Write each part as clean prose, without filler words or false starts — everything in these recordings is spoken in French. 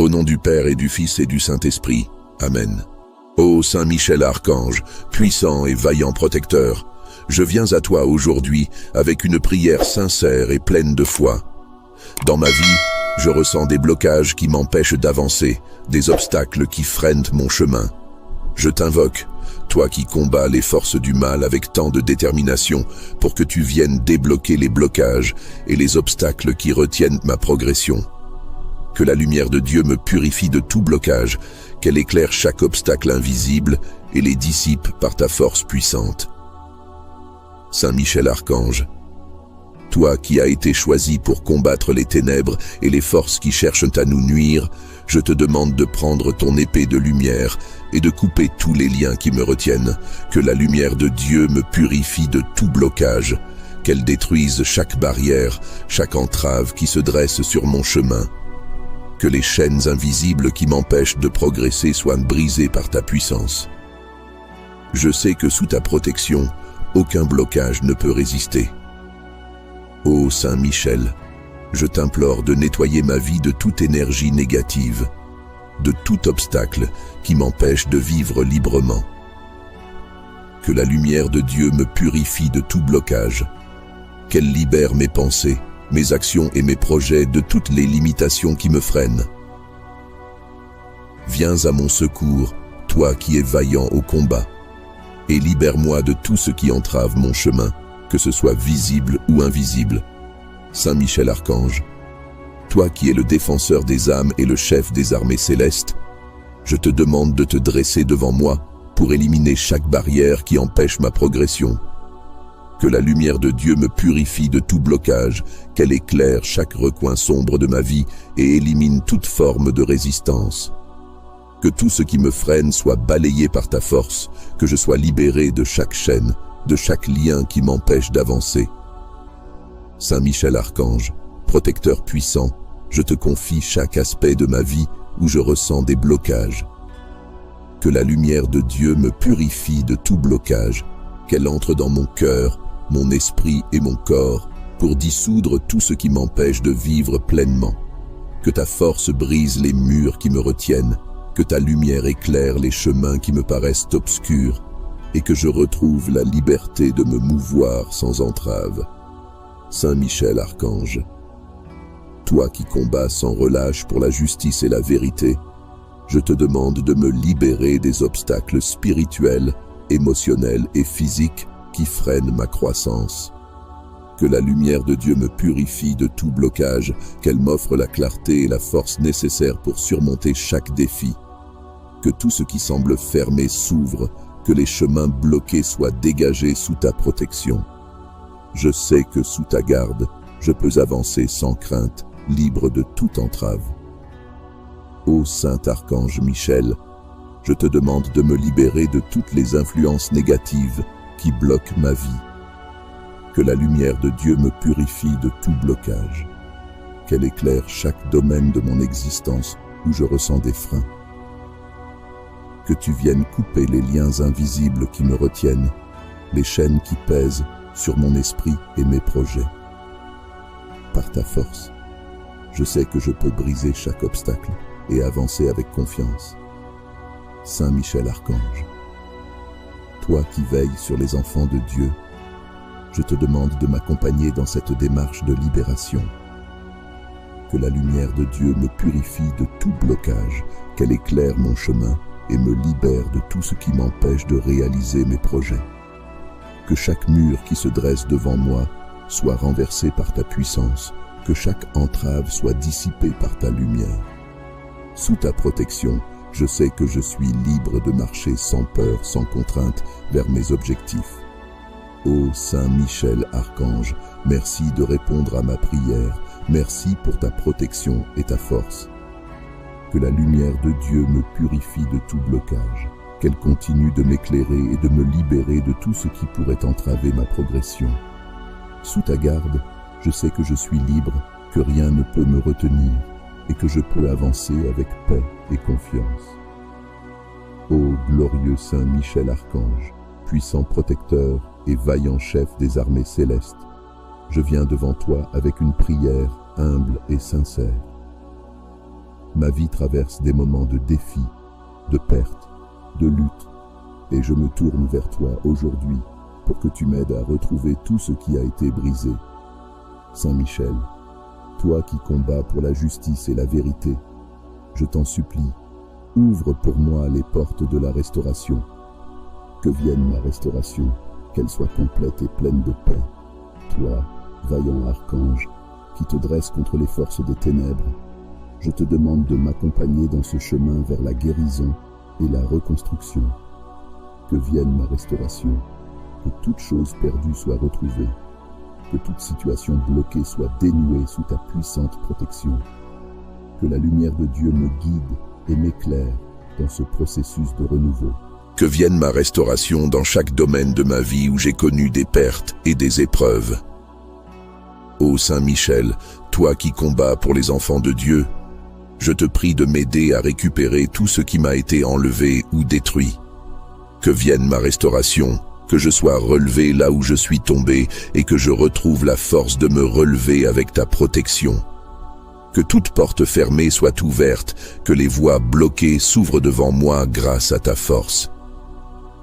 Au nom du Père et du Fils et du Saint-Esprit. Amen. Ô Saint Michel Archange, puissant et vaillant protecteur, je viens à toi aujourd'hui avec une prière sincère et pleine de foi. Dans ma vie, je ressens des blocages qui m'empêchent d'avancer, des obstacles qui freinent mon chemin. Je t'invoque, toi qui combats les forces du mal avec tant de détermination, pour que tu viennes débloquer les blocages et les obstacles qui retiennent ma progression. Que la lumière de Dieu me purifie de tout blocage, qu'elle éclaire chaque obstacle invisible et les dissipe par ta force puissante. Saint Michel Archange, toi qui as été choisi pour combattre les ténèbres et les forces qui cherchent à nous nuire, je te demande de prendre ton épée de lumière et de couper tous les liens qui me retiennent, que la lumière de Dieu me purifie de tout blocage, qu'elle détruise chaque barrière, chaque entrave qui se dresse sur mon chemin, que les chaînes invisibles qui m'empêchent de progresser soient brisées par ta puissance. Je sais que sous ta protection, aucun blocage ne peut résister. Ô Saint Michel, je t'implore de nettoyer ma vie de toute énergie négative, de tout obstacle qui m'empêche de vivre librement. Que la lumière de Dieu me purifie de tout blocage, qu'elle libère mes pensées, mes actions et mes projets de toutes les limitations qui me freinent. Viens à mon secours, toi qui es vaillant au combat, et libère-moi de tout ce qui entrave mon chemin, que ce soit visible ou invisible. Saint Michel Archange, toi qui es le défenseur des âmes et le chef des armées célestes, je te demande de te dresser devant moi pour éliminer chaque barrière qui empêche ma progression. Que la lumière de Dieu me purifie de tout blocage, qu'elle éclaire chaque recoin sombre de ma vie et élimine toute forme de résistance. Que tout ce qui me freine soit balayé par ta force, que je sois libéré de chaque chaîne, de chaque lien qui m'empêche d'avancer. Saint Michel Archange, protecteur puissant, je te confie chaque aspect de ma vie où je ressens des blocages. Que la lumière de Dieu me purifie de tout blocage, qu'elle entre dans mon cœur, mon esprit et mon corps pour dissoudre tout ce qui m'empêche de vivre pleinement. Que ta force brise les murs qui me retiennent, que ta lumière éclaire les chemins qui me paraissent obscurs et que je retrouve la liberté de me mouvoir sans entrave. Saint Michel Archange, toi qui combats sans relâche pour la justice et la vérité, je te demande de me libérer des obstacles spirituels, émotionnels et physiques qui freinent ma croissance. Que la lumière de Dieu me purifie de tout blocage, qu'elle m'offre la clarté et la force nécessaires pour surmonter chaque défi. Que tout ce qui semble fermé s'ouvre, que les chemins bloqués soient dégagés sous ta protection. Je sais que sous ta garde, je peux avancer sans crainte, libre de toute entrave. Ô Saint Archange Michel, je te demande de me libérer de toutes les influences négatives qui bloquent ma vie. Que la lumière de Dieu me purifie de tout blocage, qu'elle éclaire chaque domaine de mon existence où je ressens des freins. Que tu viennes couper les liens invisibles qui me retiennent, les chaînes qui pèsent sur mon esprit et mes projets. Par ta force, je sais que je peux briser chaque obstacle et avancer avec confiance. Saint Michel Archange, toi qui veilles sur les enfants de Dieu, je te demande de m'accompagner dans cette démarche de libération. Que la lumière de Dieu me purifie de tout blocage, qu'elle éclaire mon chemin et me libère de tout ce qui m'empêche de réaliser mes projets. Que chaque mur qui se dresse devant moi soit renversé par ta puissance, que chaque entrave soit dissipée par ta lumière. Sous ta protection, je sais que je suis libre de marcher sans peur, sans contrainte, vers mes objectifs. Ô Saint Michel Archange, merci de répondre à ma prière, merci pour ta protection et ta force. Que la lumière de Dieu me purifie de tout blocage, qu'elle continue de m'éclairer et de me libérer de tout ce qui pourrait entraver ma progression. Sous ta garde, je sais que je suis libre, que rien ne peut me retenir et que je peux avancer avec paix et confiance. Ô glorieux Saint Michel Archange, puissant protecteur et vaillant chef des armées célestes, je viens devant toi avec une prière humble et sincère. Ma vie traverse des moments de défi, de perte, de lutte, et je me tourne vers toi aujourd'hui pour que tu m'aides à retrouver tout ce qui a été brisé. Saint Michel, toi qui combats pour la justice et la vérité, je t'en supplie, ouvre pour moi les portes de la restauration. Que vienne ma restauration, qu'elle soit complète et pleine de paix. Toi, vaillant archange, qui te dresse contre les forces des ténèbres, je te demande de m'accompagner dans ce chemin vers la guérison et la reconstruction. Que vienne ma restauration, que toute chose perdue soit retrouvée, que toute situation bloquée soit dénouée sous ta puissante protection. Que la lumière de Dieu me guide et m'éclaire dans ce processus de renouveau. Que vienne ma restauration dans chaque domaine de ma vie où j'ai connu des pertes et des épreuves. Ô Saint Michel, toi qui combats pour les enfants de Dieu, je te prie de m'aider à récupérer tout ce qui m'a été enlevé ou détruit. Que vienne ma restauration, que je sois relevé là où je suis tombé et que je retrouve la force de me relever avec ta protection. Que toute porte fermée soit ouverte, que les voies bloquées s'ouvrent devant moi grâce à ta force.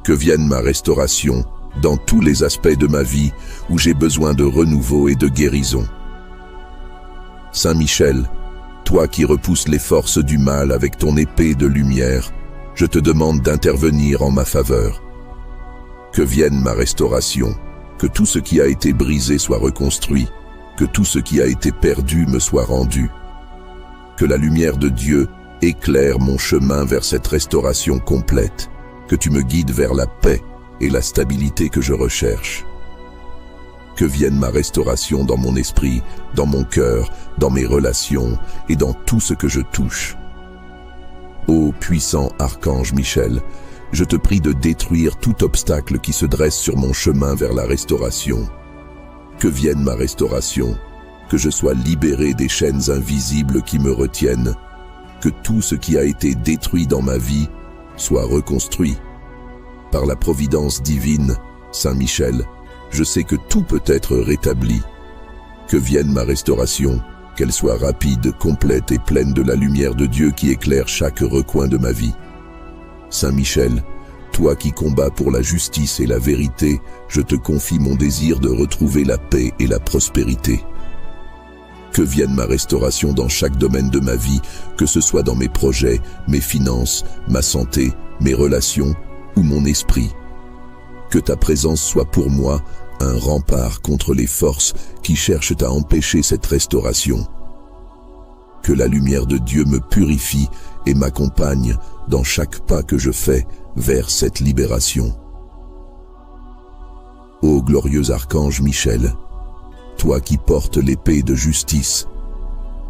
Que vienne ma restauration dans tous les aspects de ma vie où j'ai besoin de renouveau et de guérison. Saint Michel, toi qui repousses les forces du mal avec ton épée de lumière, je te demande d'intervenir en ma faveur. Que vienne ma restauration, que tout ce qui a été brisé soit reconstruit, que tout ce qui a été perdu me soit rendu. Que la lumière de Dieu éclaire mon chemin vers cette restauration complète, que tu me guides vers la paix et la stabilité que je recherche. Que vienne ma restauration dans mon esprit, dans mon cœur, dans mes relations et dans tout ce que je touche. Ô puissant archange Michel, je te prie de détruire tout obstacle qui se dresse sur mon chemin vers la restauration. Que vienne ma restauration, que je sois libéré des chaînes invisibles qui me retiennent, que tout ce qui a été détruit dans ma vie soit reconstruit. Par la providence divine, Saint Michel, je sais que tout peut être rétabli. Que vienne ma restauration, qu'elle soit rapide, complète et pleine de la lumière de Dieu qui éclaire chaque recoin de ma vie. Saint Michel, toi qui combats pour la justice et la vérité, je te confie mon désir de retrouver la paix et la prospérité. Que vienne ma restauration dans chaque domaine de ma vie, que ce soit dans mes projets, mes finances, ma santé, mes relations ou mon esprit. Que ta présence soit pour moi un rempart contre les forces qui cherchent à empêcher cette restauration. Que la lumière de Dieu me purifie et m'accompagne dans chaque pas que je fais vers cette libération. Ô glorieux archange Michel, toi qui portes l'épée de justice,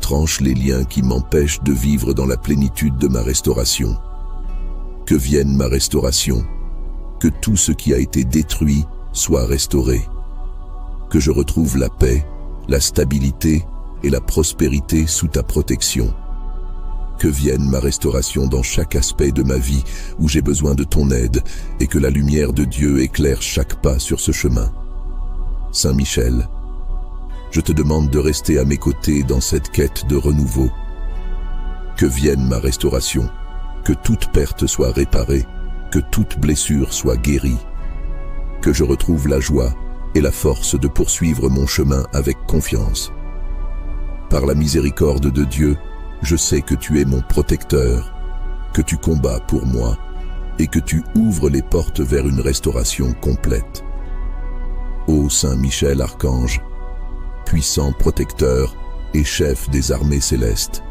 tranche les liens qui m'empêchent de vivre dans la plénitude de ma restauration. Que vienne ma restauration, que tout ce qui a été détruit soit restauré, que je retrouve la paix, la stabilité et la prospérité sous ta protection. Que vienne ma restauration dans chaque aspect de ma vie où j'ai besoin de ton aide et que la lumière de Dieu éclaire chaque pas sur ce chemin. Saint Michel, je te demande de rester à mes côtés dans cette quête de renouveau. Que vienne ma restauration, que toute perte soit réparée, que toute blessure soit guérie, que je retrouve la joie et la force de poursuivre mon chemin avec confiance. Par la miséricorde de Dieu, je sais que tu es mon protecteur, que tu combats pour moi et que tu ouvres les portes vers une restauration complète. Ô Saint Michel Archange, puissant protecteur et chef des armées célestes,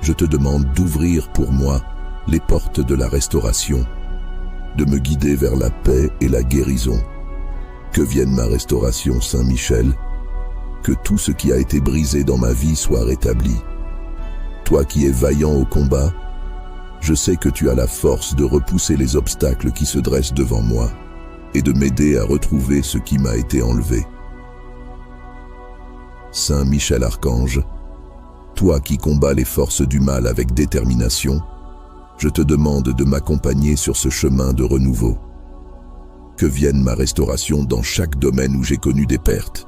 je te demande d'ouvrir pour moi les portes de la restauration, de me guider vers la paix et la guérison. Que vienne ma restauration, Saint Michel, que tout ce qui a été brisé dans ma vie soit rétabli. Toi qui es vaillant au combat, je sais que tu as la force de repousser les obstacles qui se dressent devant moi et de m'aider à retrouver ce qui m'a été enlevé. Saint Michel Archange, toi qui combats les forces du mal avec détermination, je te demande de m'accompagner sur ce chemin de renouveau. Que vienne ma restauration dans chaque domaine où j'ai connu des pertes.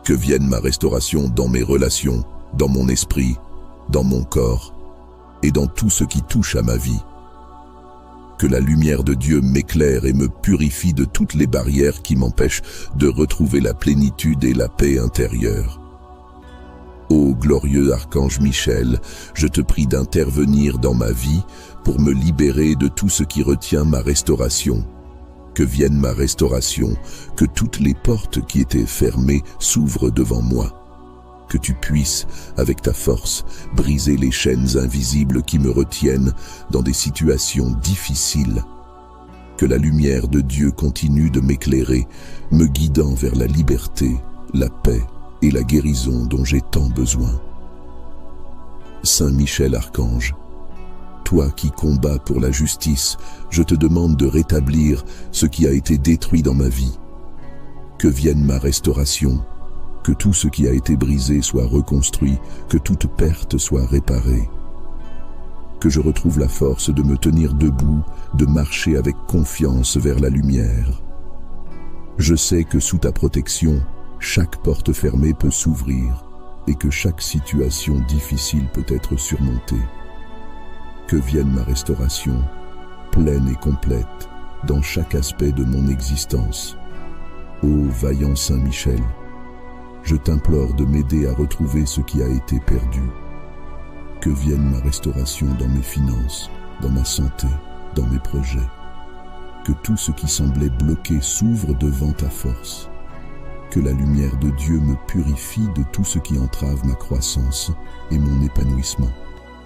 Que vienne ma restauration dans mes relations, dans mon esprit, dans mon corps et dans tout ce qui touche à ma vie. Que la lumière de Dieu m'éclaire et me purifie de toutes les barrières qui m'empêchent de retrouver la plénitude et la paix intérieure. Ô glorieux archange Michel, je te prie d'intervenir dans ma vie pour me libérer de tout ce qui retient ma restauration. Que vienne ma restauration, que toutes les portes qui étaient fermées s'ouvrent devant moi. Que tu puisses, avec ta force, briser les chaînes invisibles qui me retiennent dans des situations difficiles. Que la lumière de Dieu continue de m'éclairer, me guidant vers la liberté, la paix et la guérison dont j'ai tant besoin. Saint Michel Archange, toi qui combats pour la justice, je te demande de rétablir ce qui a été détruit dans ma vie. Que vienne ma restauration, que tout ce qui a été brisé soit reconstruit, que toute perte soit réparée. Que je retrouve la force de me tenir debout, de marcher avec confiance vers la lumière. Je sais que sous ta protection, chaque porte fermée peut s'ouvrir et que chaque situation difficile peut être surmontée. Que vienne ma restauration, pleine et complète, dans chaque aspect de mon existence. Ô vaillant Saint Michel, je t'implore de m'aider à retrouver ce qui a été perdu. Que vienne ma restauration dans mes finances, dans ma santé, dans mes projets. Que tout ce qui semblait bloqué s'ouvre devant ta force. Que la lumière de Dieu me purifie de tout ce qui entrave ma croissance et mon épanouissement.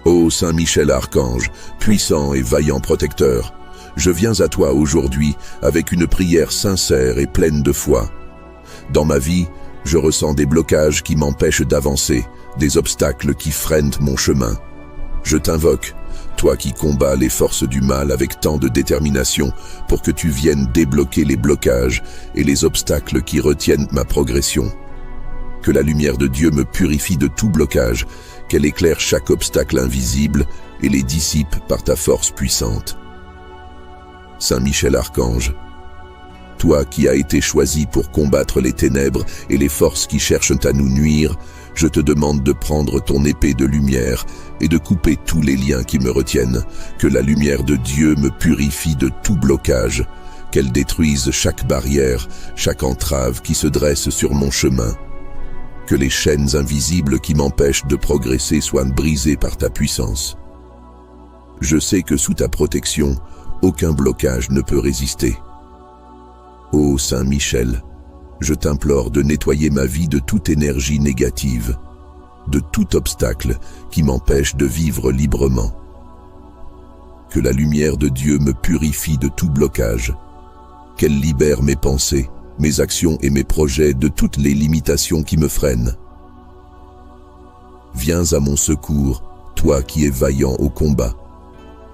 Ô Saint Michel Archange, puissant et vaillant protecteur, je viens à toi aujourd'hui avec une prière sincère et pleine de foi. Dans ma vie, je ressens des blocages qui m'empêchent d'avancer, des obstacles qui freinent mon chemin. Je t'invoque, toi qui combats les forces du mal avec tant de détermination, pour que tu viennes débloquer les blocages et les obstacles qui retiennent ma progression. Que la lumière de Dieu me purifie de tout blocage, qu'elle éclaire chaque obstacle invisible et les dissipe par ta force puissante. Saint Michel Archange, toi qui as été choisi pour combattre les ténèbres et les forces qui cherchent à nous nuire, je te demande de prendre ton épée de lumière et de couper tous les liens qui me retiennent. Que la lumière de Dieu me purifie de tout blocage, qu'elle détruise chaque barrière, chaque entrave qui se dresse sur mon chemin. Que les chaînes invisibles qui m'empêchent de progresser soient brisées par ta puissance. Je sais que sous ta protection, aucun blocage ne peut résister. Ô Saint Michel, je t'implore de nettoyer ma vie de toute énergie négative, de tout obstacle qui m'empêche de vivre librement. Que la lumière de Dieu me purifie de tout blocage, qu'elle libère mes pensées, mes actions et mes projets de toutes les limitations qui me freinent. Viens à mon secours, toi qui es vaillant au combat,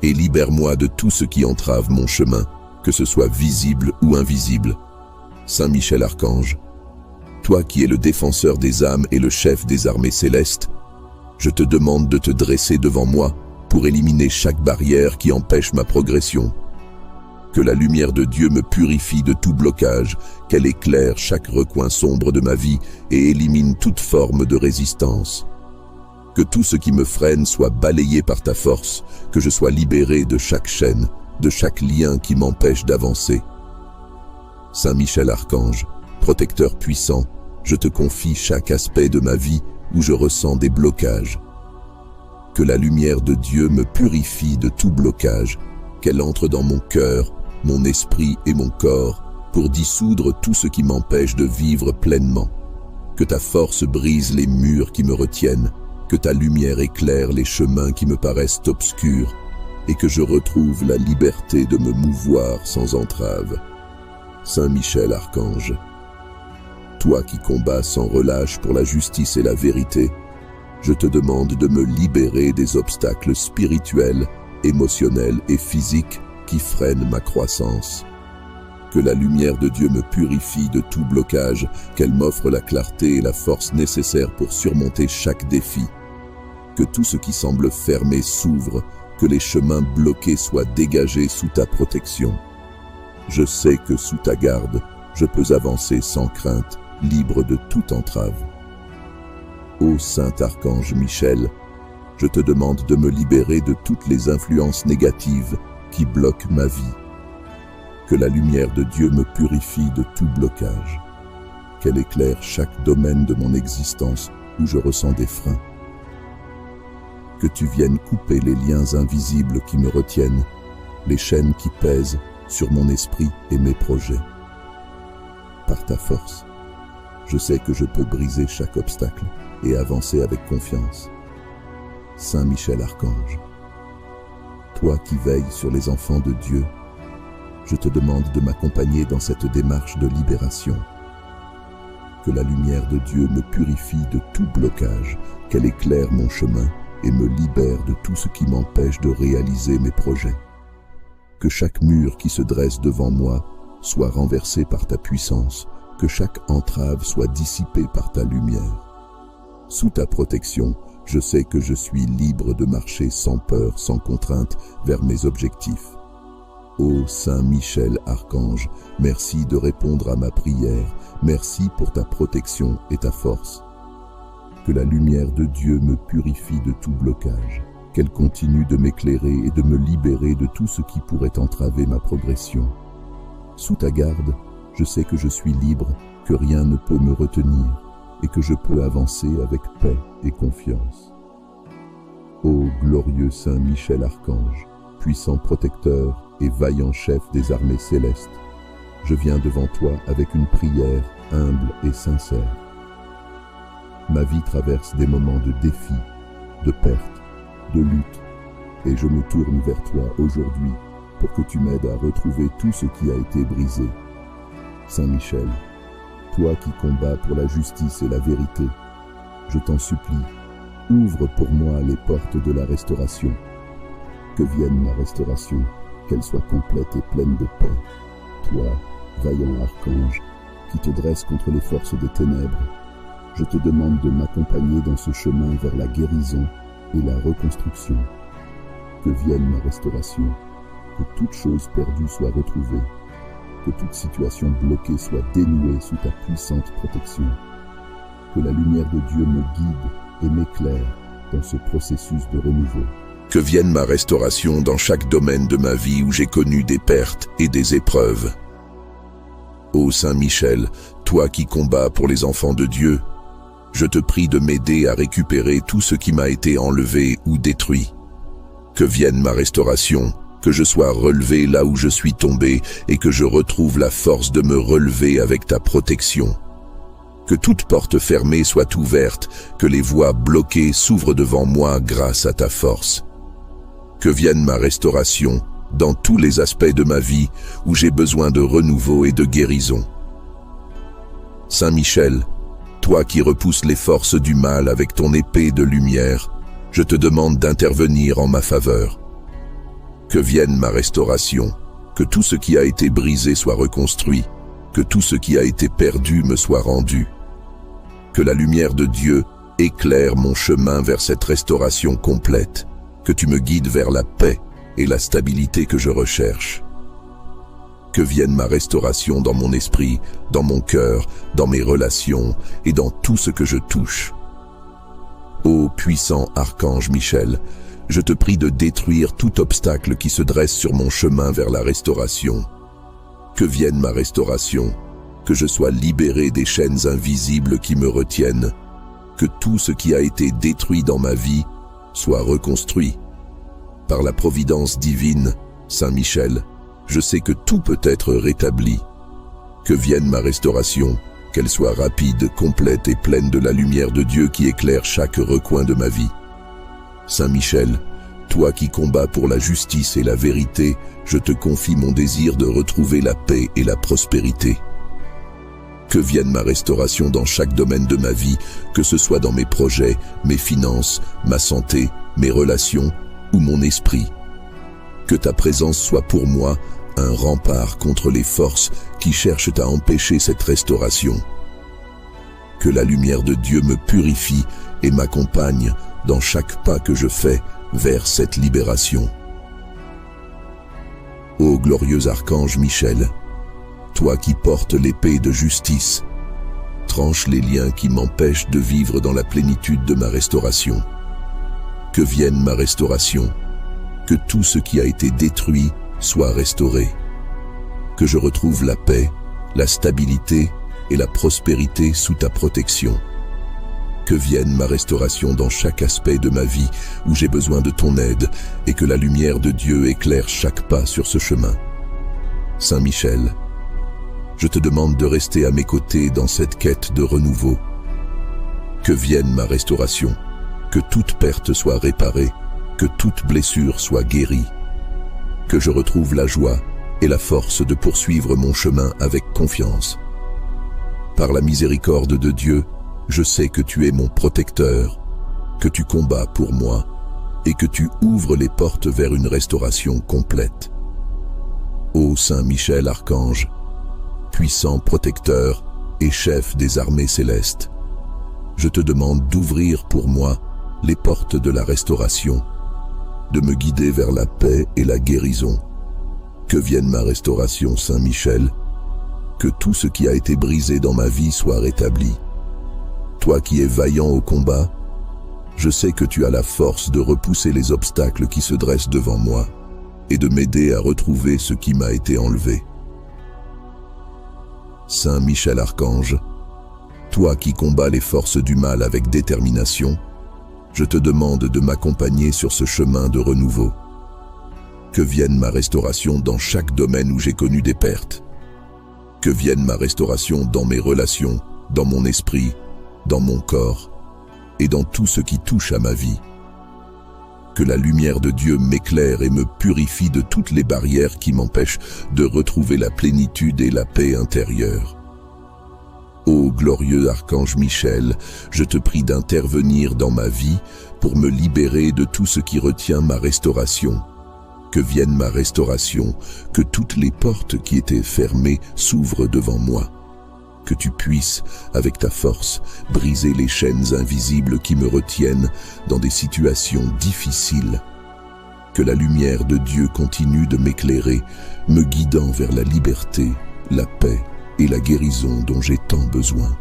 et libère-moi de tout ce qui entrave mon chemin, que ce soit visible ou invisible. Saint Michel Archange, toi qui es le défenseur des âmes et le chef des armées célestes, je te demande de te dresser devant moi pour éliminer chaque barrière qui empêche ma progression. Que la lumière de Dieu me purifie de tout blocage, qu'elle éclaire chaque recoin sombre de ma vie et élimine toute forme de résistance. Que tout ce qui me freine soit balayé par ta force, que je sois libéré de chaque chaîne, de chaque lien qui m'empêche d'avancer. Saint Michel Archange, protecteur puissant, je te confie chaque aspect de ma vie où je ressens des blocages. Que la lumière de Dieu me purifie de tout blocage, qu'elle entre dans mon cœur, mon esprit et mon corps pour dissoudre tout ce qui m'empêche de vivre pleinement. Que ta force brise les murs qui me retiennent, que ta lumière éclaire les chemins qui me paraissent obscurs et que je retrouve la liberté de me mouvoir sans entrave. Saint Michel Archange, toi qui combats sans relâche pour la justice et la vérité, je te demande de me libérer des obstacles spirituels, émotionnels et physiques qui freinent ma croissance. Que la lumière de Dieu me purifie de tout blocage, qu'elle m'offre la clarté et la force nécessaires pour surmonter chaque défi. Que tout ce qui semble fermé s'ouvre, que les chemins bloqués soient dégagés sous ta protection. Je sais que sous ta garde, je peux avancer sans crainte, libre de toute entrave. Ô Saint Archange Michel, je te demande de me libérer de toutes les influences négatives qui bloquent ma vie. Que la lumière de Dieu me purifie de tout blocage. Qu'elle éclaire chaque domaine de mon existence où je ressens des freins. Que tu viennes couper les liens invisibles qui me retiennent, les chaînes qui pèsent sur mon esprit et mes projets. Par ta force, je sais que je peux briser chaque obstacle et avancer avec confiance. Saint Michel Archange, toi qui veilles sur les enfants de Dieu, je te demande de m'accompagner dans cette démarche de libération. Que la lumière de Dieu me purifie de tout blocage, qu'elle éclaire mon chemin et me libère de tout ce qui m'empêche de réaliser mes projets. Que chaque mur qui se dresse devant moi soit renversé par ta puissance, que chaque entrave soit dissipée par ta lumière. Sous ta protection, je sais que je suis libre de marcher sans peur, sans contrainte, vers mes objectifs. Ô Saint Michel Archange, merci de répondre à ma prière, merci pour ta protection et ta force. Que la lumière de Dieu me purifie de tout blocage, qu'elle continue de m'éclairer et de me libérer de tout ce qui pourrait entraver ma progression. Sous ta garde, je sais que je suis libre, que rien ne peut me retenir et que je peux avancer avec paix et confiance. Ô glorieux Saint Michel Archange, puissant protecteur et vaillant chef des armées célestes, je viens devant toi avec une prière humble et sincère. Ma vie traverse des moments de défi, de perte, de lutte, et je me tourne vers toi aujourd'hui pour que tu m'aides à retrouver tout ce qui a été brisé. Saint Michel, toi qui combats pour la justice et la vérité, je t'en supplie, ouvre pour moi les portes de la restauration. Que vienne ma restauration, qu'elle soit complète et pleine de paix. Toi, vaillant archange, qui te dresse contre les forces des ténèbres, je te demande de m'accompagner dans ce chemin vers la guérison et la reconstruction. Que vienne ma restauration, que toute chose perdue soit retrouvée, que toute situation bloquée soit dénouée sous ta puissante protection. Que la lumière de Dieu me guide et m'éclaire dans ce processus de renouveau. Que vienne ma restauration dans chaque domaine de ma vie où j'ai connu des pertes et des épreuves. Ô Saint Michel, toi qui combats pour les enfants de Dieu, je te prie de m'aider à récupérer tout ce qui m'a été enlevé ou détruit. Que vienne ma restauration, que je sois relevé là où je suis tombé et que je retrouve la force de me relever avec ta protection. Que toute porte fermée soit ouverte, que les voies bloquées s'ouvrent devant moi grâce à ta force. Que vienne ma restauration dans tous les aspects de ma vie où j'ai besoin de renouveau et de guérison. Saint Michel, toi qui repousses les forces du mal avec ton épée de lumière, je te demande d'intervenir en ma faveur. Que vienne ma restauration, que tout ce qui a été brisé soit reconstruit, que tout ce qui a été perdu me soit rendu. Que la lumière de Dieu éclaire mon chemin vers cette restauration complète, que tu me guides vers la paix et la stabilité que je recherche. Que vienne ma restauration dans mon esprit, dans mon cœur, dans mes relations et dans tout ce que je touche. Ô puissant archange Michel, je te prie de détruire tout obstacle qui se dresse sur mon chemin vers la restauration. Que vienne ma restauration, que je sois libéré des chaînes invisibles qui me retiennent, que tout ce qui a été détruit dans ma vie soit reconstruit. Par la providence divine, Saint Michel, je sais que tout peut être rétabli. Que vienne ma restauration, qu'elle soit rapide, complète et pleine de la lumière de Dieu qui éclaire chaque recoin de ma vie. Saint Michel, toi qui combats pour la justice et la vérité, je te confie mon désir de retrouver la paix et la prospérité. Que vienne ma restauration dans chaque domaine de ma vie, que ce soit dans mes projets, mes finances, ma santé, mes relations ou mon esprit. Que ta présence soit pour moi un rempart contre les forces qui cherchent à empêcher cette restauration. Que la lumière de Dieu me purifie et m'accompagne dans chaque pas que je fais vers cette libération. Ô glorieux archange Michel, toi qui portes l'épée de justice, tranche les liens qui m'empêchent de vivre dans la plénitude de ma restauration. que vienne ma restauration, que tout ce qui a été détruit soit restauré, que je retrouve la paix, la stabilité et la prospérité sous ta protection. Que vienne ma restauration dans chaque aspect de ma vie où j'ai besoin de ton aide et que la lumière de Dieu éclaire chaque pas sur ce chemin. Saint Michel, je te demande de rester à mes côtés dans cette quête de renouveau. Que vienne ma restauration, que toute perte soit réparée, que toute blessure soit guérie, que je retrouve la joie et la force de poursuivre mon chemin avec confiance. Par la miséricorde de Dieu, je sais que tu es mon protecteur, que tu combats pour moi et que tu ouvres les portes vers une restauration complète. Ô Saint Michel Archange, puissant protecteur et chef des armées célestes, je te demande d'ouvrir pour moi les portes de la restauration, de me guider vers la paix et la guérison. Que vienne ma restauration, Saint Michel, que tout ce qui a été brisé dans ma vie soit rétabli. Toi qui es vaillant au combat, je sais que tu as la force de repousser les obstacles qui se dressent devant moi et de m'aider à retrouver ce qui m'a été enlevé. Saint Michel Archange, toi qui combats les forces du mal avec détermination, je te demande de m'accompagner sur ce chemin de renouveau. Que vienne ma restauration dans chaque domaine où j'ai connu des pertes. Que vienne ma restauration dans mes relations, dans mon esprit, dans mon corps et dans tout ce qui touche à ma vie. Que la lumière de Dieu m'éclaire et me purifie de toutes les barrières qui m'empêchent de retrouver la plénitude et la paix intérieure. Ô glorieux Archange Michel, je te prie d'intervenir dans ma vie pour me libérer de tout ce qui retient ma restauration. Que vienne ma restauration, que toutes les portes qui étaient fermées s'ouvrent devant moi. Que tu puisses, avec ta force, briser les chaînes invisibles qui me retiennent dans des situations difficiles. Que la lumière de Dieu continue de m'éclairer, me guidant vers la liberté, la paix et la guérison dont j'ai tant besoin.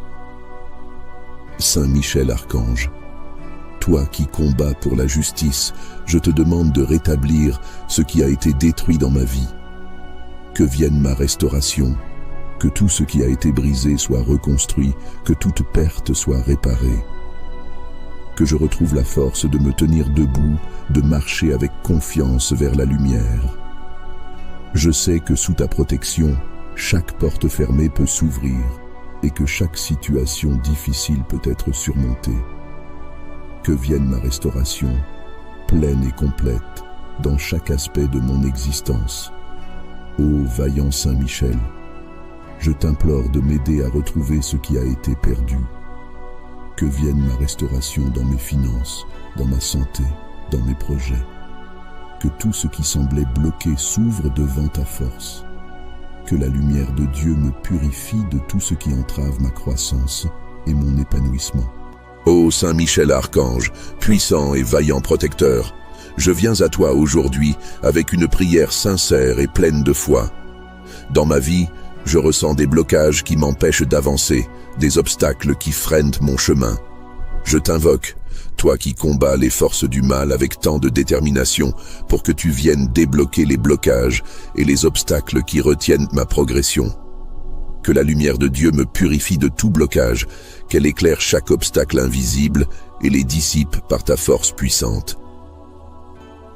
Saint Michel Archange, toi qui combats pour la justice, je te demande de rétablir ce qui a été détruit dans ma vie. Que vienne ma restauration, que tout ce qui a été brisé soit reconstruit, que toute perte soit réparée. Que je retrouve la force de me tenir debout, de marcher avec confiance vers la lumière. Je sais que sous ta protection, chaque porte fermée peut s'ouvrir et que chaque situation difficile peut être surmontée. Que vienne ma restauration, pleine et complète, dans chaque aspect de mon existence. Ô vaillant Saint Michel, je t'implore de m'aider à retrouver ce qui a été perdu. Que vienne ma restauration dans mes finances, dans ma santé, dans mes projets. Que tout ce qui semblait bloqué s'ouvre devant ta force. Que la lumière de Dieu me purifie de tout ce qui entrave ma croissance et mon épanouissement. Ô Saint Michel Archange, puissant et vaillant protecteur, je viens à toi aujourd'hui avec une prière sincère et pleine de foi. Dans ma vie, je ressens des blocages qui m'empêchent d'avancer, des obstacles qui freinent mon chemin. Je t'invoque, toi qui combats les forces du mal avec tant de détermination, pour que tu viennes débloquer les blocages et les obstacles qui retiennent ma progression. Que la lumière de Dieu me purifie de tout blocage, qu'elle éclaire chaque obstacle invisible et les dissipe par ta force puissante.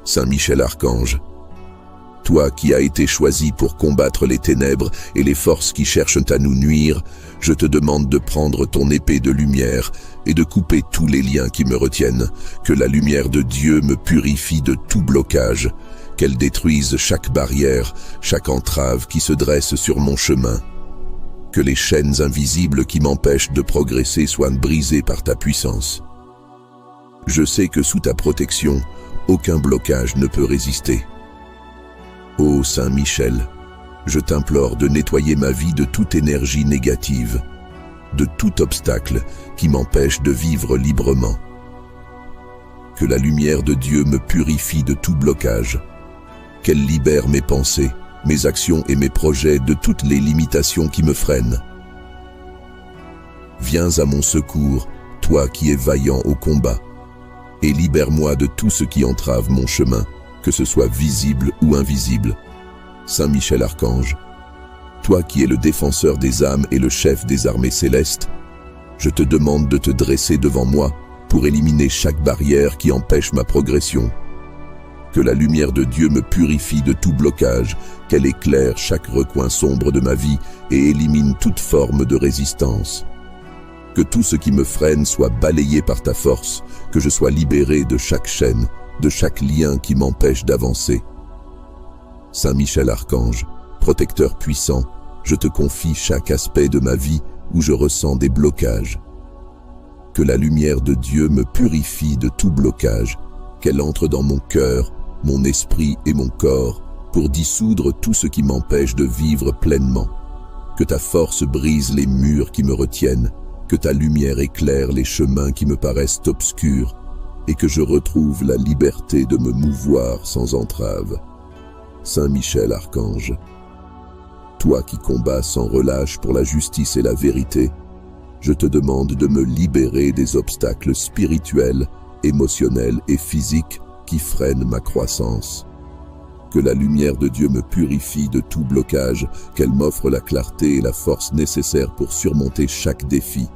Saint Michel Archange, toi qui as été choisi pour combattre les ténèbres et les forces qui cherchent à nous nuire, je te demande de prendre ton épée de lumière et de couper tous les liens qui me retiennent, que la lumière de Dieu me purifie de tout blocage, qu'elle détruise chaque barrière, chaque entrave qui se dresse sur mon chemin. Que les chaînes invisibles qui m'empêchent de progresser soient brisées par ta puissance. Je sais que sous ta protection, aucun blocage ne peut résister. Ô Saint Michel, je t'implore de nettoyer ma vie de toute énergie négative, de tout obstacle qui m'empêche de vivre librement. Que la lumière de Dieu me purifie de tout blocage, qu'elle libère mes pensées, mes actions et mes projets de toutes les limitations qui me freinent. Viens à mon secours, toi qui es vaillant au combat, et libère-moi de tout ce qui entrave mon chemin, que ce soit visible ou invisible. Saint Michel Archange, toi qui es le défenseur des âmes et le chef des armées célestes, je te demande de te dresser devant moi pour éliminer chaque barrière qui empêche ma progression. Que la lumière de Dieu me purifie de tout blocage, qu'elle éclaire chaque recoin sombre de ma vie et élimine toute forme de résistance. Que tout ce qui me freine soit balayé par ta force, que je sois libéré de chaque chaîne, de chaque lien qui m'empêche d'avancer. Saint Michel Archange, protecteur puissant, je te confie chaque aspect de ma vie où je ressens des blocages. Que la lumière de Dieu me purifie de tout blocage, qu'elle entre dans mon cœur, mon esprit et mon corps pour dissoudre tout ce qui m'empêche de vivre pleinement. Que ta force brise les murs qui me retiennent, que ta lumière éclaire les chemins qui me paraissent obscurs et que je retrouve la liberté de me mouvoir sans entrave. Saint Michel Archange, toi qui combats sans relâche pour la justice et la vérité, je te demande de me libérer des obstacles spirituels, émotionnels et physiques qui freinent ma croissance. Que la lumière de Dieu me purifie de tout blocage, qu'elle m'offre la clarté et la force nécessaires pour surmonter chaque défi.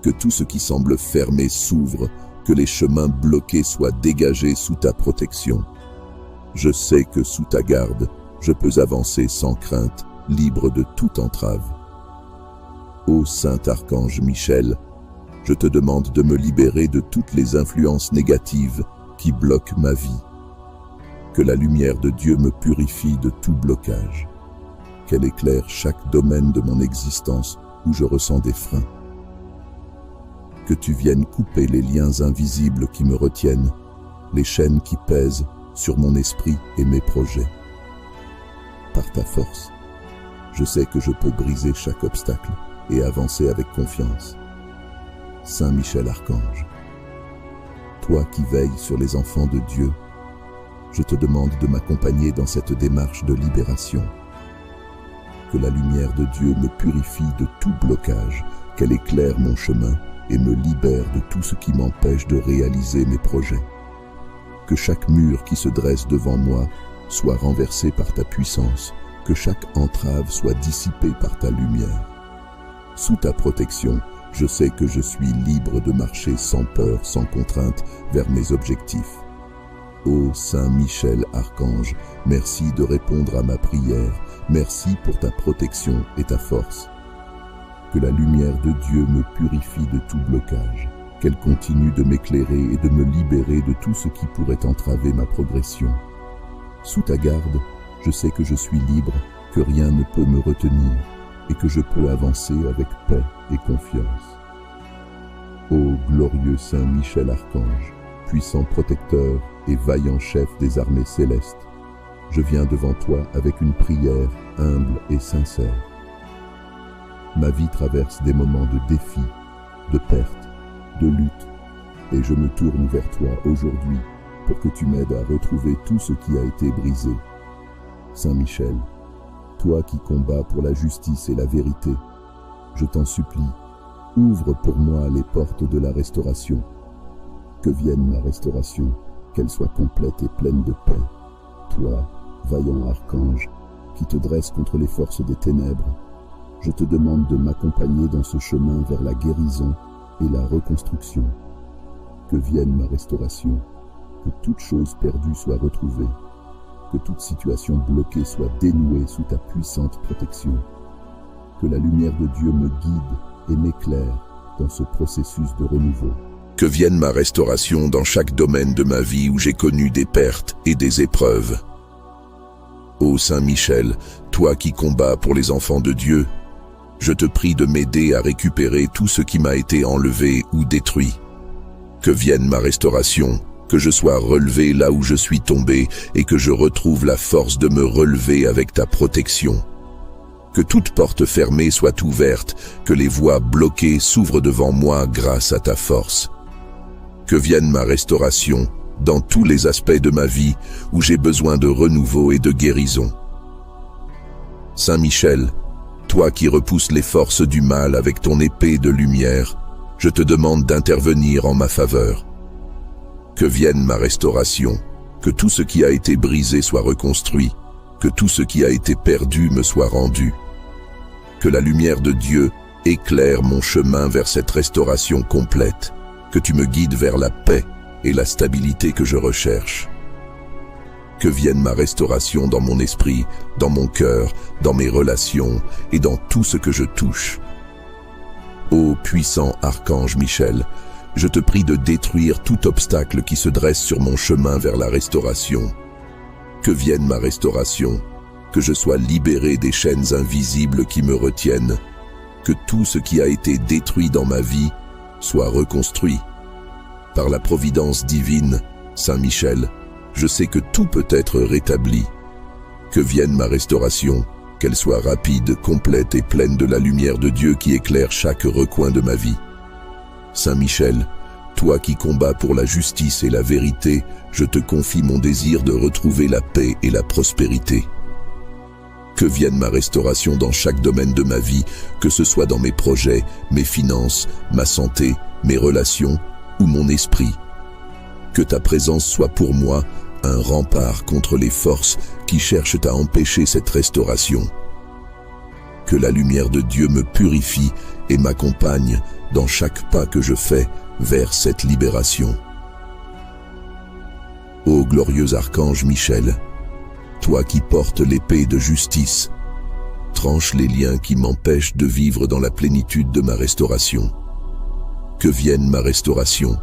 Que tout ce qui semble fermé s'ouvre, que les chemins bloqués soient dégagés sous ta protection. Je sais que sous ta garde, je peux avancer sans crainte, libre de toute entrave. Ô Saint Archange Michel, je te demande de me libérer de toutes les influences négatives qui bloquent ma vie. Que la lumière de Dieu me purifie de tout blocage, qu'elle éclaire chaque domaine de mon existence où je ressens des freins. Que tu viennes couper les liens invisibles qui me retiennent, les chaînes qui pèsent sur mon esprit et mes projets. Par ta force, je sais que je peux briser chaque obstacle et avancer avec confiance. Saint Michel Archange, toi qui veilles sur les enfants de Dieu, je te demande de m'accompagner dans cette démarche de libération. Que la lumière de Dieu me purifie de tout blocage, qu'elle éclaire mon chemin et me libère de tout ce qui m'empêche de réaliser mes projets. Que chaque mur qui se dresse devant moi soit renversé par ta puissance, que chaque entrave soit dissipée par ta lumière. Sous ta protection, je sais que je suis libre de marcher sans peur, sans contrainte, vers mes objectifs. Ô Saint Michel Archange, merci de répondre à ma prière, merci pour ta protection et ta force. Que la lumière de Dieu me purifie de tout blocage, qu'elle continue de m'éclairer et de me libérer de tout ce qui pourrait entraver ma progression. Sous ta garde, je sais que je suis libre, que rien ne peut me retenir et que je peux avancer avec paix et confiance. Ô glorieux Saint Michel Archange, puissant protecteur et vaillant chef des armées célestes, je viens devant toi avec une prière humble et sincère. Ma vie traverse des moments de défis, de pertes, de lutte, et je me tourne vers toi aujourd'hui pour que tu m'aides à retrouver tout ce qui a été brisé. Saint Michel, toi qui combats pour la justice et la vérité, je t'en supplie, ouvre pour moi les portes de la restauration. Que vienne ma restauration, qu'elle soit complète et pleine de paix. Toi, vaillant archange, qui te dresse contre les forces des ténèbres, je te demande de m'accompagner dans ce chemin vers la guérison et la reconstruction. Que vienne ma restauration, que toute chose perdue soit retrouvée, que toute situation bloquée soit dénouée sous ta puissante protection. Que la lumière de Dieu me guide et m'éclaire dans ce processus de renouveau. Que vienne ma restauration dans chaque domaine de ma vie où j'ai connu des pertes et des épreuves. Ô Saint Michel, toi qui combats pour les enfants de Dieu, je te prie de m'aider à récupérer tout ce qui m'a été enlevé ou détruit. Que vienne ma restauration, que je sois relevé là où je suis tombé et que je retrouve la force de me relever avec ta protection. Que toute porte fermée soit ouverte, que les voies bloquées s'ouvrent devant moi grâce à ta force. Que vienne ma restauration dans tous les aspects de ma vie où j'ai besoin de renouveau et de guérison. Saint Michel, toi qui repousses les forces du mal avec ton épée de lumière, je te demande d'intervenir en ma faveur. Que vienne ma restauration, que tout ce qui a été brisé soit reconstruit, que tout ce qui a été perdu me soit rendu. Que la lumière de Dieu éclaire mon chemin vers cette restauration complète, que tu me guides vers la paix et la stabilité que je recherche. Que vienne ma restauration dans mon esprit, dans mon cœur, dans mes relations et dans tout ce que je touche. Ô puissant archange Michel, je te prie de détruire tout obstacle qui se dresse sur mon chemin vers la restauration. Que vienne ma restauration, que je sois libéré des chaînes invisibles qui me retiennent, que tout ce qui a été détruit dans ma vie soit reconstruit. Par la providence divine, Saint Michel, je sais que tout peut être rétabli. Que vienne ma restauration, qu'elle soit rapide, complète et pleine de la lumière de Dieu qui éclaire chaque recoin de ma vie. Saint Michel, toi qui combats pour la justice et la vérité, je te confie mon désir de retrouver la paix et la prospérité. Que vienne ma restauration dans chaque domaine de ma vie, que ce soit dans mes projets, mes finances, ma santé, mes relations ou mon esprit. Que ta présence soit pour moi un rempart contre les forces qui cherchent à empêcher cette restauration. Que la lumière de Dieu me purifie et m'accompagne dans chaque pas que je fais vers cette libération. Ô glorieux archange Michel, toi qui portes l'épée de justice, tranche les liens qui m'empêchent de vivre dans la plénitude de ma restauration. Que vienne ma restauration,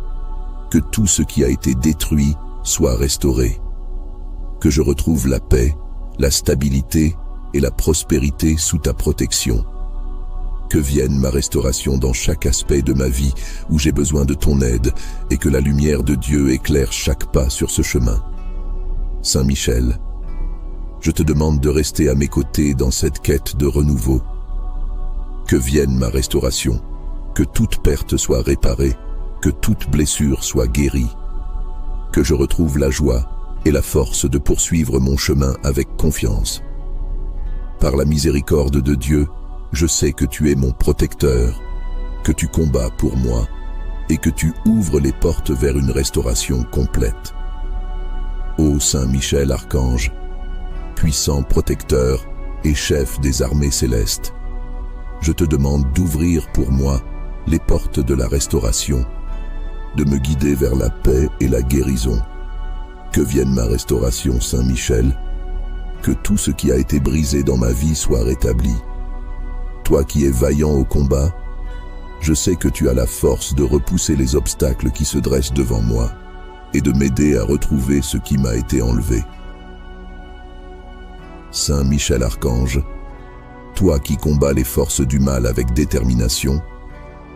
que tout ce qui a été détruit soit restauré. Que je retrouve la paix, la stabilité et la prospérité sous ta protection. Que vienne ma restauration dans chaque aspect de ma vie où j'ai besoin de ton aide et que la lumière de Dieu éclaire chaque pas sur ce chemin. Saint Michel, je te demande de rester à mes côtés dans cette quête de renouveau. Que vienne ma restauration, que toute perte soit réparée, que toute blessure soit guérie, que je retrouve la joie et la force de poursuivre mon chemin avec confiance. Par la miséricorde de Dieu, je sais que tu es mon protecteur, que tu combats pour moi et que tu ouvres les portes vers une restauration complète. Ô Saint Michel Archange, puissant protecteur et chef des armées célestes, je te demande d'ouvrir pour moi les portes de la restauration, de me guider vers la paix et la guérison. Que vienne ma restauration, Saint Michel, que tout ce qui a été brisé dans ma vie soit rétabli. Toi qui es vaillant au combat, je sais que tu as la force de repousser les obstacles qui se dressent devant moi et de m'aider à retrouver ce qui m'a été enlevé. Saint Michel Archange, toi qui combats les forces du mal avec détermination,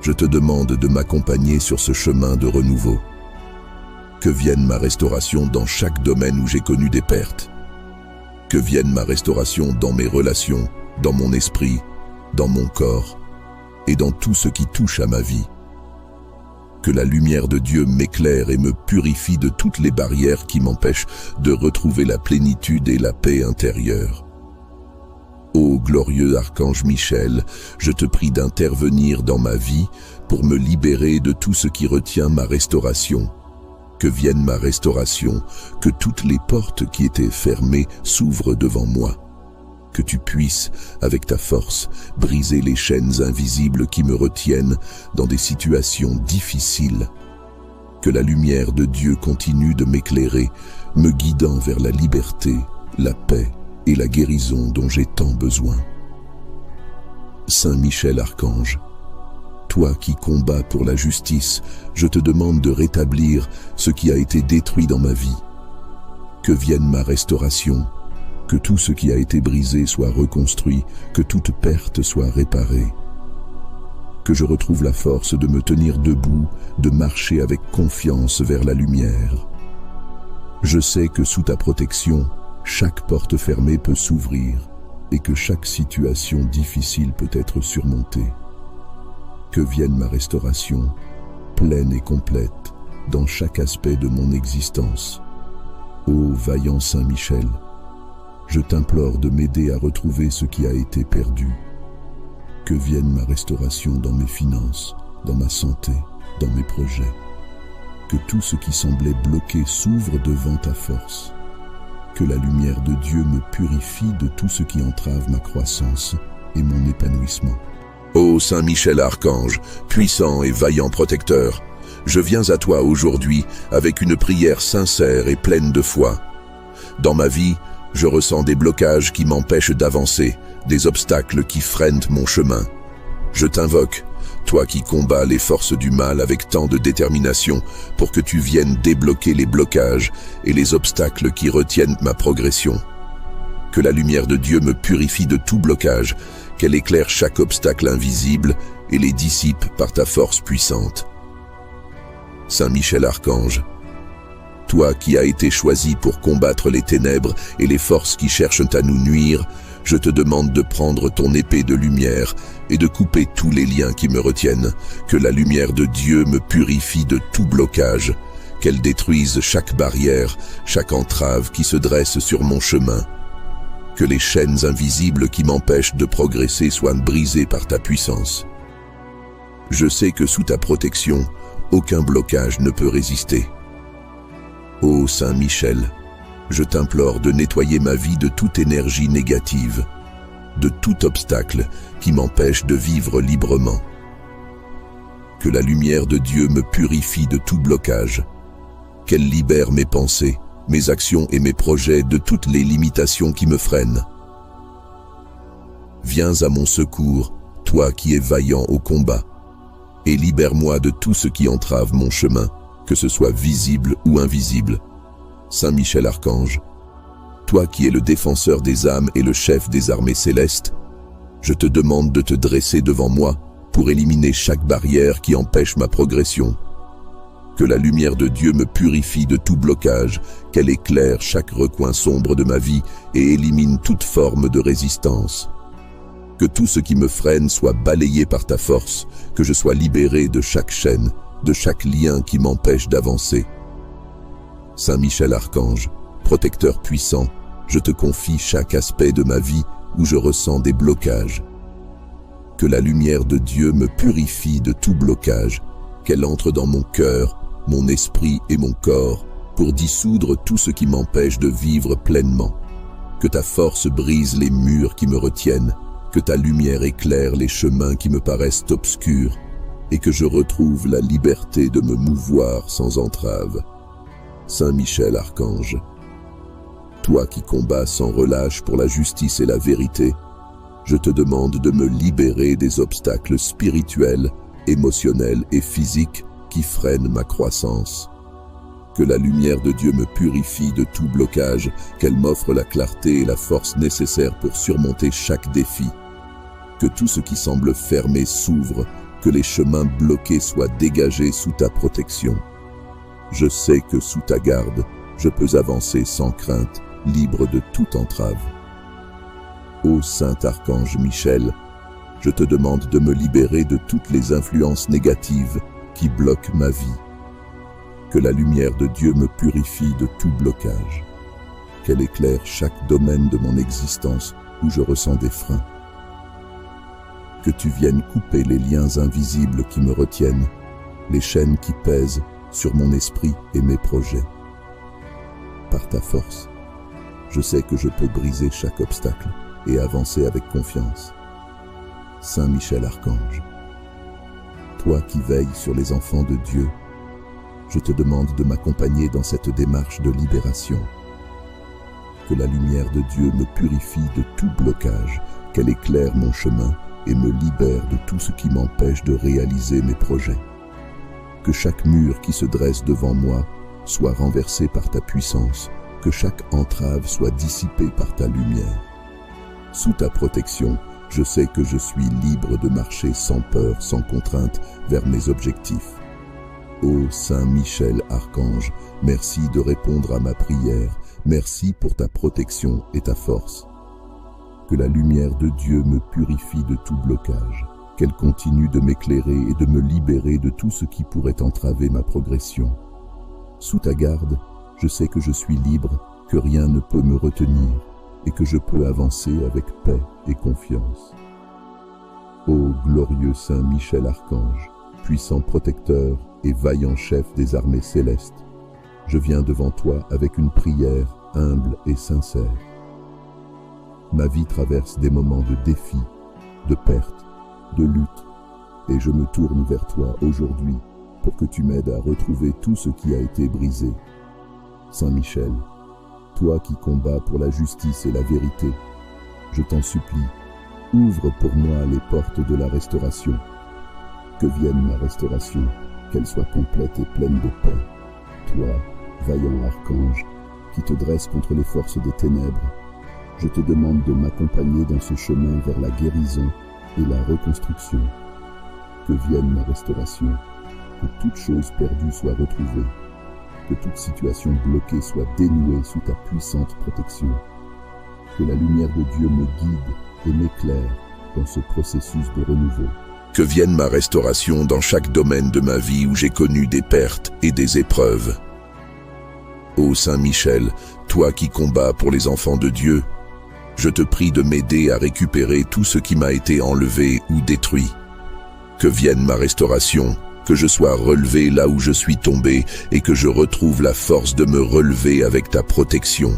je te demande de m'accompagner sur ce chemin de renouveau. Que vienne ma restauration dans chaque domaine où j'ai connu des pertes. Que vienne ma restauration dans mes relations, dans mon esprit, dans mon corps et dans tout ce qui touche à ma vie. Que la lumière de Dieu m'éclaire et me purifie de toutes les barrières qui m'empêchent de retrouver la plénitude et la paix intérieure. Ô glorieux archange Michel, je te prie d'intervenir dans ma vie pour me libérer de tout ce qui retient ma restauration. Que vienne ma restauration, que toutes les portes qui étaient fermées s'ouvrent devant moi. Que tu puisses, avec ta force, briser les chaînes invisibles qui me retiennent dans des situations difficiles. Que la lumière de Dieu continue de m'éclairer, me guidant vers la liberté, la paix et la guérison dont j'ai tant besoin. Saint Michel Archange, toi qui combats pour la justice, je te demande de rétablir ce qui a été détruit dans ma vie. Que vienne ma restauration, que tout ce qui a été brisé soit reconstruit, que toute perte soit réparée. Que je retrouve la force de me tenir debout, de marcher avec confiance vers la lumière. Je sais que sous ta protection, chaque porte fermée peut s'ouvrir et que chaque situation difficile peut être surmontée. Que vienne ma restauration, pleine et complète, dans chaque aspect de mon existence. Ô vaillant Saint Michel, je t'implore de m'aider à retrouver ce qui a été perdu. Que vienne ma restauration dans mes finances, dans ma santé, dans mes projets. que tout ce qui semblait bloqué s'ouvre devant ta force. Que la lumière de Dieu me purifie de tout ce qui entrave ma croissance et mon épanouissement. Ô Saint Michel Archange, puissant et vaillant protecteur, je viens à toi aujourd'hui avec une prière sincère et pleine de foi. Dans ma vie, je ressens des blocages qui m'empêchent d'avancer, des obstacles qui freinent mon chemin. Je t'invoque, toi qui combats les forces du mal avec tant de détermination, pour que tu viennes débloquer les blocages et les obstacles qui retiennent ma progression. Que la lumière de Dieu me purifie de tout blocage, qu'elle éclaire chaque obstacle invisible et les dissipe par ta force puissante. Saint Michel Archange, toi qui as été choisi pour combattre les ténèbres et les forces qui cherchent à nous nuire, je te demande de prendre ton épée de lumière et de couper tous les liens qui me retiennent, que la lumière de Dieu me purifie de tout blocage, qu'elle détruise chaque barrière, chaque entrave qui se dresse sur mon chemin, que les chaînes invisibles qui m'empêchent de progresser soient brisées par ta puissance. Je sais que sous ta protection, aucun blocage ne peut résister. Ô Saint Michel, je t'implore de nettoyer ma vie de toute énergie négative, de tout obstacle qui m'empêche de vivre librement. Que la lumière de Dieu me purifie de tout blocage, qu'elle libère mes pensées, mes actions et mes projets de toutes les limitations qui me freinent. Viens à mon secours, toi qui es vaillant au combat, et libère-moi de tout ce qui entrave mon chemin, que ce soit visible ou invisible. Saint Michel Archange, toi qui es le défenseur des âmes et le chef des armées célestes, je te demande de te dresser devant moi pour éliminer chaque barrière qui empêche ma progression. Que la lumière de Dieu me purifie de tout blocage, qu'elle éclaire chaque recoin sombre de ma vie et élimine toute forme de résistance. Que tout ce qui me freine soit balayé par ta force, que je sois libéré de chaque chaîne, de chaque lien qui m'empêche d'avancer. Saint Michel Archange, protecteur puissant, je te confie chaque aspect de ma vie où je ressens des blocages. Que la lumière de Dieu me purifie de tout blocage, qu'elle entre dans mon cœur, mon esprit et mon corps pour dissoudre tout ce qui m'empêche de vivre pleinement. Que ta force brise les murs qui me retiennent, que ta lumière éclaire les chemins qui me paraissent obscurs et que je retrouve la liberté de me mouvoir sans entrave. Saint Michel Archange, toi qui combats sans relâche pour la justice et la vérité, je te demande de me libérer des obstacles spirituels, émotionnels et physiques qui freinent ma croissance. Que la lumière de Dieu me purifie de tout blocage, qu'elle m'offre la clarté et la force nécessaires pour surmonter chaque défi. Que tout ce qui semble fermé s'ouvre, que les chemins bloqués soient dégagés sous ta protection. Je sais que sous ta garde, je peux avancer sans crainte, libre de toute entrave. Ô Saint Archange Michel, je te demande de me libérer de toutes les influences négatives qui bloquent ma vie. Que la lumière de Dieu me purifie de tout blocage, qu'elle éclaire chaque domaine de mon existence où je ressens des freins. Que tu viennes couper les liens invisibles qui me retiennent, les chaînes qui pèsent sur mon esprit et mes projets. Par ta force, je sais que je peux briser chaque obstacle et avancer avec confiance. Saint Michel Archange, toi qui veilles sur les enfants de Dieu, je te demande de m'accompagner dans cette démarche de libération. Que la lumière de Dieu me purifie de tout blocage, qu'elle éclaire mon chemin et me libère de tout ce qui m'empêche de réaliser mes projets. Que chaque mur qui se dresse devant moi soit renversé par ta puissance, que chaque entrave soit dissipée par ta lumière. Sous ta protection, je sais que je suis libre de marcher sans peur, sans contrainte, vers mes objectifs. Ô Saint Michel Archange, merci de répondre à ma prière, merci pour ta protection et ta force. Que la lumière de Dieu me purifie de tout blocage, qu'elle continue de m'éclairer et de me libérer de tout ce qui pourrait entraver ma progression. Sous ta garde, je sais que je suis libre, que rien ne peut me retenir et que je peux avancer avec paix et confiance. Ô glorieux Saint Michel Archange, puissant protecteur et vaillant chef des armées célestes, je viens devant toi avec une prière humble et sincère. Ma vie traverse des moments de défi, de perte, de lutte, et je me tourne vers toi aujourd'hui pour que tu m'aides à retrouver tout ce qui a été brisé. Saint Michel, toi qui combats pour la justice et la vérité, je t'en supplie, ouvre pour moi les portes de la restauration. Que vienne ma restauration, qu'elle soit complète et pleine de paix. Toi, vaillant archange, qui te dresse contre les forces des ténèbres, je te demande de m'accompagner dans ce chemin vers la guérison et la reconstruction. Que vienne ma restauration, que toute chose perdue soit retrouvée, que toute situation bloquée soit dénouée sous ta puissante protection. Que la lumière de Dieu me guide et m'éclaire dans ce processus de renouveau. Que vienne ma restauration dans chaque domaine de ma vie où j'ai connu des pertes et des épreuves. Ô Saint Michel, toi qui combats pour les enfants de Dieu, je te prie de m'aider à récupérer tout ce qui m'a été enlevé ou détruit. Que vienne ma restauration, que je sois relevé là où je suis tombé et que je retrouve la force de me relever avec ta protection.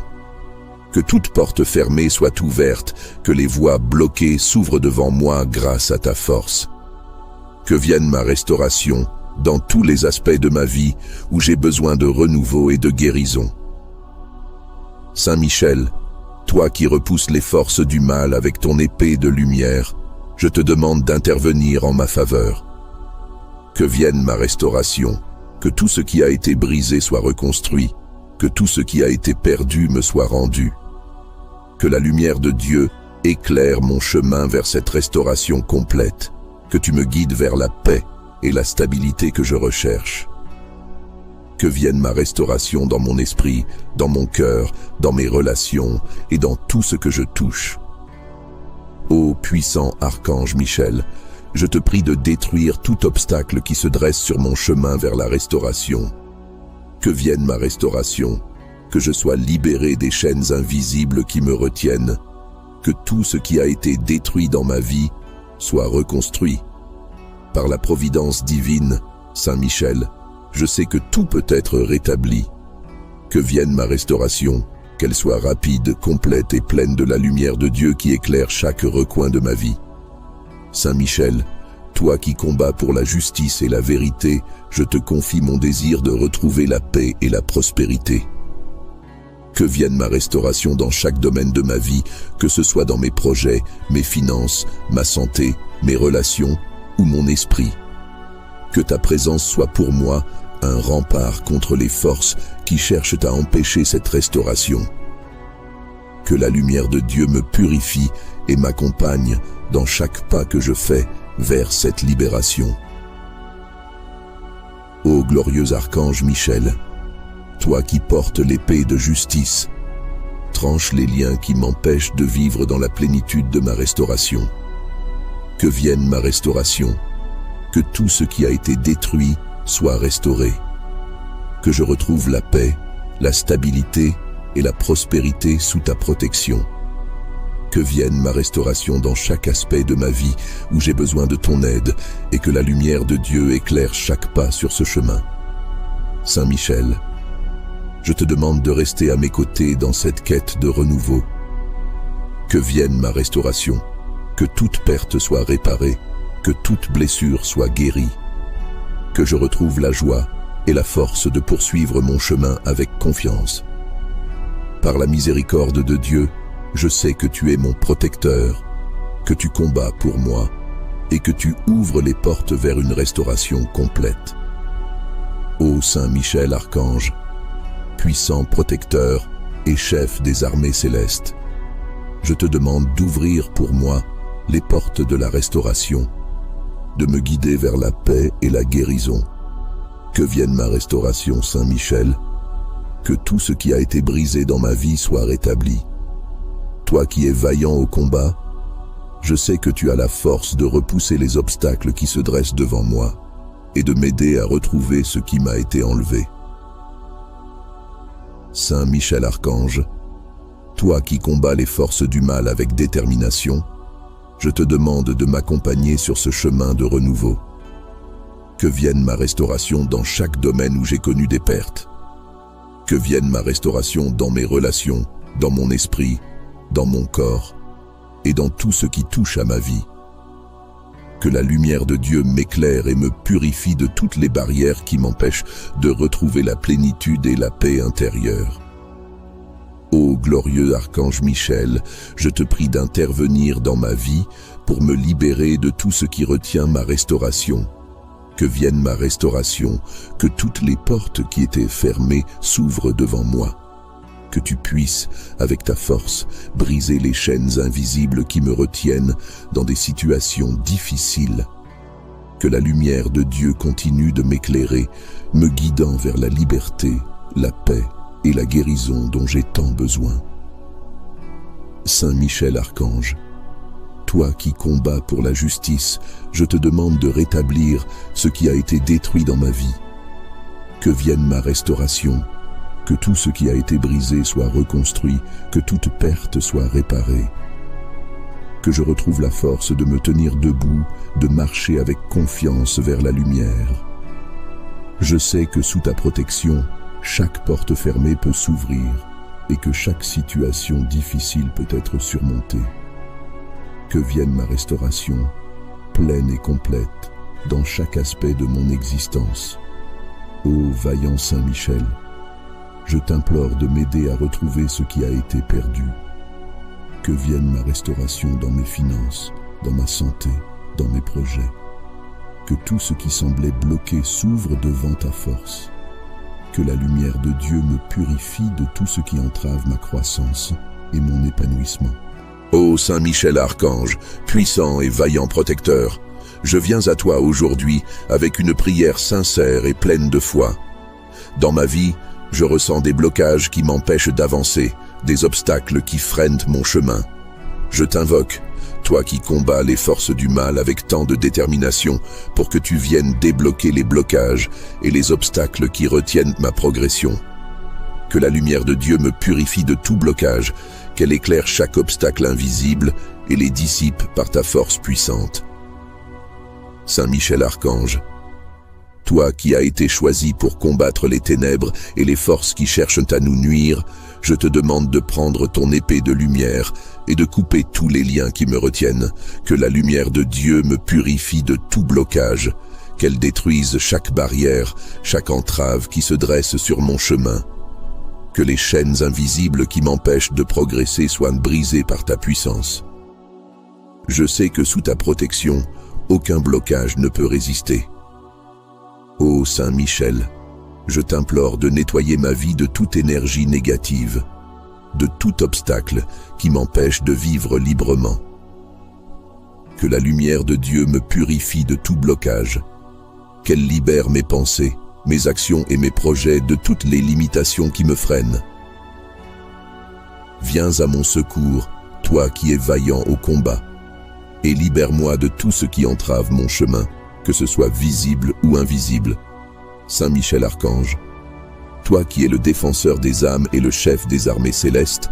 Que toute porte fermée soit ouverte, que les voies bloquées s'ouvrent devant moi grâce à ta force. Que vienne ma restauration dans tous les aspects de ma vie où j'ai besoin de renouveau et de guérison. Saint Michel, toi qui repousses les forces du mal avec ton épée de lumière, je te demande d'intervenir en ma faveur. Que vienne ma restauration, que tout ce qui a été brisé soit reconstruit, que tout ce qui a été perdu me soit rendu. Que la lumière de Dieu éclaire mon chemin vers cette restauration complète, que tu me guides vers la paix et la stabilité que je recherche. Que vienne ma restauration dans mon esprit, dans mon cœur, dans mes relations et dans tout ce que je touche. Ô puissant archange Michel, je te prie de détruire tout obstacle qui se dresse sur mon chemin vers la restauration. Que vienne ma restauration, que je sois libéré des chaînes invisibles qui me retiennent, que tout ce qui a été détruit dans ma vie soit reconstruit. Par la providence divine, Saint Michel, je sais que tout peut être rétabli. Que vienne ma restauration, qu'elle soit rapide, complète et pleine de la lumière de Dieu qui éclaire chaque recoin de ma vie. Saint Michel, toi qui combats pour la justice et la vérité, je te confie mon désir de retrouver la paix et la prospérité. Que vienne ma restauration dans chaque domaine de ma vie, que ce soit dans mes projets, mes finances, ma santé, mes relations ou mon esprit. Que ta présence soit pour moi un rempart contre les forces qui cherchent à empêcher cette restauration. Que la lumière de Dieu me purifie et m'accompagne dans chaque pas que je fais vers cette libération. Ô glorieux archange Michel, toi qui portes l'épée de justice, tranche les liens qui m'empêchent de vivre dans la plénitude de ma restauration. Que vienne ma restauration, que tout ce qui a été détruit soit restauré, que je retrouve la paix, la stabilité et la prospérité sous ta protection. Que vienne ma restauration dans chaque aspect de ma vie où j'ai besoin de ton aide et que la lumière de Dieu éclaire chaque pas sur ce chemin. Saint Michel, je te demande de rester à mes côtés dans cette quête de renouveau. Que vienne ma restauration, que toute perte soit réparée, que toute blessure soit guérie, que je retrouve la joie et la force de poursuivre mon chemin avec confiance. Par la miséricorde de Dieu, je sais que tu es mon protecteur, que tu combats pour moi et que tu ouvres les portes vers une restauration complète. Ô Saint Michel Archange, puissant protecteur et chef des armées célestes, je te demande d'ouvrir pour moi les portes de la restauration, de me guider vers la paix et la guérison. Que vienne ma restauration, Saint Michel, que tout ce qui a été brisé dans ma vie soit rétabli. Toi qui es vaillant au combat, je sais que tu as la force de repousser les obstacles qui se dressent devant moi et de m'aider à retrouver ce qui m'a été enlevé. Saint Michel Archange, toi qui combats les forces du mal avec détermination, je te demande de m'accompagner sur ce chemin de renouveau. Que vienne ma restauration dans chaque domaine où j'ai connu des pertes. Que vienne ma restauration dans mes relations, dans mon esprit, dans mon corps et dans tout ce qui touche à ma vie. Que la lumière de Dieu m'éclaire et me purifie de toutes les barrières qui m'empêchent de retrouver la plénitude et la paix intérieure. Ô glorieux archange Michel, je te prie d'intervenir dans ma vie pour me libérer de tout ce qui retient ma restauration. Que vienne ma restauration, que toutes les portes qui étaient fermées s'ouvrent devant moi. Que tu puisses, avec ta force, briser les chaînes invisibles qui me retiennent dans des situations difficiles. Que la lumière de Dieu continue de m'éclairer, me guidant vers la liberté, la paix et la guérison dont j'ai tant besoin. Saint Michel Archange, toi qui combats pour la justice, je te demande de rétablir ce qui a été détruit dans ma vie. Que vienne ma restauration, que tout ce qui a été brisé soit reconstruit, que toute perte soit réparée. Que je retrouve la force de me tenir debout, de marcher avec confiance vers la lumière. Je sais que sous ta protection, chaque porte fermée peut s'ouvrir et que chaque situation difficile peut être surmontée. Que vienne ma restauration, pleine et complète, dans chaque aspect de mon existence. Ô vaillant Saint Michel, je t'implore de m'aider à retrouver ce qui a été perdu. Que vienne ma restauration dans mes finances, dans ma santé, dans mes projets. Que tout ce qui semblait bloqué s'ouvre devant ta force. Que la lumière de Dieu me purifie de tout ce qui entrave ma croissance et mon épanouissement. Ô Saint Michel Archange, puissant et vaillant protecteur, je viens à toi aujourd'hui avec une prière sincère et pleine de foi. Dans ma vie, je ressens des blocages qui m'empêchent d'avancer, des obstacles qui freinent mon chemin. Je t'invoque, toi qui combats les forces du mal avec tant de détermination, pour que tu viennes débloquer les blocages et les obstacles qui retiennent ma progression. Que la lumière de Dieu me purifie de tout blocage, qu'elle éclaire chaque obstacle invisible et les dissipe par ta force puissante. Saint Michel Archange, toi qui as été choisi pour combattre les ténèbres et les forces qui cherchent à nous nuire, je te demande de prendre ton épée de lumière et de couper tous les liens qui me retiennent. Que la lumière de Dieu me purifie de tout blocage, qu'elle détruise chaque barrière, chaque entrave qui se dresse sur mon chemin. Que les chaînes invisibles qui m'empêchent de progresser soient brisées par ta puissance. Je sais que sous ta protection, aucun blocage ne peut résister. Ô Saint Michel, je t'implore de nettoyer ma vie de toute énergie négative, de tout obstacle qui m'empêche de vivre librement. Que la lumière de Dieu me purifie de tout blocage, qu'elle libère mes pensées, mes actions et mes projets de toutes les limitations qui me freinent. Viens à mon secours, toi qui es vaillant au combat, et libère-moi de tout ce qui entrave mon chemin, que ce soit visible ou invisible. Saint Michel Archange, toi qui es le défenseur des âmes et le chef des armées célestes,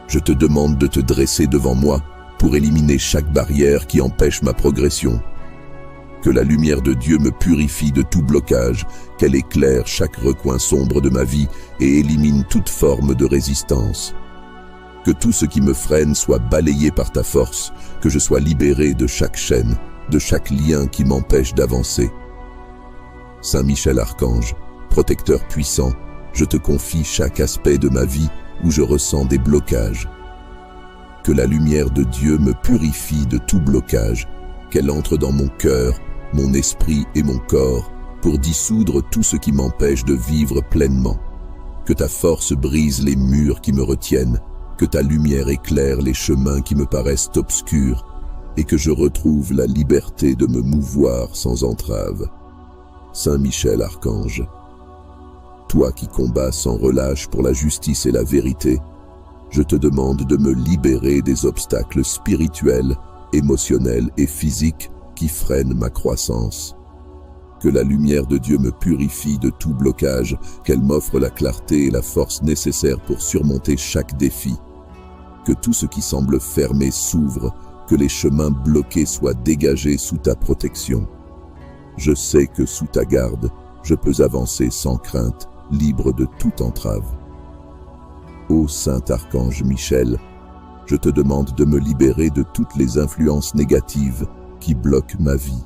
je te demande de te dresser devant moi pour éliminer chaque barrière qui empêche ma progression. Que la lumière de Dieu me purifie de tout blocage, qu'elle éclaire chaque recoin sombre de ma vie et élimine toute forme de résistance. Que tout ce qui me freine soit balayé par ta force, que je sois libéré de chaque chaîne, de chaque lien qui m'empêche d'avancer. Saint Michel Archange, protecteur puissant, je te confie chaque aspect de ma vie où je ressens des blocages. Que la lumière de Dieu me purifie de tout blocage, qu'elle entre dans mon cœur, mon esprit et mon corps pour dissoudre tout ce qui m'empêche de vivre pleinement. Que ta force brise les murs qui me retiennent, que ta lumière éclaire les chemins qui me paraissent obscurs et que je retrouve la liberté de me mouvoir sans entrave. Saint Michel Archange, toi qui combats sans relâche pour la justice et la vérité, je te demande de me libérer des obstacles spirituels, émotionnels et physiques qui freinent ma croissance. Que la lumière de Dieu me purifie de tout blocage, qu'elle m'offre la clarté et la force nécessaires pour surmonter chaque défi. Que tout ce qui semble fermé s'ouvre, que les chemins bloqués soient dégagés sous ta protection. Je sais que sous ta garde, je peux avancer sans crainte, libre de toute entrave. Ô Saint Archange Michel, je te demande de me libérer de toutes les influences négatives qui bloquent ma vie.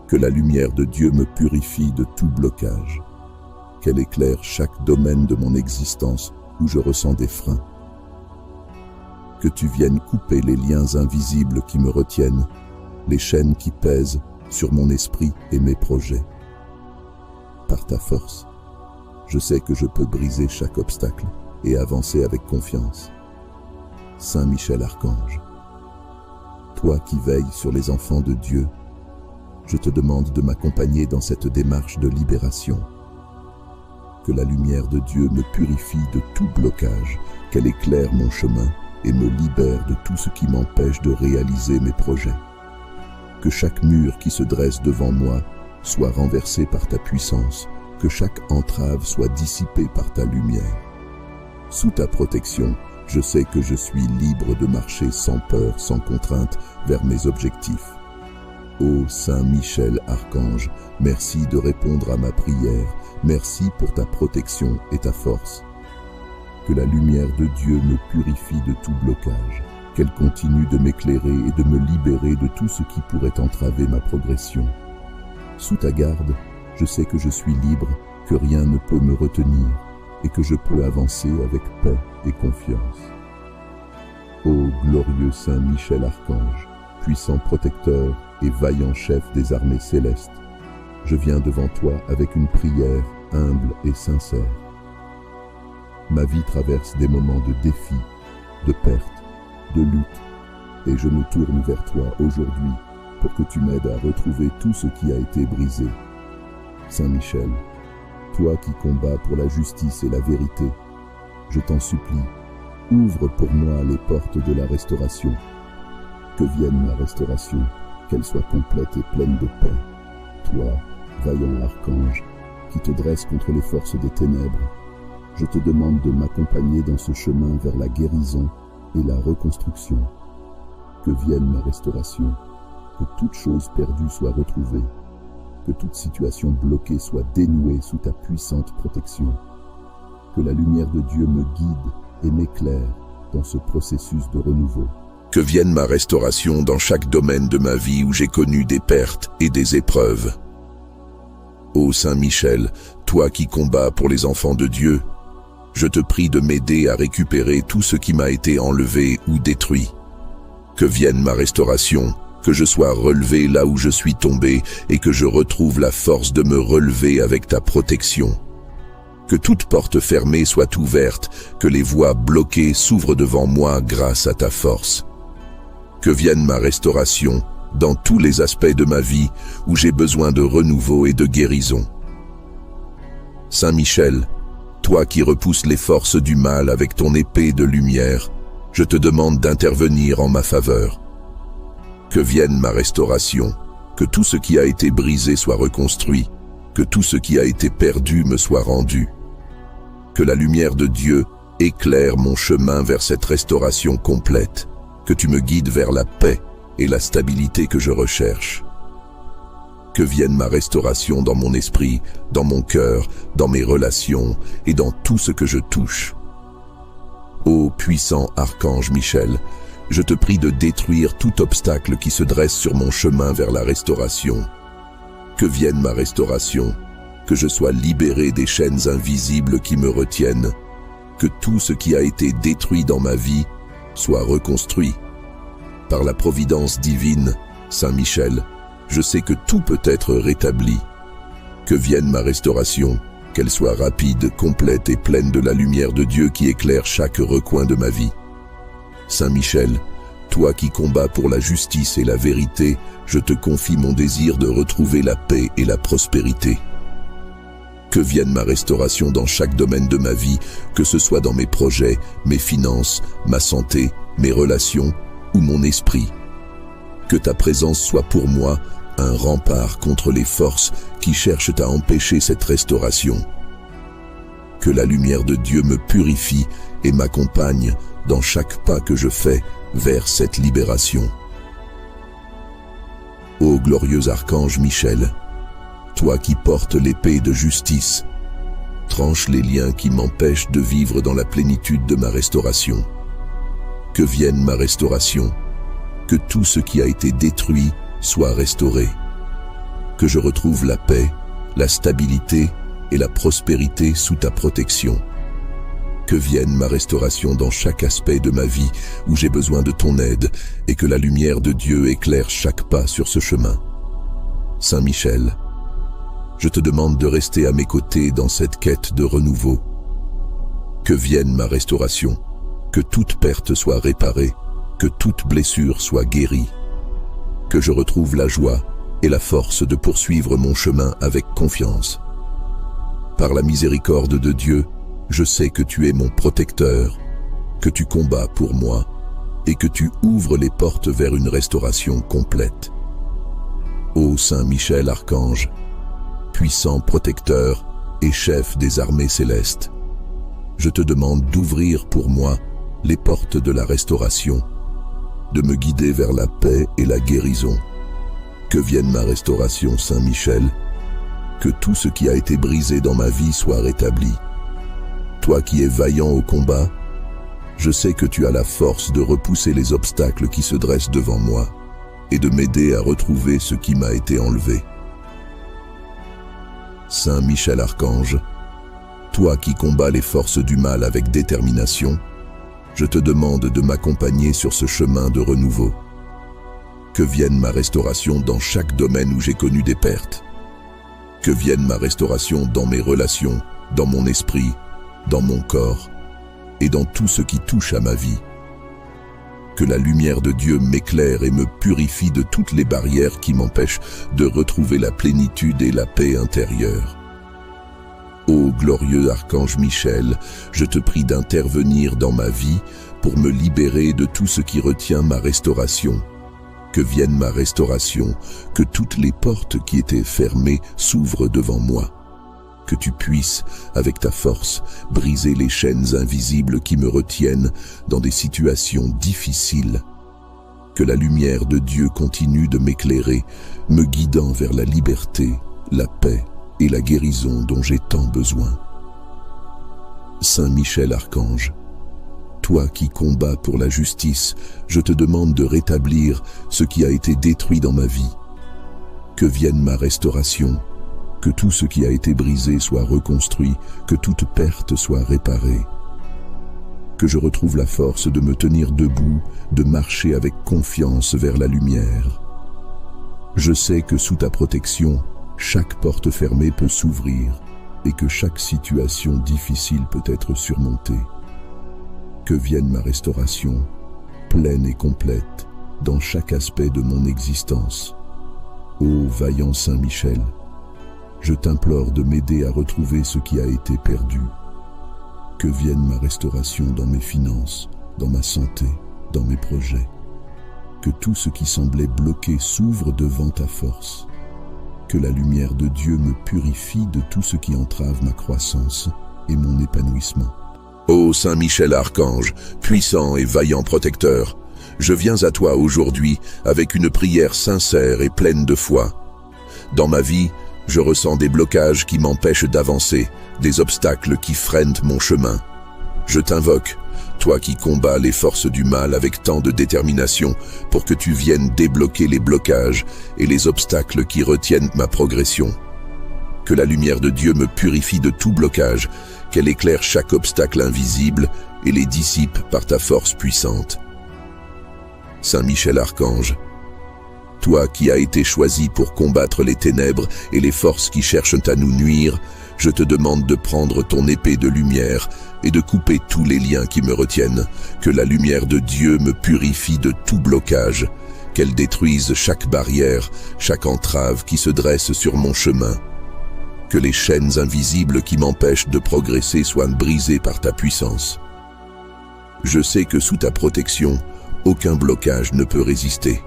Que la lumière de Dieu me purifie de tout blocage. Qu'elle éclaire chaque domaine de mon existence où je ressens des freins. Que tu viennes couper les liens invisibles qui me retiennent, les chaînes qui pèsent sur mon esprit et mes projets. Par ta force, je sais que je peux briser chaque obstacle et avancer avec confiance. Saint Michel Archange, toi qui veilles sur les enfants de Dieu, je te demande de m'accompagner dans cette démarche de libération. Que la lumière de Dieu me purifie de tout blocage, qu'elle éclaire mon chemin et me libère de tout ce qui m'empêche de réaliser mes projets. Que chaque mur qui se dresse devant moi soit renversé par ta puissance, que chaque entrave soit dissipée par ta lumière. Sous ta protection, je sais que je suis libre de marcher sans peur, sans contrainte, vers mes objectifs. Ô Saint Michel Archange, merci de répondre à ma prière, merci pour ta protection et ta force. Que la lumière de Dieu me purifie de tout blocage, qu'elle continue de m'éclairer et de me libérer de tout ce qui pourrait entraver ma progression. Sous ta garde, je sais que je suis libre, que rien ne peut me retenir et que je peux avancer avec paix et confiance. Ô glorieux Saint Michel Archange, puissant protecteur et vaillant chef des armées célestes, je viens devant toi avec une prière humble et sincère. Ma vie traverse des moments de défis, de pertes, de lutte, et je me tourne vers toi aujourd'hui pour que tu m'aides à retrouver tout ce qui a été brisé. Saint Michel, toi qui combats pour la justice et la vérité, je t'en supplie, ouvre pour moi les portes de la restauration. Que vienne ma restauration, qu'elle soit complète et pleine de paix. Toi, vaillant archange, qui te dresse contre les forces des ténèbres, je te demande de m'accompagner dans ce chemin vers la guérison et la reconstruction. Que vienne ma restauration, que toute chose perdue soit retrouvée, que toute situation bloquée soit dénouée sous ta puissante protection. Que la lumière de Dieu me guide et m'éclaire dans ce processus de renouveau. Que vienne ma restauration dans chaque domaine de ma vie où j'ai connu des pertes et des épreuves. Ô Saint Michel, toi qui combats pour les enfants de Dieu, je te prie de m'aider à récupérer tout ce qui m'a été enlevé ou détruit. Que vienne ma restauration, que je sois relevé là où je suis tombé et que je retrouve la force de me relever avec ta protection. Que toute porte fermée soit ouverte, que les voies bloquées s'ouvrent devant moi grâce à ta force. Que vienne ma restauration dans tous les aspects de ma vie où j'ai besoin de renouveau et de guérison. Saint Michel, toi qui repousses les forces du mal avec ton épée de lumière, je te demande d'intervenir en ma faveur. Que vienne ma restauration, que tout ce qui a été brisé soit reconstruit, que tout ce qui a été perdu me soit rendu. Que la lumière de Dieu éclaire mon chemin vers cette restauration complète, que tu me guides vers la paix et la stabilité que je recherche. Que vienne ma restauration dans mon esprit, dans mon cœur, dans mes relations et dans tout ce que je touche. Ô puissant archange Michel, je te prie de détruire tout obstacle qui se dresse sur mon chemin vers la restauration. Que vienne ma restauration, que je sois libéré des chaînes invisibles qui me retiennent, que tout ce qui a été détruit dans ma vie soit reconstruit. Par la providence divine, Saint Michel, je sais que tout peut être rétabli. Que vienne ma restauration, qu'elle soit rapide, complète et pleine de la lumière de Dieu qui éclaire chaque recoin de ma vie. Saint Michel, toi qui combats pour la justice et la vérité, je te confie mon désir de retrouver la paix et la prospérité. Que vienne ma restauration dans chaque domaine de ma vie, que ce soit dans mes projets, mes finances, ma santé, mes relations ou mon esprit. Que ta présence soit pour moi un rempart contre les forces qui cherchent à empêcher cette restauration. Que la lumière de Dieu me purifie et m'accompagne dans chaque pas que je fais vers cette libération. Ô glorieux archange Michel, toi qui portes l'épée de justice, tranche les liens qui m'empêchent de vivre dans la plénitude de ma restauration. Que vienne ma restauration, que tout ce qui a été détruit soit restauré, que je retrouve la paix, la stabilité et la prospérité sous ta protection. Que vienne ma restauration dans chaque aspect de ma vie où j'ai besoin de ton aide et que la lumière de Dieu éclaire chaque pas sur ce chemin. Saint Michel, je te demande de rester à mes côtés dans cette quête de renouveau. Que vienne ma restauration, que toute perte soit réparée, que toute blessure soit guérie, que je retrouve la joie et la force de poursuivre mon chemin avec confiance. Par la miséricorde de Dieu, je sais que tu es mon protecteur, que tu combats pour moi et que tu ouvres les portes vers une restauration complète. Ô Saint Michel Archange, puissant protecteur et chef des armées célestes, je te demande d'ouvrir pour moi les portes de la restauration, de me guider vers la paix et la guérison. Que vienne ma restauration, Saint Michel, que tout ce qui a été brisé dans ma vie soit rétabli. Toi qui es vaillant au combat, je sais que tu as la force de repousser les obstacles qui se dressent devant moi et de m'aider à retrouver ce qui m'a été enlevé. Saint Michel Archange, toi qui combats les forces du mal avec détermination, je te demande de m'accompagner sur ce chemin de renouveau. Que vienne ma restauration dans chaque domaine où j'ai connu des pertes. Que vienne ma restauration dans mes relations, dans mon esprit, dans mon corps et dans tout ce qui touche à ma vie. Que la lumière de Dieu m'éclaire et me purifie de toutes les barrières qui m'empêchent de retrouver la plénitude et la paix intérieure. Ô glorieux archange Michel, je te prie d'intervenir dans ma vie pour me libérer de tout ce qui retient ma restauration. Que vienne ma restauration, que toutes les portes qui étaient fermées s'ouvrent devant moi. Que tu puisses, avec ta force, briser les chaînes invisibles qui me retiennent dans des situations difficiles. Que la lumière de Dieu continue de m'éclairer, me guidant vers la liberté, la paix et la guérison dont j'ai tant besoin. Saint Michel Archange, toi qui combats pour la justice, je te demande de rétablir ce qui a été détruit dans ma vie. Que vienne ma restauration, que tout ce qui a été brisé soit reconstruit, que toute perte soit réparée. Que je retrouve la force de me tenir debout, de marcher avec confiance vers la lumière. Je sais que sous ta protection, chaque porte fermée peut s'ouvrir et que chaque situation difficile peut être surmontée. Que vienne ma restauration, pleine et complète, dans chaque aspect de mon existence. Ô vaillant Saint Michel, je t'implore de m'aider à retrouver ce qui a été perdu. Que vienne ma restauration dans mes finances, dans ma santé, dans mes projets. Que tout ce qui semblait bloqué s'ouvre devant ta force. Que la lumière de Dieu me purifie de tout ce qui entrave ma croissance et mon épanouissement. Ô Saint Michel Archange, puissant et vaillant protecteur, je viens à toi aujourd'hui avec une prière sincère et pleine de foi. Dans ma vie, je ressens des blocages qui m'empêchent d'avancer, des obstacles qui freinent mon chemin. Je t'invoque, toi qui combats les forces du mal avec tant de détermination, pour que tu viennes débloquer les blocages et les obstacles qui retiennent ma progression. Que la lumière de Dieu me purifie de tout blocage, qu'elle éclaire chaque obstacle invisible et les dissipe par ta force puissante. Saint Michel Archange, toi qui as été choisi pour combattre les ténèbres et les forces qui cherchent à nous nuire, je te demande de prendre ton épée de lumière et de couper tous les liens qui me retiennent, que la lumière de Dieu me purifie de tout blocage, qu'elle détruise chaque barrière, chaque entrave qui se dresse sur mon chemin, que les chaînes invisibles qui m'empêchent de progresser soient brisées par ta puissance. Je sais que sous ta protection, aucun blocage ne peut résister.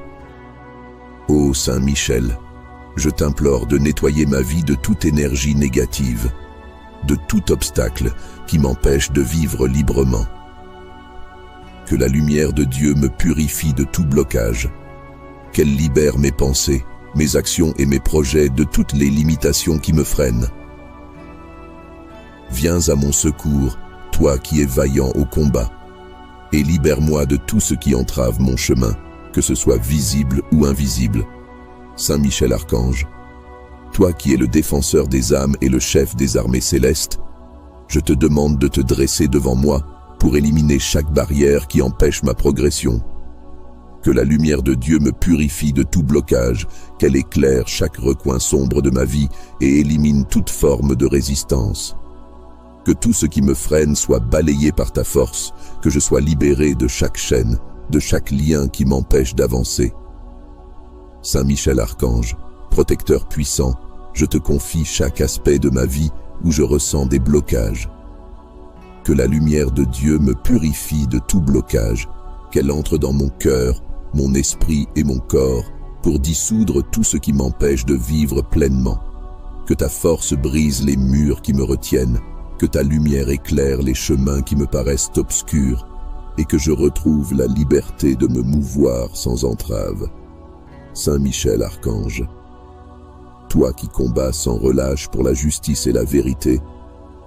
Ô Saint Michel, je t'implore de nettoyer ma vie de toute énergie négative, de tout obstacle qui m'empêche de vivre librement. Que la lumière de Dieu me purifie de tout blocage, qu'elle libère mes pensées, mes actions et mes projets de toutes les limitations qui me freinent. Viens à mon secours, toi qui es vaillant au combat, et libère-moi de tout ce qui entrave mon chemin, que ce soit visible ou invisible. Saint Michel Archange, toi qui es le défenseur des âmes et le chef des armées célestes, je te demande de te dresser devant moi pour éliminer chaque barrière qui empêche ma progression. Que la lumière de Dieu me purifie de tout blocage, qu'elle éclaire chaque recoin sombre de ma vie et élimine toute forme de résistance. Que tout ce qui me freine soit balayé par ta force, que je sois libéré de chaque chaîne, de chaque lien qui m'empêche d'avancer. Saint Michel Archange, protecteur puissant, je te confie chaque aspect de ma vie où je ressens des blocages. Que la lumière de Dieu me purifie de tout blocage, qu'elle entre dans mon cœur, mon esprit et mon corps pour dissoudre tout ce qui m'empêche de vivre pleinement. Que ta force brise les murs qui me retiennent, que ta lumière éclaire les chemins qui me paraissent obscurs et que je retrouve la liberté de me mouvoir sans entrave. Saint Michel Archange, toi qui combats sans relâche pour la justice et la vérité,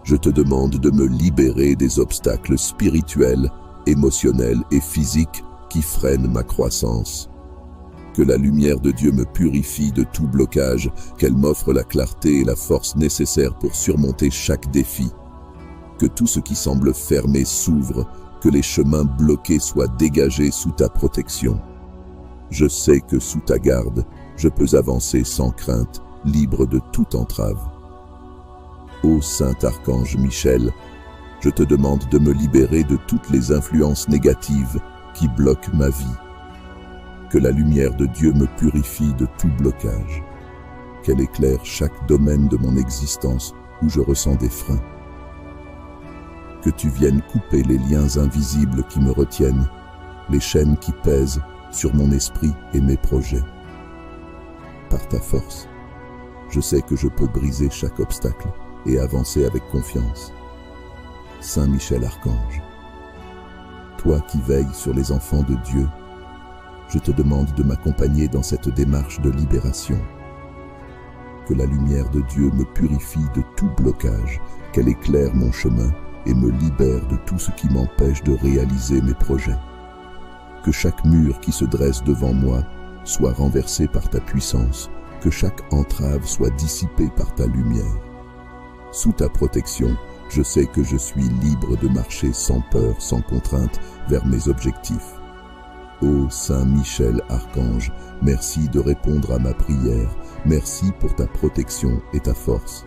je te demande de me libérer des obstacles spirituels, émotionnels et physiques qui freinent ma croissance. Que la lumière de Dieu me purifie de tout blocage, qu'elle m'offre la clarté et la force nécessaires pour surmonter chaque défi. Que tout ce qui semble fermé s'ouvre, que les chemins bloqués soient dégagés sous ta protection. Je sais que sous ta garde, je peux avancer sans crainte, libre de toute entrave. Ô Saint Archange Michel, je te demande de me libérer de toutes les influences négatives qui bloquent ma vie. Que la lumière de Dieu me purifie de tout blocage, qu'elle éclaire chaque domaine de mon existence où je ressens des freins. Que tu viennes couper les liens invisibles qui me retiennent, les chaînes qui pèsent sur mon esprit et mes projets. Par ta force, je sais que je peux briser chaque obstacle et avancer avec confiance. Saint Michel Archange, toi qui veilles sur les enfants de Dieu, je te demande de m'accompagner dans cette démarche de libération. Que la lumière de Dieu me purifie de tout blocage, qu'elle éclaire mon chemin et me libère de tout ce qui m'empêche de réaliser mes projets. Que chaque mur qui se dresse devant moi soit renversé par ta puissance, que chaque entrave soit dissipée par ta lumière. Sous ta protection, je sais que je suis libre de marcher sans peur, sans contrainte, vers mes objectifs. Ô Saint Michel Archange, merci de répondre à ma prière, merci pour ta protection et ta force.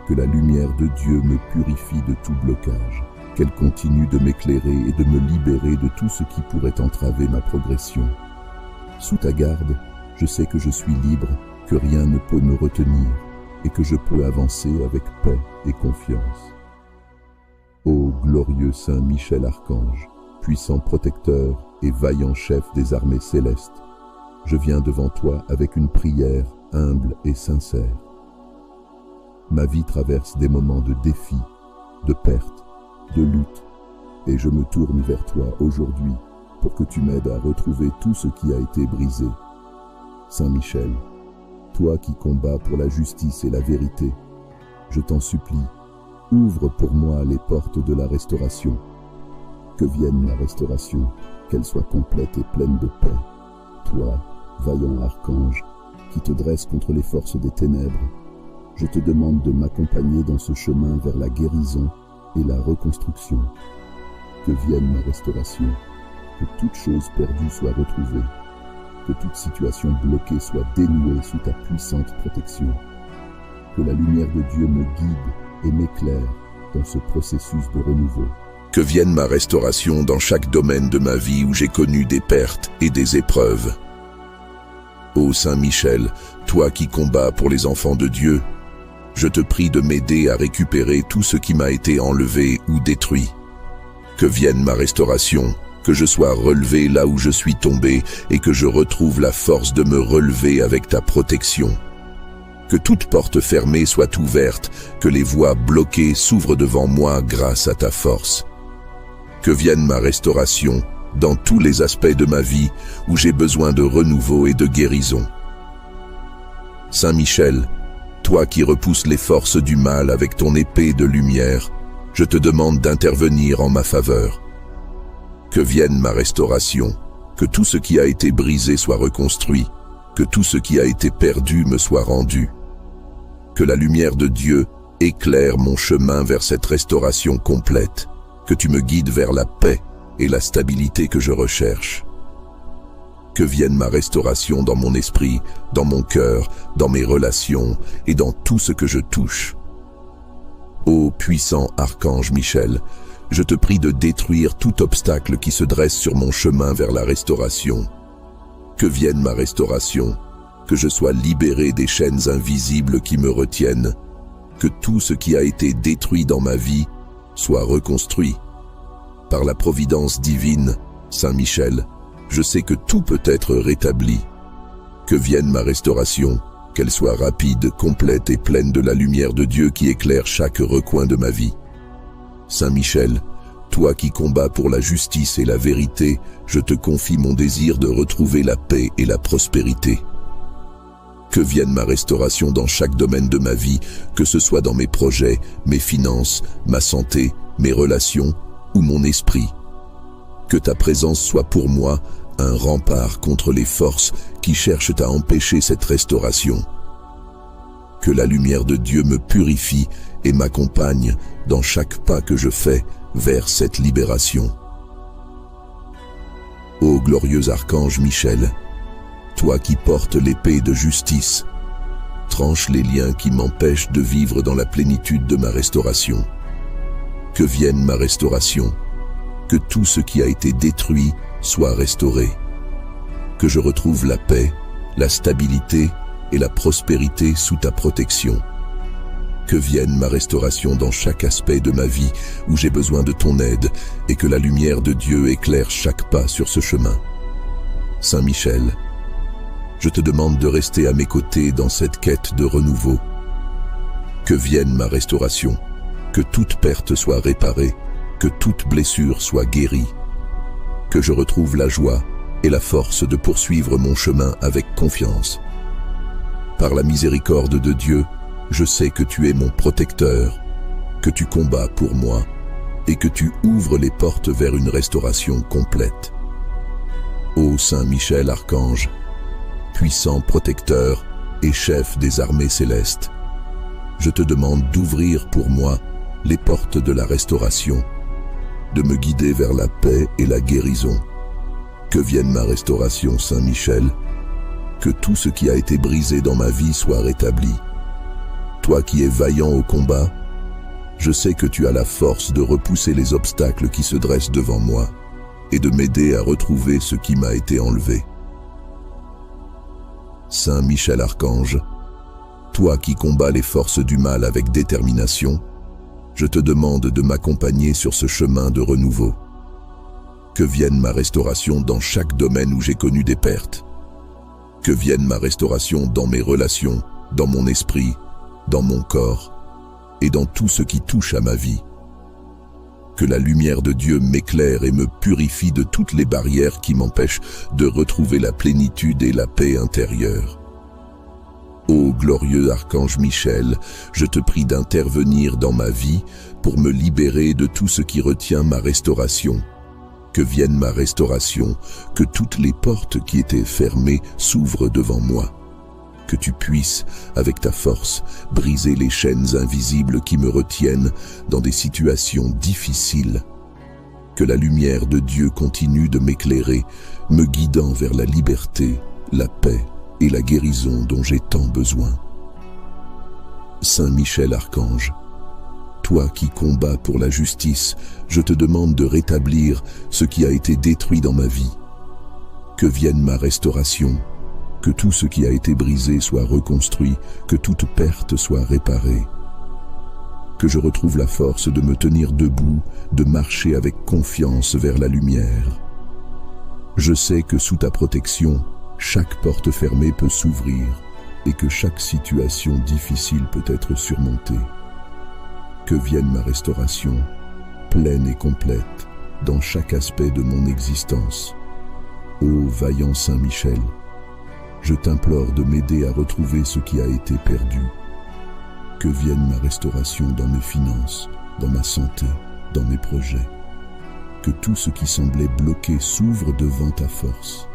Que la lumière de Dieu me purifie de tout blocage, qu'elle continue de m'éclairer et de me libérer de tout ce qui pourrait entraver ma progression. Sous ta garde, je sais que je suis libre, que rien ne peut me retenir et que je peux avancer avec paix et confiance. Ô glorieux Saint Michel Archange, puissant protecteur et vaillant chef des armées célestes, je viens devant toi avec une prière humble et sincère. Ma vie traverse des moments de défi, de perte, de lutte, et je me tourne vers toi aujourd'hui pour que tu m'aides à retrouver tout ce qui a été brisé. Saint Michel, toi qui combats pour la justice et la vérité, je t'en supplie, ouvre pour moi les portes de la restauration. Que vienne la restauration, qu'elle soit complète et pleine de paix. Toi, vaillant archange, qui te dresse contre les forces des ténèbres, je te demande de m'accompagner dans ce chemin vers la guérison et la reconstruction. Que vienne ma restauration, que toute chose perdue soit retrouvée, que toute situation bloquée soit dénouée sous ta puissante protection. Que la lumière de Dieu me guide et m'éclaire dans ce processus de renouveau. Que vienne ma restauration dans chaque domaine de ma vie où j'ai connu des pertes et des épreuves. Ô Saint Michel, toi qui combats pour les enfants de Dieu, je te prie de m'aider à récupérer tout ce qui m'a été enlevé ou détruit. Que vienne ma restauration, que je sois relevé là où je suis tombé et que je retrouve la force de me relever avec ta protection. Que toute porte fermée soit ouverte, que les voies bloquées s'ouvrent devant moi grâce à ta force. Que vienne ma restauration dans tous les aspects de ma vie où j'ai besoin de renouveau et de guérison. Saint Michel, toi qui repousses les forces du mal avec ton épée de lumière, je te demande d'intervenir en ma faveur. Que vienne ma restauration, que tout ce qui a été brisé soit reconstruit, que tout ce qui a été perdu me soit rendu. Que la lumière de Dieu éclaire mon chemin vers cette restauration complète, que tu me guides vers la paix et la stabilité que je recherche. Que vienne ma restauration dans mon esprit, dans mon cœur, dans mes relations et dans tout ce que je touche. Ô puissant archange Michel, je te prie de détruire tout obstacle qui se dresse sur mon chemin vers la restauration. Que vienne ma restauration, que je sois libéré des chaînes invisibles qui me retiennent, que tout ce qui a été détruit dans ma vie soit reconstruit. Par la providence divine, Saint Michel, je sais que tout peut être rétabli. Que vienne ma restauration, qu'elle soit rapide, complète et pleine de la lumière de Dieu qui éclaire chaque recoin de ma vie. Saint Michel, toi qui combats pour la justice et la vérité, je te confie mon désir de retrouver la paix et la prospérité. Que vienne ma restauration dans chaque domaine de ma vie, que ce soit dans mes projets, mes finances, ma santé, mes relations ou mon esprit. Que ta présence soit pour moi un rempart contre les forces qui cherchent à empêcher cette restauration. Que la lumière de Dieu me purifie et m'accompagne dans chaque pas que je fais vers cette libération. Ô glorieux archange Michel, toi qui portes l'épée de justice, tranche les liens qui m'empêchent de vivre dans la plénitude de ma restauration. Que vienne ma restauration, que tout ce qui a été détruit soit restauré, que je retrouve la paix, la stabilité et la prospérité sous ta protection. Que vienne ma restauration dans chaque aspect de ma vie où j'ai besoin de ton aide et que la lumière de Dieu éclaire chaque pas sur ce chemin. Saint Michel, je te demande de rester à mes côtés dans cette quête de renouveau. Que vienne ma restauration, que toute perte soit réparée, que toute blessure soit guérie, que je retrouve la joie et la force de poursuivre mon chemin avec confiance. Par la miséricorde de Dieu, je sais que tu es mon protecteur, que tu combats pour moi et que tu ouvres les portes vers une restauration complète. Ô Saint Michel Archange, puissant protecteur et chef des armées célestes, je te demande d'ouvrir pour moi les portes de la restauration, de me guider vers la paix et la guérison. Que vienne ma restauration, Saint Michel, que tout ce qui a été brisé dans ma vie soit rétabli. Toi qui es vaillant au combat, je sais que tu as la force de repousser les obstacles qui se dressent devant moi et de m'aider à retrouver ce qui m'a été enlevé. Saint Michel Archange, toi qui combats les forces du mal avec détermination, je te demande de m'accompagner sur ce chemin de renouveau. Que vienne ma restauration dans chaque domaine où j'ai connu des pertes. Que vienne ma restauration dans mes relations, dans mon esprit, dans mon corps et dans tout ce qui touche à ma vie. Que la lumière de Dieu m'éclaire et me purifie de toutes les barrières qui m'empêchent de retrouver la plénitude et la paix intérieure. Ô glorieux archange Michel, je te prie d'intervenir dans ma vie pour me libérer de tout ce qui retient ma restauration. Que vienne ma restauration, que toutes les portes qui étaient fermées s'ouvrent devant moi. Que tu puisses, avec ta force, briser les chaînes invisibles qui me retiennent dans des situations difficiles. Que la lumière de Dieu continue de m'éclairer, me guidant vers la liberté, la paix et la guérison dont j'ai tant besoin. Saint Michel Archange, toi qui combats pour la justice, je te demande de rétablir ce qui a été détruit dans ma vie. Que vienne ma restauration, que tout ce qui a été brisé soit reconstruit, que toute perte soit réparée. Que je retrouve la force de me tenir debout, de marcher avec confiance vers la lumière. Je sais que sous ta protection, chaque porte fermée peut s'ouvrir et que chaque situation difficile peut être surmontée. Que vienne ma restauration, pleine et complète, dans chaque aspect de mon existence. Ô vaillant Saint Michel, je t'implore de m'aider à retrouver ce qui a été perdu. Que vienne ma restauration dans mes finances, dans ma santé, dans mes projets. Que tout ce qui semblait bloqué s'ouvre devant ta force.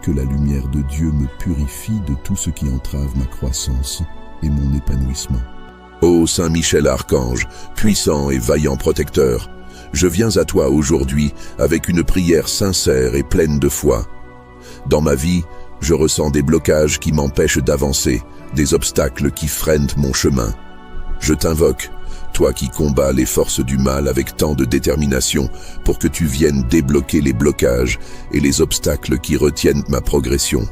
Que la lumière de Dieu me purifie de tout ce qui entrave ma croissance et mon épanouissement. Ô Saint Michel Archange, puissant et vaillant protecteur, je viens à toi aujourd'hui avec une prière sincère et pleine de foi. Dans ma vie, je ressens des blocages qui m'empêchent d'avancer, des obstacles qui freinent mon chemin. Je t'invoque, toi qui combats les forces du mal avec tant de détermination, pour que tu viennes débloquer les blocages et les obstacles qui retiennent ma progression.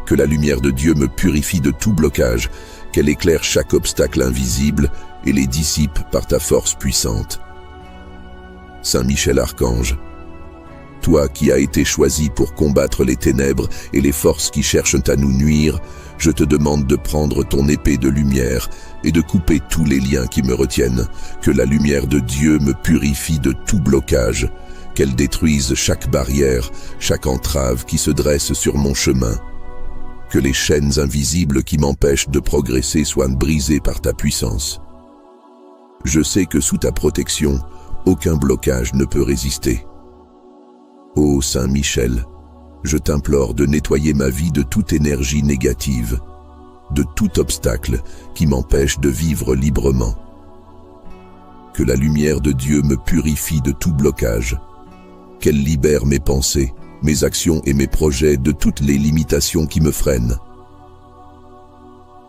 Que la lumière de Dieu me purifie de tout blocage, qu'elle éclaire chaque obstacle invisible et les dissipe par ta force puissante. Saint Michel Archange, toi qui as été choisi pour combattre les ténèbres et les forces qui cherchent à nous nuire, je te demande de prendre ton épée de lumière et de couper tous les liens qui me retiennent, que la lumière de Dieu me purifie de tout blocage, qu'elle détruise chaque barrière, chaque entrave qui se dresse sur mon chemin, que les chaînes invisibles qui m'empêchent de progresser soient brisées par ta puissance. Je sais que sous ta protection, aucun blocage ne peut résister. Ô Saint Michel, je t'implore de nettoyer ma vie de toute énergie négative, de tout obstacle qui m'empêche de vivre librement. Que la lumière de Dieu me purifie de tout blocage, qu'elle libère mes pensées, mes actions et mes projets de toutes les limitations qui me freinent.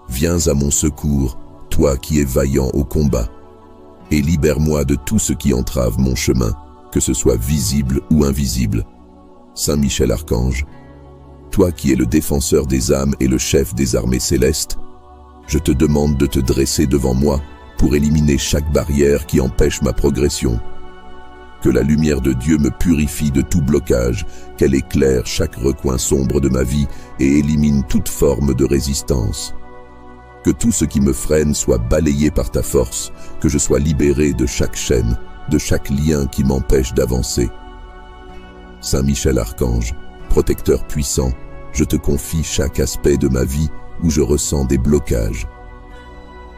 Viens à mon secours, toi qui es vaillant au combat, et libère-moi de tout ce qui entrave mon chemin, que ce soit visible ou invisible. Saint Michel Archange, toi qui es le défenseur des âmes et le chef des armées célestes, je te demande de te dresser devant moi pour éliminer chaque barrière qui empêche ma progression. Que la lumière de Dieu me purifie de tout blocage, qu'elle éclaire chaque recoin sombre de ma vie et élimine toute forme de résistance. Que tout ce qui me freine soit balayé par ta force, que je sois libéré de chaque chaîne, de chaque lien qui m'empêche d'avancer. Saint Michel Archange, protecteur puissant, je te confie chaque aspect de ma vie où je ressens des blocages.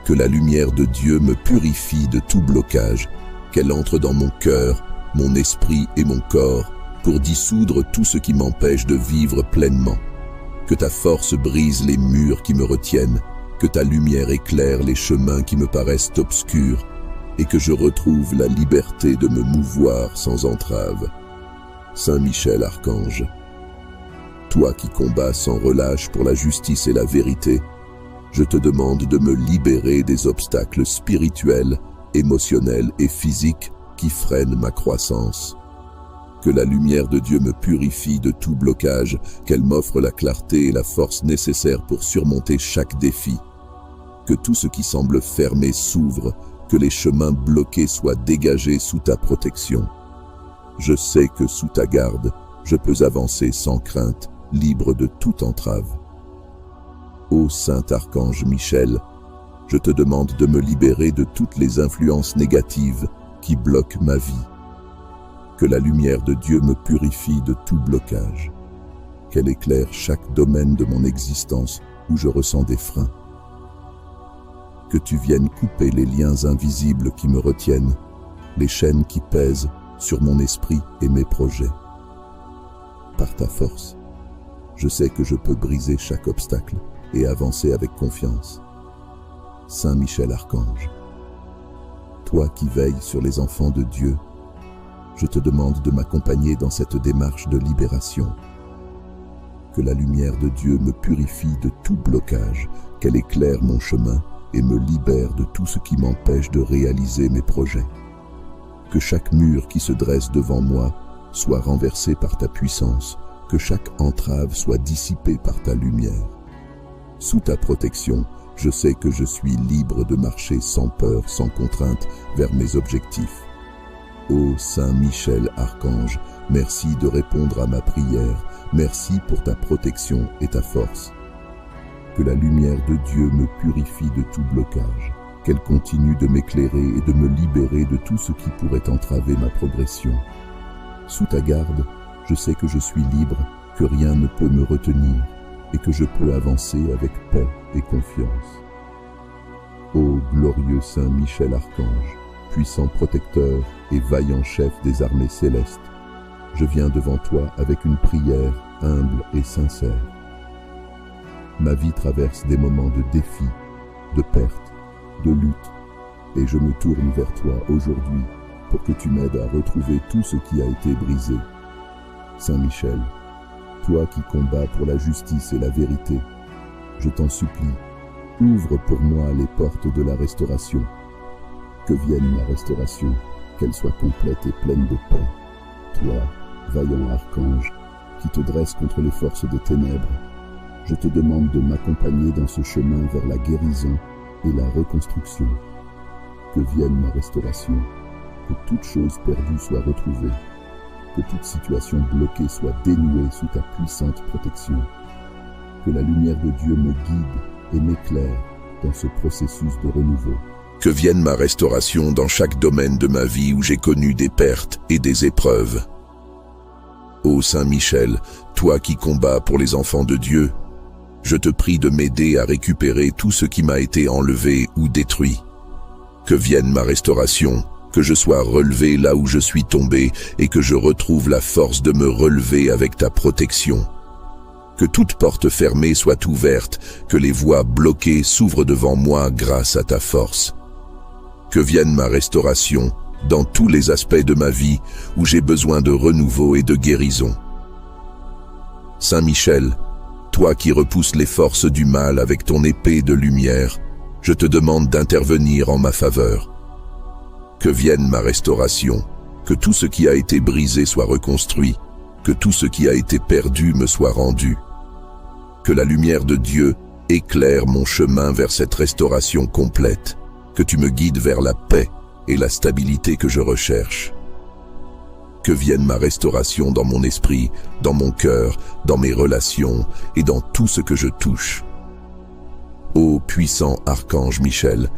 Que la lumière de Dieu me purifie de tout blocage, qu'elle entre dans mon cœur, mon esprit et mon corps pour dissoudre tout ce qui m'empêche de vivre pleinement. Que ta force brise les murs qui me retiennent, que ta lumière éclaire les chemins qui me paraissent obscurs et que je retrouve la liberté de me mouvoir sans entrave. Saint Michel Archange, toi qui combats sans relâche pour la justice et la vérité, je te demande de me libérer des obstacles spirituels, émotionnels et physiques qui freinent ma croissance. Que la lumière de Dieu me purifie de tout blocage, qu'elle m'offre la clarté et la force nécessaires pour surmonter chaque défi. Que tout ce qui semble fermé s'ouvre, que les chemins bloqués soient dégagés sous ta protection. Je sais que sous ta garde, je peux avancer sans crainte, libre de toute entrave. Ô Saint Archange Michel, je te demande de me libérer de toutes les influences négatives qui bloquent ma vie. Que la lumière de Dieu me purifie de tout blocage, qu'elle éclaire chaque domaine de mon existence où je ressens des freins. Que tu viennes couper les liens invisibles qui me retiennent, les chaînes qui pèsent sur mon esprit et mes projets. Par ta force, je sais que je peux briser chaque obstacle et avancer avec confiance. Saint Michel Archange, toi qui veilles sur les enfants de Dieu, je te demande de m'accompagner dans cette démarche de libération. Que la lumière de Dieu me purifie de tout blocage, qu'elle éclaire mon chemin et me libère de tout ce qui m'empêche de réaliser mes projets. Que chaque mur qui se dresse devant moi soit renversé par ta puissance, que chaque entrave soit dissipée par ta lumière. Sous ta protection, je sais que je suis libre de marcher sans peur, sans contrainte, vers mes objectifs. Ô Saint Michel Archange, merci de répondre à ma prière, merci pour ta protection et ta force. Que la lumière de Dieu me purifie de tout blocage, qu'elle continue de m'éclairer et de me libérer de tout ce qui pourrait entraver ma progression. Sous ta garde, je sais que je suis libre, que rien ne peut me retenir. et que je peux avancer avec paix et confiance. Ô glorieux Saint Michel Archange, puissant protecteur et vaillant chef des armées célestes, je viens devant toi avec une prière humble et sincère. Ma vie traverse des moments de défi, de perte, de lutte, et je me tourne vers toi aujourd'hui pour que tu m'aides à retrouver tout ce qui a été brisé. Saint Michel, toi qui combats pour la justice et la vérité, je t'en supplie, ouvre pour moi les portes de la restauration. Que vienne ma restauration, qu'elle soit complète et pleine de paix. Toi, vaillant archange, qui te dresse contre les forces des ténèbres, je te demande de m'accompagner dans ce chemin vers la guérison et la reconstruction. Que vienne ma restauration, que toute chose perdue soit retrouvée, que toute situation bloquée soit dénouée sous ta puissante protection. Que la lumière de Dieu me guide et m'éclaire dans ce processus de renouveau. Que vienne ma restauration dans chaque domaine de ma vie où j'ai connu des pertes et des épreuves. Ô Saint Michel, toi qui combats pour les enfants de Dieu, je te prie de m'aider à récupérer tout ce qui m'a été enlevé ou détruit. Que vienne ma restauration, que je sois relevé là où je suis tombé et que je retrouve la force de me relever avec ta protection. Que toute porte fermée soit ouverte, que les voies bloquées s'ouvrent devant moi grâce à ta force. Que vienne ma restauration dans tous les aspects de ma vie où j'ai besoin de renouveau et de guérison. Saint Michel, toi qui repousses les forces du mal avec ton épée de lumière, je te demande d'intervenir en ma faveur. Que vienne ma restauration, que tout ce qui a été brisé soit reconstruit, que tout ce qui a été perdu me soit rendu. Que la lumière de Dieu éclaire mon chemin vers cette restauration complète, que tu me guides vers la paix et la stabilité que je recherche. Que vienne ma restauration dans mon esprit, dans mon cœur, dans mes relations et dans tout ce que je touche. Ô puissant archange Michel,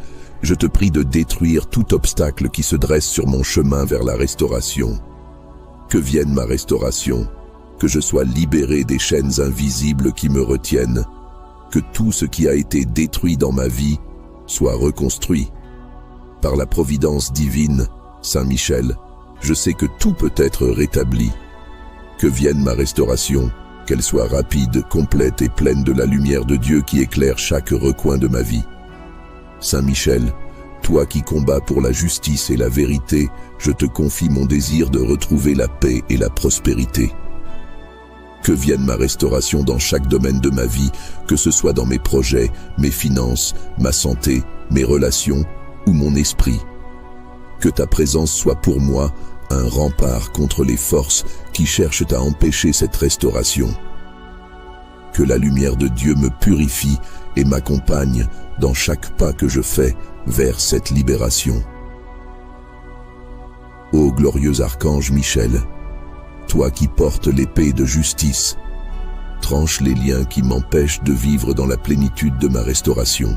je te prie de détruire tout obstacle qui se dresse sur mon chemin vers la restauration. Que vienne ma restauration, que je sois libéré des chaînes invisibles qui me retiennent, que tout ce qui a été détruit dans ma vie soit reconstruit. Par la providence divine, Saint Michel, je sais que tout peut être rétabli. Que vienne ma restauration, qu'elle soit rapide, complète et pleine de la lumière de Dieu qui éclaire chaque recoin de ma vie. Saint Michel, toi qui combats pour la justice et la vérité, je te confie mon désir de retrouver la paix et la prospérité. Que vienne ma restauration dans chaque domaine de ma vie, que ce soit dans mes projets, mes finances, ma santé, mes relations ou mon esprit. Que ta présence soit pour moi un rempart contre les forces qui cherchent à empêcher cette restauration. Que la lumière de Dieu me purifie et m'accompagne dans chaque pas que je fais vers cette libération. Ô glorieux archange Michel, toi qui portes l'épée de justice, tranche les liens qui m'empêchent de vivre dans la plénitude de ma restauration.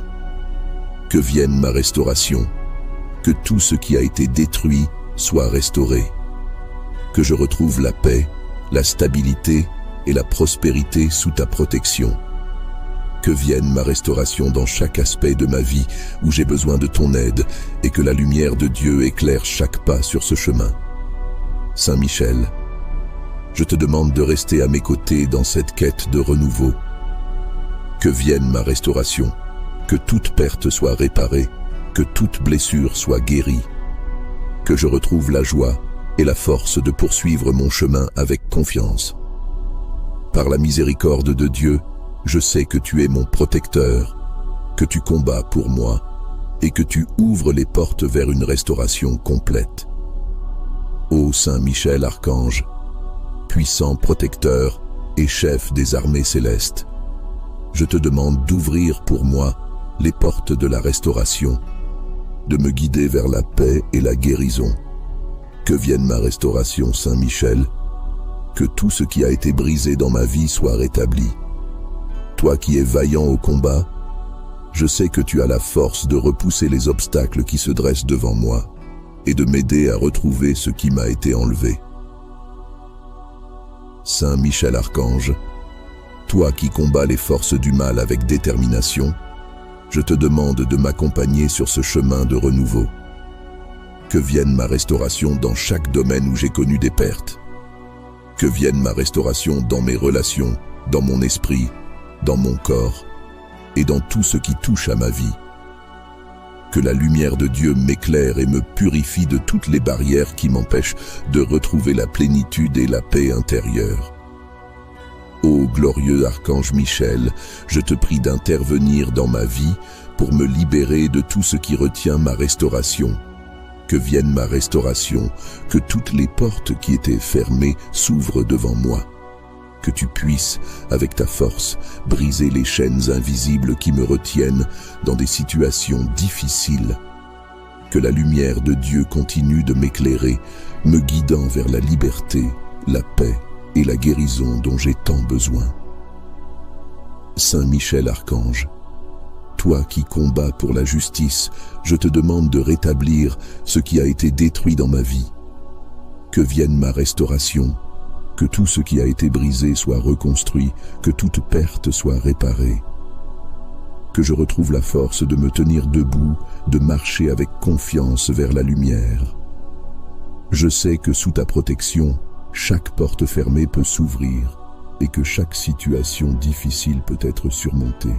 Que vienne ma restauration, que tout ce qui a été détruit soit restauré. Que je retrouve la paix, la stabilité et la prospérité sous ta protection. Que vienne ma restauration dans chaque aspect de ma vie où j'ai besoin de ton aide et que la lumière de Dieu éclaire chaque pas sur ce chemin. Saint Michel, je te demande de rester à mes côtés dans cette quête de renouveau. Que vienne ma restauration, que toute perte soit réparée, que toute blessure soit guérie, que je retrouve la joie et la force de poursuivre mon chemin avec confiance. Par la miséricorde de Dieu, je sais que tu es mon protecteur, que tu combats pour moi et que tu ouvres les portes vers une restauration complète. Ô Saint Michel Archange, puissant protecteur et chef des armées célestes, je te demande d'ouvrir pour moi les portes de la restauration, de me guider vers la paix et la guérison. Que vienne ma restauration, Saint Michel, que tout ce qui a été brisé dans ma vie soit rétabli. Toi qui es vaillant au combat, je sais que tu as la force de repousser les obstacles qui se dressent devant moi et de m'aider à retrouver ce qui m'a été enlevé. Saint Michel Archange, Toi qui combats les forces du mal avec détermination, je te demande de m'accompagner sur ce chemin de renouveau. Que vienne ma restauration dans chaque domaine où j'ai connu des pertes. Que vienne ma restauration dans mes relations, dans mon esprit, dans mon corps et dans tout ce qui touche à ma vie. Que la lumière de Dieu m'éclaire et me purifie de toutes les barrières qui m'empêchent de retrouver la plénitude et la paix intérieure. Ô glorieux archange Michel, je te prie d'intervenir dans ma vie pour me libérer de tout ce qui retient ma restauration. Que vienne ma restauration, que toutes les portes qui étaient fermées s'ouvrent devant moi. Que tu puisses, avec ta force, briser les chaînes invisibles qui me retiennent dans des situations difficiles. Que la lumière de Dieu continue de m'éclairer, me guidant vers la liberté, la paix et la guérison dont j'ai tant besoin. Saint Michel Archange, toi qui combats pour la justice, je te demande de rétablir ce qui a été détruit dans ma vie. Que vienne ma restauration, que tout ce qui a été brisé soit reconstruit, que toute perte soit réparée. Que je retrouve la force de me tenir debout, de marcher avec confiance vers la lumière. Je sais que sous ta protection, chaque porte fermée peut s'ouvrir et que chaque situation difficile peut être surmontée.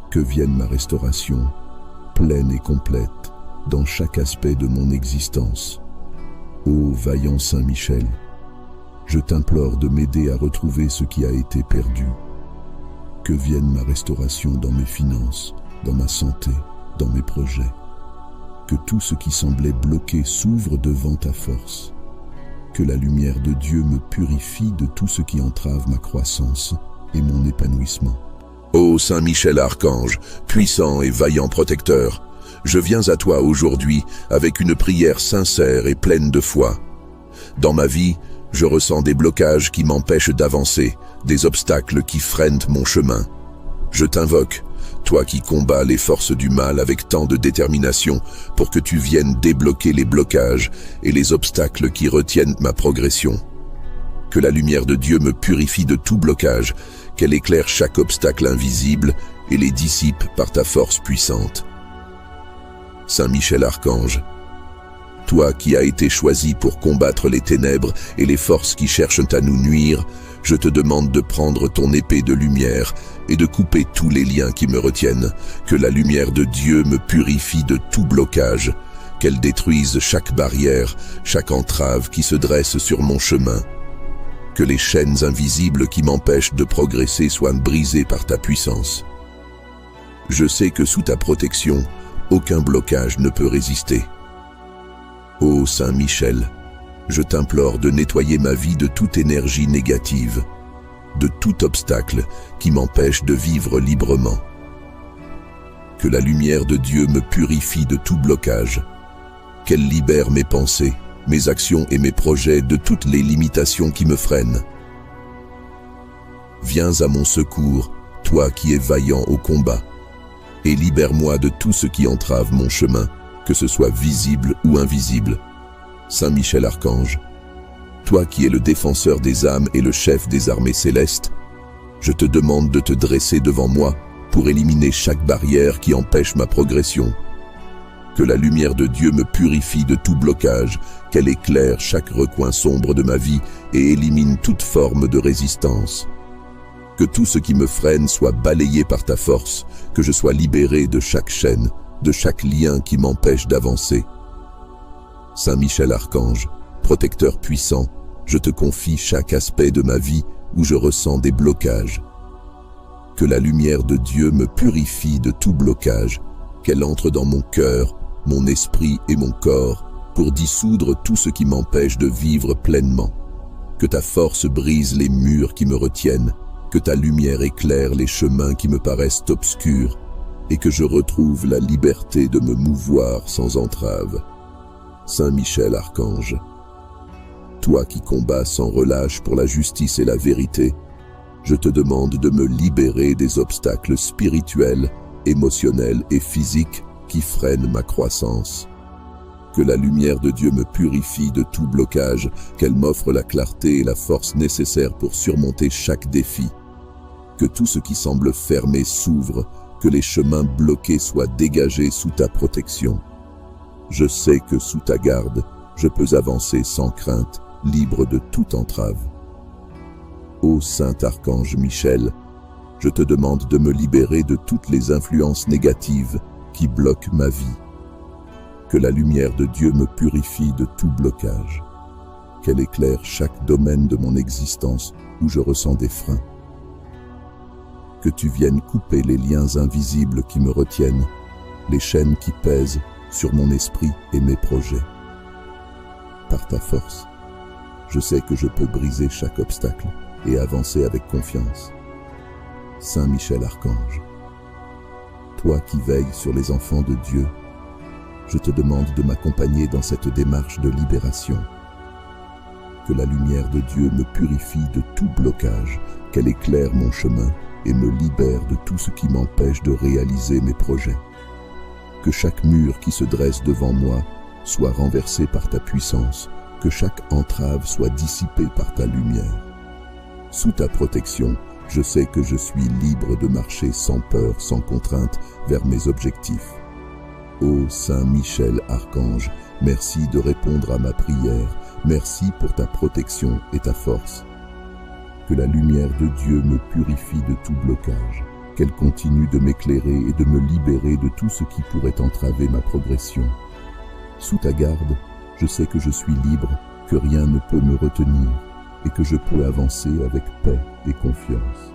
Que vienne ma restauration, pleine et complète, dans chaque aspect de mon existence. Ô vaillant Saint Michel, je t'implore de m'aider à retrouver ce qui a été perdu. Que vienne ma restauration dans mes finances, dans ma santé, dans mes projets. Que tout ce qui semblait bloqué s'ouvre devant ta force. Que la lumière de Dieu me purifie de tout ce qui entrave ma croissance et mon épanouissement. Ô Saint Michel Archange, puissant et vaillant protecteur, je viens à toi aujourd'hui avec une prière sincère et pleine de foi. Dans ma vie, je ressens des blocages qui m'empêchent d'avancer, des obstacles qui freinent mon chemin. Je t'invoque, toi qui combats les forces du mal avec tant de détermination, pour que tu viennes débloquer les blocages et les obstacles qui retiennent ma progression. Que la lumière de Dieu me purifie de tout blocage, qu'elle éclaire chaque obstacle invisible et les dissipe par ta force puissante. Saint Michel Archange, toi qui as été choisi pour combattre les ténèbres et les forces qui cherchent à nous nuire, je te demande de prendre ton épée de lumière et de couper tous les liens qui me retiennent, que la lumière de Dieu me purifie de tout blocage, qu'elle détruise chaque barrière, chaque entrave qui se dresse sur mon chemin. Que les chaînes invisibles qui m'empêchent de progresser soient brisées par ta puissance. Je sais que sous ta protection, aucun blocage ne peut résister. Ô Saint Michel, je t'implore de nettoyer ma vie de toute énergie négative, de tout obstacle qui m'empêche de vivre librement. Que la lumière de Dieu me purifie de tout blocage, qu'elle libère mes pensées, mes actions et mes projets de toutes les limitations qui me freinent. Viens à mon secours, toi qui es vaillant au combat, et libère-moi de tout ce qui entrave mon chemin, que ce soit visible ou invisible. Saint Michel Archange, toi qui es le défenseur des âmes et le chef des armées célestes, je te demande de te dresser devant moi pour éliminer chaque barrière qui empêche ma progression. Que la lumière de Dieu me purifie de tout blocage, qu'elle éclaire chaque recoin sombre de ma vie et élimine toute forme de résistance. Que tout ce qui me freine soit balayé par ta force, que je sois libéré de chaque chaîne, de chaque lien qui m'empêche d'avancer. Saint Michel Archange, protecteur puissant, je te confie chaque aspect de ma vie où je ressens des blocages. Que la lumière de Dieu me purifie de tout blocage, qu'elle entre dans mon cœur, mon esprit et mon corps pour dissoudre tout ce qui m'empêche de vivre pleinement. Que ta force brise les murs qui me retiennent, que ta lumière éclaire les chemins qui me paraissent obscurs et que je retrouve la liberté de me mouvoir sans entrave. Saint Michel Archange, toi qui combats sans relâche pour la justice et la vérité, je te demande de me libérer des obstacles spirituels, émotionnels et physiques qui freinent ma croissance. Que la lumière de Dieu me purifie de tout blocage, qu'elle m'offre la clarté et la force nécessaires pour surmonter chaque défi. Que tout ce qui semble fermé s'ouvre, que les chemins bloqués soient dégagés sous ta protection. Je sais que sous ta garde, je peux avancer sans crainte, libre de toute entrave. Ô Saint Archange Michel, je te demande de me libérer de toutes les influences négatives qui bloquent ma vie. Que la lumière de Dieu me purifie de tout blocage. Qu'elle éclaire chaque domaine de mon existence où je ressens des freins. Que tu viennes couper les liens invisibles qui me retiennent, les chaînes qui pèsent sur mon esprit et mes projets. Par ta force, je sais que je peux briser chaque obstacle et avancer avec confiance. Saint Michel Archange, toi qui veilles sur les enfants de Dieu, je te demande de m'accompagner dans cette démarche de libération. Que la lumière de Dieu me purifie de tout blocage, qu'elle éclaire mon chemin et me libère de tout ce qui m'empêche de réaliser mes projets. Que chaque mur qui se dresse devant moi soit renversé par ta puissance, que chaque entrave soit dissipée par ta lumière. Sous ta protection, je sais que je suis libre de marcher sans peur, sans contrainte, vers mes objectifs. Ô Saint Michel Archange, merci de répondre à ma prière, merci pour ta protection et ta force. Que la lumière de Dieu me purifie de tout blocage, qu'elle continue de m'éclairer et de me libérer de tout ce qui pourrait entraver ma progression. Sous ta garde, je sais que je suis libre, que rien ne peut me retenir et que je peux avancer avec paix et confiance.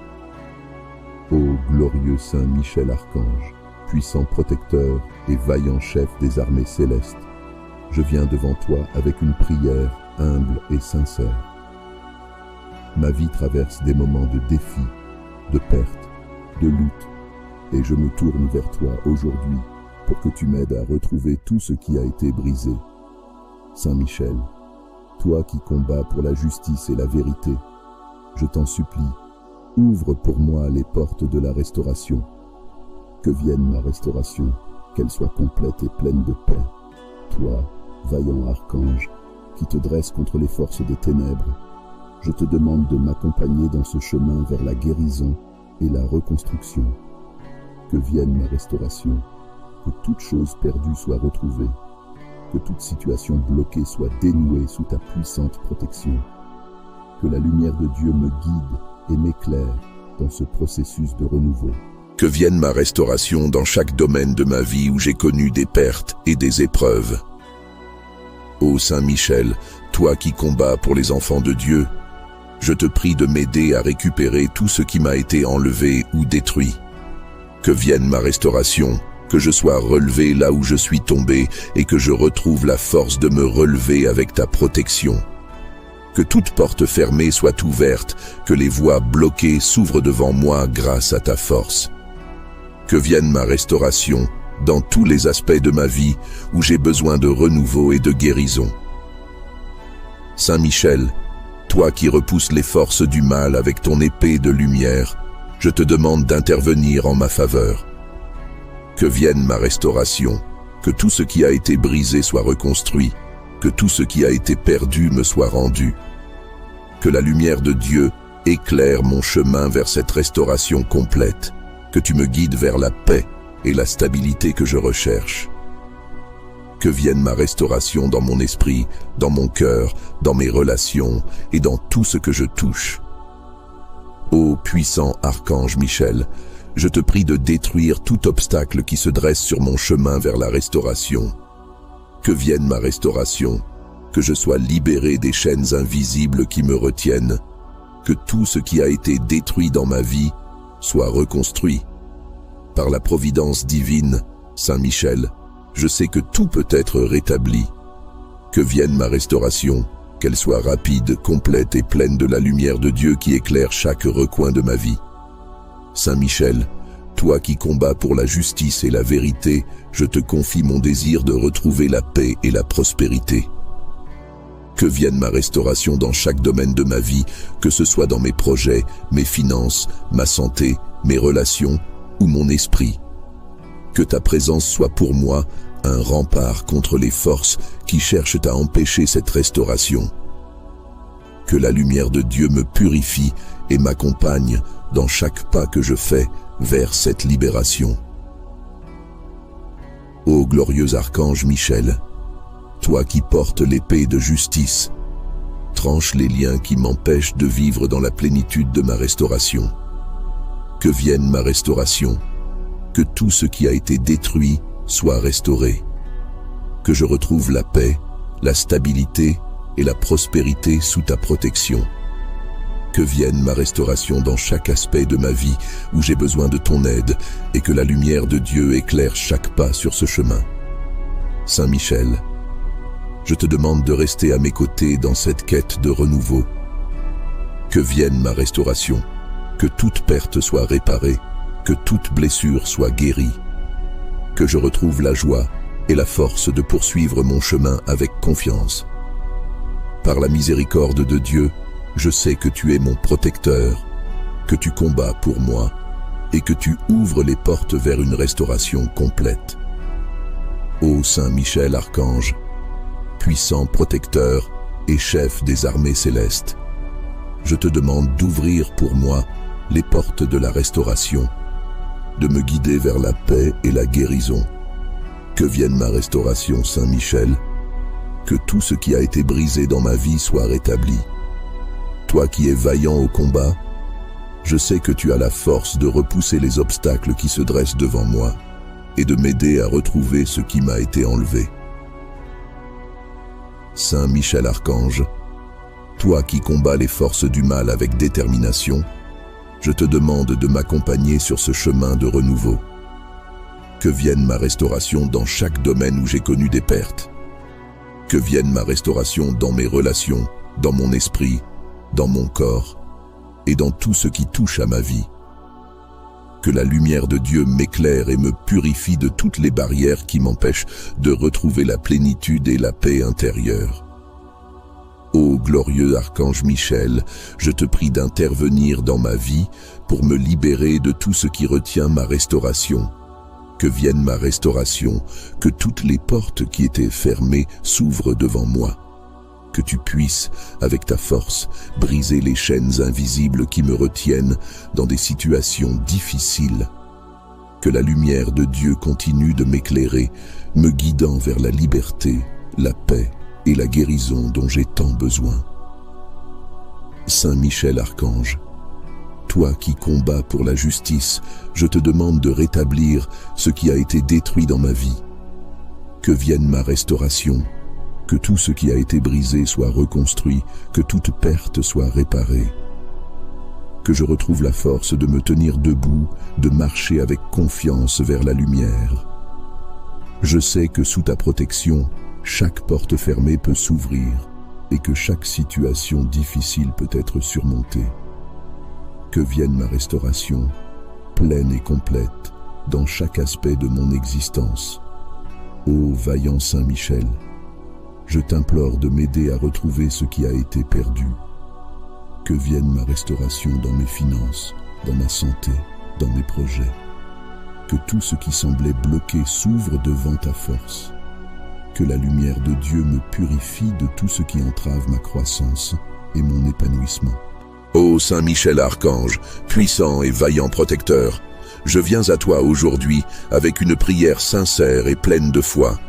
Ô glorieux Saint Michel Archange, puissant protecteur et vaillant chef des armées célestes, je viens devant toi avec une prière humble et sincère. Ma vie traverse des moments de défi, de perte, de lutte, et je me tourne vers toi aujourd'hui pour que tu m'aides à retrouver tout ce qui a été brisé. Saint Michel, toi qui combats pour la justice et la vérité, je t'en supplie, ouvre pour moi les portes de la restauration. Que vienne ma restauration, qu'elle soit complète et pleine de paix. Toi, vaillant archange, qui te dresse contre les forces des ténèbres, je te demande de m'accompagner dans ce chemin vers la guérison et la reconstruction. Que vienne ma restauration, que toute chose perdue soit retrouvée, que toute situation bloquée soit dénouée sous ta puissante protection. Que la lumière de Dieu me guide et m'éclaire dans ce processus de renouveau. Que vienne ma restauration dans chaque domaine de ma vie où j'ai connu des pertes et des épreuves. Ô Saint Michel, toi qui combats pour les enfants de Dieu, je te prie de m'aider à récupérer tout ce qui m'a été enlevé ou détruit. Que vienne ma restauration, que je sois relevé là où je suis tombé et que je retrouve la force de me relever avec ta protection. Que toute porte fermée soit ouverte, que les voies bloquées s'ouvrent devant moi grâce à ta force. Que vienne ma restauration dans tous les aspects de ma vie où j'ai besoin de renouveau et de guérison. Saint Michel, toi qui repousses les forces du mal avec ton épée de lumière, je te demande d'intervenir en ma faveur. Que vienne ma restauration, que tout ce qui a été brisé soit reconstruit, que tout ce qui a été perdu me soit rendu. Que la lumière de Dieu éclaire mon chemin vers cette restauration complète, que tu me guides vers la paix et la stabilité que je recherche. Que vienne ma restauration dans mon esprit, dans mon cœur, dans mes relations et dans tout ce que je touche. Ô puissant archange Michel, je te prie de détruire tout obstacle qui se dresse sur mon chemin vers la restauration. Que vienne ma restauration, que je sois libéré des chaînes invisibles qui me retiennent, que tout ce qui a été détruit dans ma vie soit reconstruit. Par la providence divine, Saint Michel, je sais que tout peut être rétabli. Que vienne ma restauration, qu'elle soit rapide, complète et pleine de la lumière de Dieu qui éclaire chaque recoin de ma vie. Saint Michel, toi qui combats pour la justice et la vérité, je te confie mon désir de retrouver la paix et la prospérité. Que vienne ma restauration dans chaque domaine de ma vie, que ce soit dans mes projets, mes finances, ma santé, mes relations ou mon esprit. Que ta présence soit pour moi un rempart contre les forces qui cherchent à empêcher cette restauration. Que la lumière de Dieu me purifie et m'accompagne dans chaque pas que je fais vers cette libération. Ô glorieux archange Michel, toi qui portes l'épée de justice, tranche les liens qui m'empêchent de vivre dans la plénitude de ma restauration. Que vienne ma restauration, que tout ce qui a été détruit soit restauré, que je retrouve la paix, la stabilité et la prospérité sous ta protection. Que vienne ma restauration dans chaque aspect de ma vie où j'ai besoin de ton aide et que la lumière de Dieu éclaire chaque pas sur ce chemin. Saint Michel, je te demande de rester à mes côtés dans cette quête de renouveau. Que vienne ma restauration, que toute perte soit réparée, que toute blessure soit guérie, que je retrouve la joie et la force de poursuivre mon chemin avec confiance. Par la miséricorde de Dieu, je sais que tu es mon protecteur, que tu combats pour moi et que tu ouvres les portes vers une restauration complète. Ô Saint Michel Archange, puissant protecteur et chef des armées célestes, je te demande d'ouvrir pour moi les portes de la restauration, de me guider vers la paix et la guérison. Que vienne ma restauration, Saint Michel, que tout ce qui a été brisé dans ma vie soit rétabli. Toi qui es vaillant au combat, je sais que tu as la force de repousser les obstacles qui se dressent devant moi et de m'aider à retrouver ce qui m'a été enlevé. Saint Michel Archange, toi qui combats les forces du mal avec détermination, je te demande de m'accompagner sur ce chemin de renouveau. Que vienne ma restauration dans chaque domaine où j'ai connu des pertes. Que vienne ma restauration dans mes relations, dans mon esprit, dans mon corps et dans tout ce qui touche à ma vie. Que la lumière de Dieu m'éclaire et me purifie de toutes les barrières qui m'empêchent de retrouver la plénitude et la paix intérieure. Ô glorieux archange Michel, je te prie d'intervenir dans ma vie pour me libérer de tout ce qui retient ma restauration. Que vienne ma restauration, que toutes les portes qui étaient fermées s'ouvrent devant moi. Que tu puisses, avec ta force, briser les chaînes invisibles qui me retiennent dans des situations difficiles. Que la lumière de Dieu continue de m'éclairer, me guidant vers la liberté, la paix et la guérison dont j'ai tant besoin. Saint Michel Archange, toi qui combats pour la justice, je te demande de rétablir ce qui a été détruit dans ma vie. Que vienne ma restauration, que tout ce qui a été brisé soit reconstruit, que toute perte soit réparée. Que je retrouve la force de me tenir debout, de marcher avec confiance vers la lumière. Je sais que sous ta protection, chaque porte fermée peut s'ouvrir et que chaque situation difficile peut être surmontée. Que vienne ma restauration, pleine et complète, dans chaque aspect de mon existence. Ô vaillant Saint Michel, je t'implore de m'aider à retrouver ce qui a été perdu. Que vienne ma restauration dans mes finances, dans ma santé, dans mes projets. Que tout ce qui semblait bloqué s'ouvre devant ta force. Que la lumière de Dieu me purifie de tout ce qui entrave ma croissance et mon épanouissement. Ô Saint Michel Archange, puissant et vaillant protecteur, je viens à toi aujourd'hui avec une prière sincère et pleine de foi.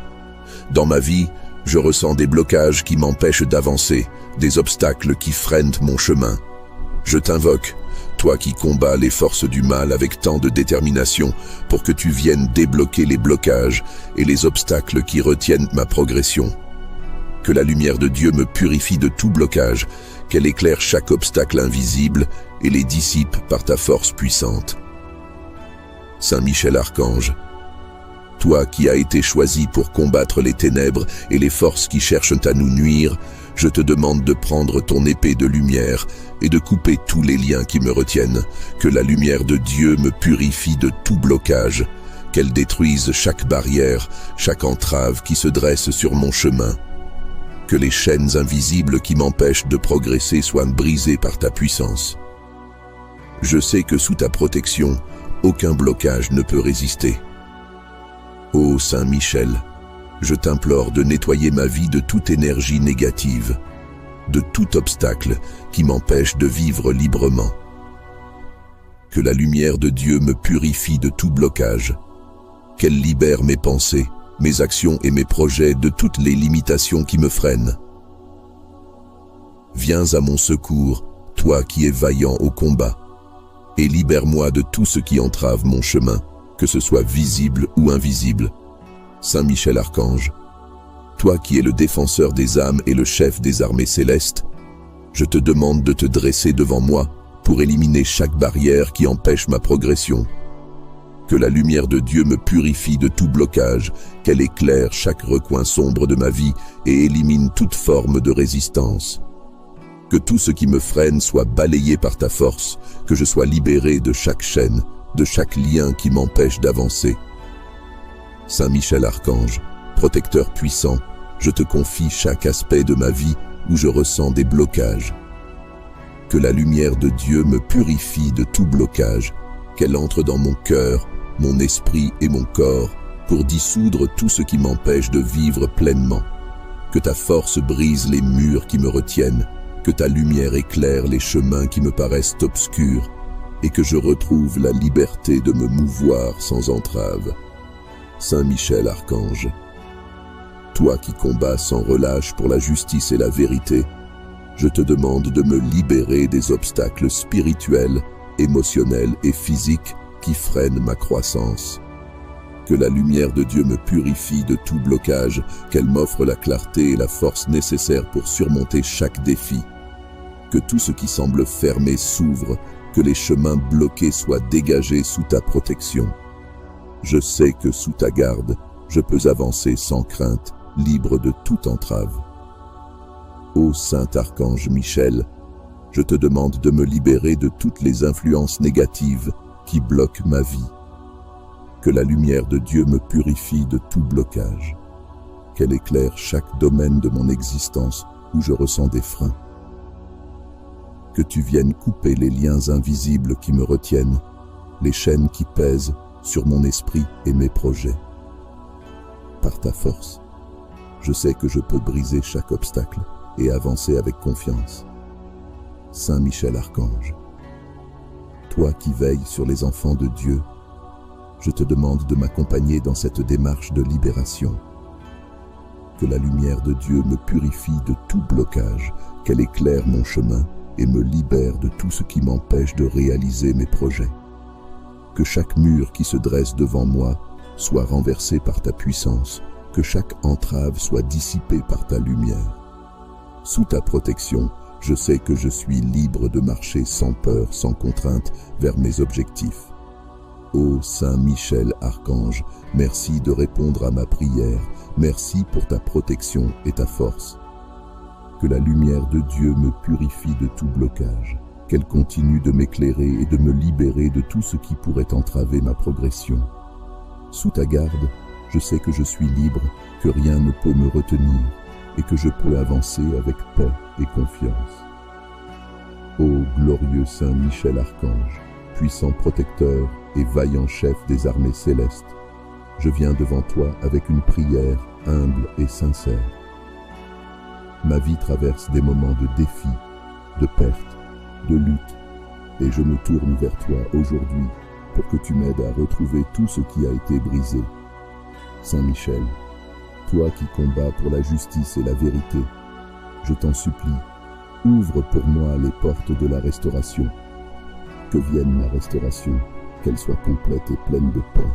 Dans ma vie, je ressens des blocages qui m'empêchent d'avancer, des obstacles qui freinent mon chemin. Je t'invoque, toi qui combats les forces du mal avec tant de détermination, pour que tu viennes débloquer les blocages et les obstacles qui retiennent ma progression. Que la lumière de Dieu me purifie de tout blocage, qu'elle éclaire chaque obstacle invisible et les dissipe par ta force puissante. Saint Michel Archange, toi qui as été choisi pour combattre les ténèbres et les forces qui cherchent à nous nuire, je te demande de prendre ton épée de lumière et de couper tous les liens qui me retiennent. Que la lumière de Dieu me purifie de tout blocage, qu'elle détruise chaque barrière, chaque entrave qui se dresse sur mon chemin. Que les chaînes invisibles qui m'empêchent de progresser soient brisées par ta puissance. Je sais que sous ta protection, aucun blocage ne peut résister. Ô Saint Michel, je t'implore de nettoyer ma vie de toute énergie négative. de tout obstacle qui m'empêche de vivre librement. Que la lumière de Dieu me purifie de tout blocage, qu'elle libère mes pensées, mes actions et mes projets de toutes les limitations qui me freinent. Viens à mon secours, toi qui es vaillant au combat, et libère-moi de tout ce qui entrave mon chemin, que ce soit visible ou invisible. Saint Michel Archange, toi qui es le défenseur des âmes et le chef des armées célestes, je te demande de te dresser devant moi pour éliminer chaque barrière qui empêche ma progression. Que la lumière de Dieu me purifie de tout blocage, qu'elle éclaire chaque recoin sombre de ma vie et élimine toute forme de résistance. Que tout ce qui me freine soit balayé par ta force, que je sois libéré de chaque chaîne, de chaque lien qui m'empêche d'avancer. Saint Michel Archange, protecteur puissant, je te confie chaque aspect de ma vie où je ressens des blocages. Que la lumière de Dieu me purifie de tout blocage, qu'elle entre dans mon cœur, mon esprit et mon corps pour dissoudre tout ce qui m'empêche de vivre pleinement. Que ta force brise les murs qui me retiennent, que ta lumière éclaire les chemins qui me paraissent obscurs et que je retrouve la liberté de me mouvoir sans entrave. Saint Michel Archange, toi qui combats sans relâche pour la justice et la vérité, je te demande de me libérer des obstacles spirituels, émotionnels et physiques qui freinent ma croissance. Que la lumière de Dieu me purifie de tout blocage, qu'elle m'offre la clarté et la force nécessaires pour surmonter chaque défi. Que tout ce qui semble fermé s'ouvre, que les chemins bloqués soient dégagés sous ta protection. Je sais que sous ta garde, je peux avancer sans crainte, libre de toute entrave. Ô Saint Archange Michel, je te demande de me libérer de toutes les influences négatives qui bloquent ma vie. Que la lumière de Dieu me purifie de tout blocage, qu'elle éclaire chaque domaine de mon existence où je ressens des freins. Que tu viennes couper les liens invisibles qui me retiennent, les chaînes qui pèsent sur mon esprit et mes projets. Par ta force, je sais que je peux briser chaque obstacle et avancer avec confiance. Saint Michel Archange, toi qui veilles sur les enfants de Dieu, je te demande de m'accompagner dans cette démarche de libération. Que la lumière de Dieu me purifie de tout blocage, qu'elle éclaire mon chemin et me libère de tout ce qui m'empêche de réaliser mes projets. Que chaque mur qui se dresse devant moi soit renversé par ta puissance, que chaque entrave soit dissipée par ta lumière. Sous ta protection, je sais que je suis libre de marcher sans peur, sans contrainte, vers mes objectifs. Ô Saint Michel Archange, merci de répondre à ma prière, merci pour ta protection et ta force. Que la lumière de Dieu me purifie de tout blocage, qu'elle continue de m'éclairer et de me libérer de tout ce qui pourrait entraver ma progression. Sous ta garde, je sais que je suis libre, que rien ne peut me retenir et que je peux avancer avec paix et confiance. Ô glorieux Saint Michel Archange, puissant protecteur et vaillant chef des armées célestes, je viens devant toi avec une prière humble et sincère. Ma vie traverse des moments de défi, de perte, de lutte, et je me tourne vers toi aujourd'hui pour que tu m'aides à retrouver tout ce qui a été brisé. Saint Michel, toi qui combats pour la justice et la vérité, je t'en supplie, ouvre pour moi les portes de la restauration. Que vienne ma restauration, qu'elle soit complète et pleine de paix.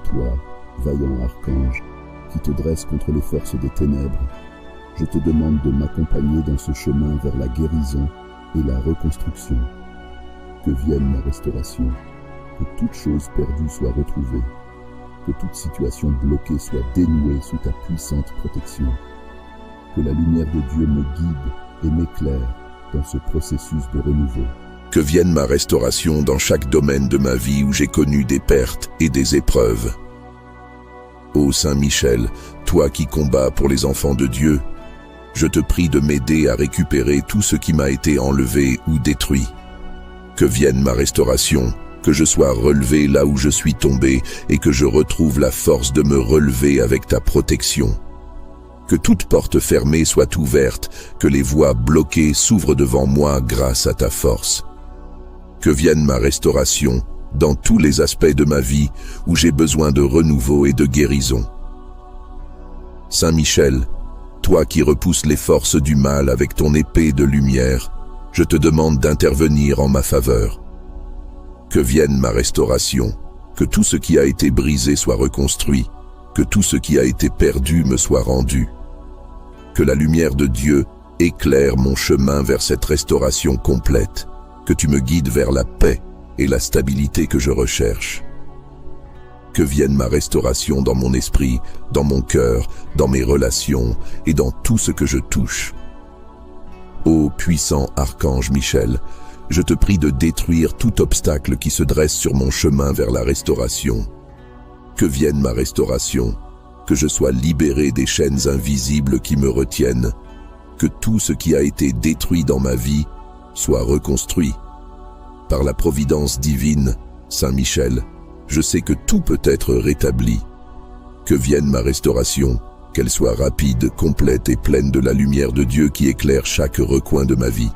Toi, vaillant archange, qui te dresse contre les forces des ténèbres, je te demande de m'accompagner dans ce chemin vers la guérison et la reconstruction. Que vienne ma restauration, que toute chose perdue soit retrouvée, que toute situation bloquée soit dénouée sous ta puissante protection. Que la lumière de Dieu me guide et m'éclaire dans ce processus de renouveau. Que vienne ma restauration dans chaque domaine de ma vie où j'ai connu des pertes et des épreuves. Ô Saint Michel, toi qui combats pour les enfants de Dieu, je te prie de m'aider à récupérer tout ce qui m'a été enlevé ou détruit. Que vienne ma restauration, que je sois relevé là où je suis tombé et que je retrouve la force de me relever avec ta protection. que toute porte fermée soit ouverte, que les voies bloquées s'ouvrent devant moi grâce à ta force. Que vienne ma restauration dans tous les aspects de ma vie où j'ai besoin de renouveau et de guérison. Saint Michel, toi qui repousses les forces du mal avec ton épée de lumière, je te demande d'intervenir en ma faveur. Que vienne ma restauration, que tout ce qui a été brisé soit reconstruit, que tout ce qui a été perdu me soit rendu. Que la lumière de Dieu éclaire mon chemin vers cette restauration complète, que tu me guides vers la paix et la stabilité que je recherche. Que vienne ma restauration dans mon esprit, dans mon cœur, dans mes relations et dans tout ce que je touche. Ô puissant archange Michel, je te prie de détruire tout obstacle qui se dresse sur mon chemin vers la restauration. Que vienne ma restauration, que je sois libéré des chaînes invisibles qui me retiennent, que tout ce qui a été détruit dans ma vie soit reconstruit. Par la providence divine, Saint Michel, je sais que tout peut être rétabli. Que vienne ma restauration, qu'elle soit rapide, complète et pleine de la lumière de Dieu qui éclaire chaque recoin de ma vie.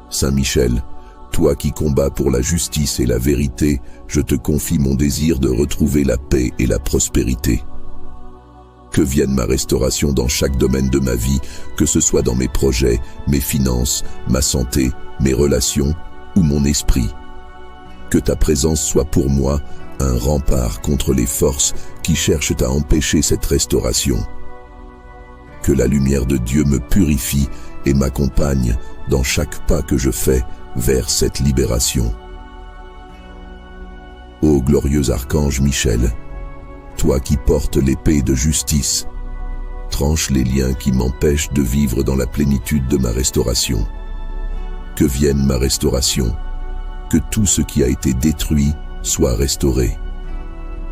Saint Michel, toi qui combats pour la justice et la vérité, je te confie mon désir de retrouver la paix et la prospérité. Que vienne ma restauration dans chaque domaine de ma vie, que ce soit dans mes projets, mes finances, ma santé, mes relations ou mon esprit. Que ta présence soit pour moi un rempart contre les forces qui cherchent à empêcher cette restauration. Que la lumière de Dieu me purifie et m'accompagne dans chaque pas que je fais vers cette libération. Ô glorieux archange Michel, toi qui portes l'épée de justice, tranche les liens qui m'empêchent de vivre dans la plénitude de ma restauration. Que vienne ma restauration, que tout ce qui a été détruit soit restauré.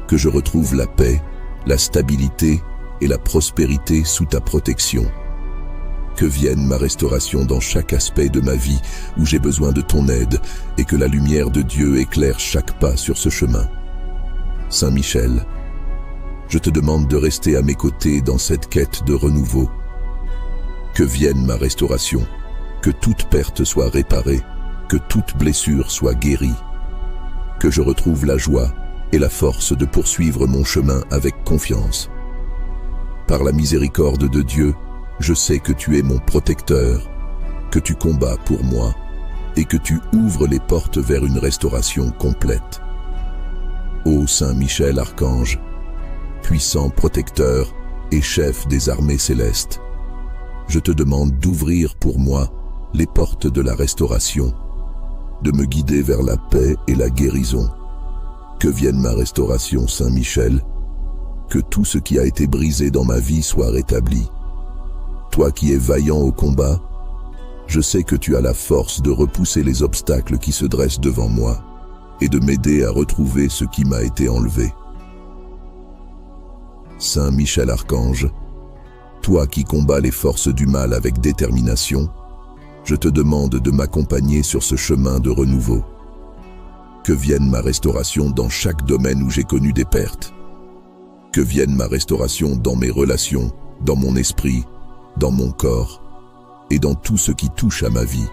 Que je retrouve la paix, la stabilité et la prospérité sous ta protection. Que vienne ma restauration dans chaque aspect de ma vie où j'ai besoin de ton aide et que la lumière de Dieu éclaire chaque pas sur ce chemin. Saint Michel, je te demande de rester à mes côtés dans cette quête de renouveau. Que vienne ma restauration, que toute perte soit réparée, que toute blessure soit guérie. Que je retrouve la joie et la force de poursuivre mon chemin avec confiance. Par la miséricorde de Dieu, je sais que tu es mon protecteur, que tu combats pour moi et que tu ouvres les portes vers une restauration complète. Ô Saint Michel Archange, puissant protecteur et chef des armées célestes, je te demande d'ouvrir pour moi les portes de la restauration, de me guider vers la paix et la guérison. Que vienne ma restauration, Saint Michel, que tout ce qui a été brisé dans ma vie soit rétabli. Toi qui es vaillant au combat, je sais que tu as la force de repousser les obstacles qui se dressent devant moi et de m'aider à retrouver ce qui m'a été enlevé. Saint Michel Archange, toi qui combats les forces du mal avec détermination, je te demande de m'accompagner sur ce chemin de renouveau. Que vienne ma restauration dans chaque domaine où j'ai connu des pertes. Que vienne ma restauration dans mes relations, dans mon esprit, dans mon corps et dans tout ce qui touche à ma vie.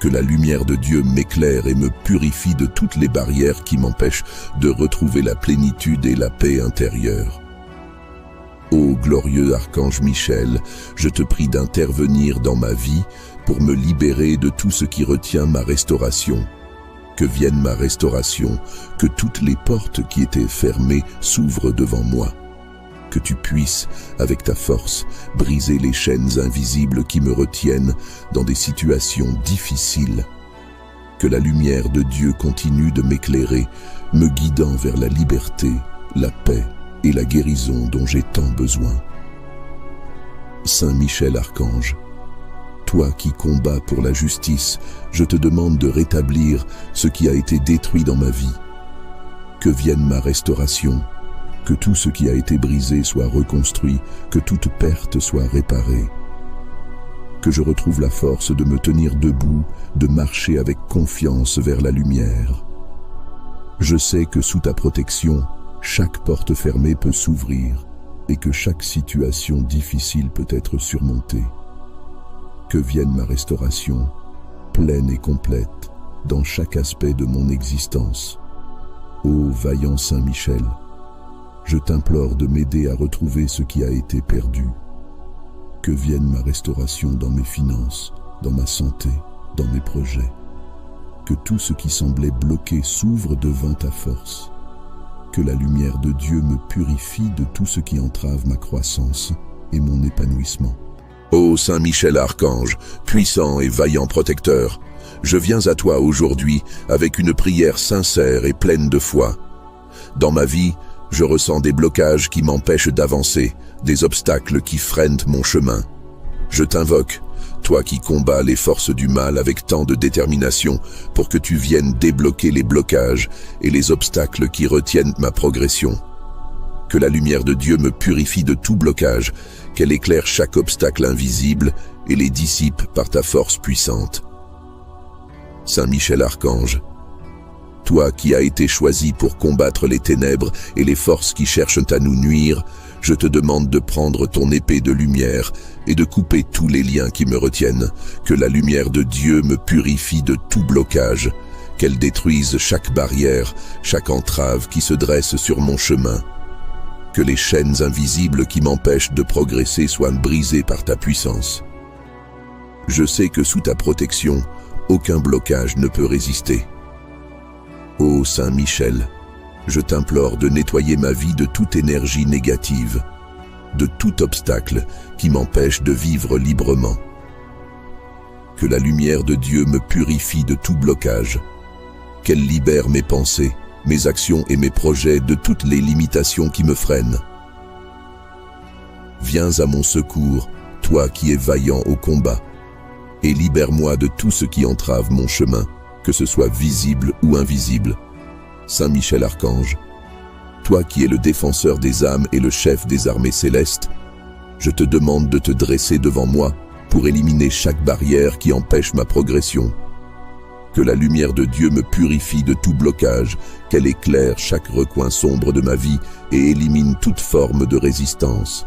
Que la lumière de Dieu m'éclaire et me purifie de toutes les barrières qui m'empêchent de retrouver la plénitude et la paix intérieure. Ô glorieux archange Michel, je te prie d'intervenir dans ma vie pour me libérer de tout ce qui retient ma restauration. Que vienne ma restauration, que toutes les portes qui étaient fermées s'ouvrent devant moi. Que tu puisses, avec ta force, briser les chaînes invisibles qui me retiennent dans des situations difficiles. Que la lumière de Dieu continue de m'éclairer, me guidant vers la liberté, la paix et la guérison dont j'ai tant besoin. Saint Michel Archange, toi qui combats pour la justice, je te demande de rétablir ce qui a été détruit dans ma vie. Que vienne ma restauration, que tout ce qui a été brisé soit reconstruit, que toute perte soit réparée. Que je retrouve la force de me tenir debout, de marcher avec confiance vers la lumière. Je sais que sous ta protection, chaque porte fermée peut s'ouvrir et que chaque situation difficile peut être surmontée. Que vienne ma restauration, pleine et complète, dans chaque aspect de mon existence. Ô vaillant Saint Michel, je t'implore de m'aider à retrouver ce qui a été perdu. Que vienne ma restauration dans mes finances, dans ma santé, dans mes projets. Que tout ce qui semblait bloqué s'ouvre devant ta force. Que la lumière de Dieu me purifie de tout ce qui entrave ma croissance et mon épanouissement. Ô Saint Michel Archange, puissant et vaillant protecteur, je viens à toi aujourd'hui avec une prière sincère et pleine de foi. Dans ma vie, je ressens des blocages qui m'empêchent d'avancer, des obstacles qui freinent mon chemin. Je t'invoque, toi qui combats les forces du mal avec tant de détermination, pour que tu viennes débloquer les blocages et les obstacles qui retiennent ma progression. Que la lumière de Dieu me purifie de tout blocage, qu'elle éclaire chaque obstacle invisible et les dissipe par ta force puissante. Saint Michel Archange, toi qui as été choisi pour combattre les ténèbres et les forces qui cherchent à nous nuire, je te demande de prendre ton épée de lumière et de couper tous les liens qui me retiennent, que la lumière de Dieu me purifie de tout blocage, qu'elle détruise chaque barrière, chaque entrave qui se dresse sur mon chemin, que les chaînes invisibles qui m'empêchent de progresser soient brisées par ta puissance. Je sais que sous ta protection, aucun blocage ne peut résister. Ô Saint Michel, je t'implore de nettoyer ma vie de toute énergie négative, de tout obstacle qui m'empêche de vivre librement. Que la lumière de Dieu me purifie de tout blocage, qu'elle libère mes pensées, mes actions et mes projets de toutes les limitations qui me freinent. Viens à mon secours, toi qui es vaillant au combat, et libère-moi de tout ce qui entrave mon chemin, que ce soit visible ou invisible. Saint Michel Archange, toi qui es le défenseur des âmes et le chef des armées célestes, je te demande de te dresser devant moi pour éliminer chaque barrière qui empêche ma progression. Que la lumière de Dieu me purifie de tout blocage, qu'elle éclaire chaque recoin sombre de ma vie et élimine toute forme de résistance.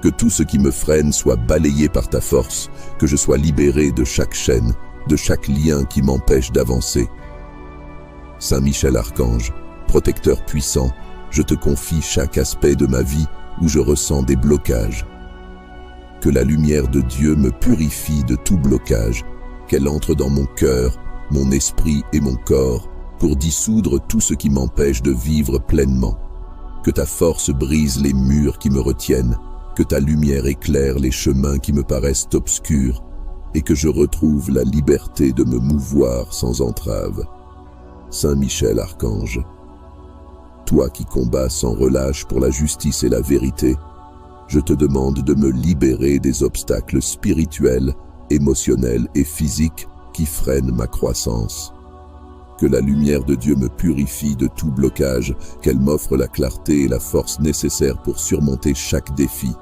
Que tout ce qui me freine soit balayé par ta force, que je sois libéré de chaque chaîne, de chaque lien qui m'empêche d'avancer. Saint Michel Archange, protecteur puissant, je te confie chaque aspect de ma vie où je ressens des blocages. Que la lumière de Dieu me purifie de tout blocage, qu'elle entre dans mon cœur, mon esprit et mon corps pour dissoudre tout ce qui m'empêche de vivre pleinement. Que ta force brise les murs qui me retiennent, que ta lumière éclaire les chemins qui me paraissent obscurs et que je retrouve la liberté de me mouvoir sans entrave. Saint Michel Archange, toi qui combats sans relâche pour la justice et la vérité, je te demande de me libérer des obstacles spirituels, émotionnels et physiques qui freinent ma croissance. Que la lumière de Dieu me purifie de tout blocage, qu'elle m'offre la clarté et la force nécessaires pour surmonter chaque défi.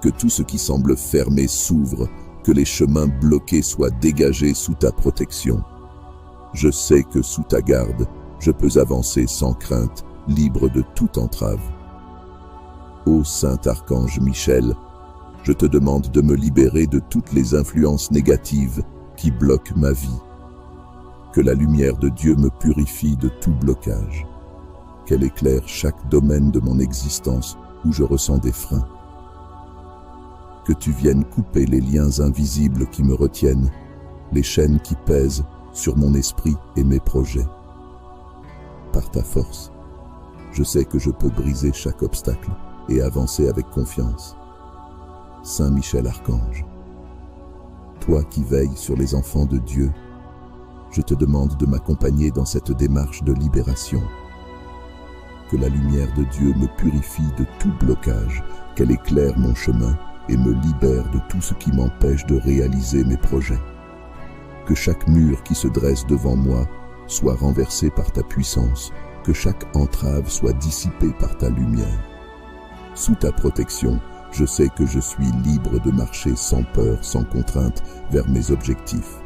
Que tout ce qui semble fermé s'ouvre, que les chemins bloqués soient dégagés sous ta protection. Je sais que sous ta garde, je peux avancer sans crainte, libre de toute entrave. Ô Saint Archange Michel, je te demande de me libérer de toutes les influences négatives qui bloquent ma vie. Que la lumière de Dieu me purifie de tout blocage, qu'elle éclaire chaque domaine de mon existence où je ressens des freins. Que tu viennes couper les liens invisibles qui me retiennent, les chaînes qui pèsent sur mon esprit et mes projets. Par ta force, je sais que je peux briser chaque obstacle et avancer avec confiance. Saint Michel Archange, toi qui veilles sur les enfants de Dieu, je te demande de m'accompagner dans cette démarche de libération. Que la lumière de Dieu me purifie de tout blocage, qu'elle éclaire mon chemin et me libère de tout ce qui m'empêche de réaliser mes projets. Que chaque mur qui se dresse devant moi soit renversé par ta puissance, que chaque entrave soit dissipée par ta lumière. Sous ta protection, je sais que je suis libre de marcher sans peur, sans contrainte, vers mes objectifs.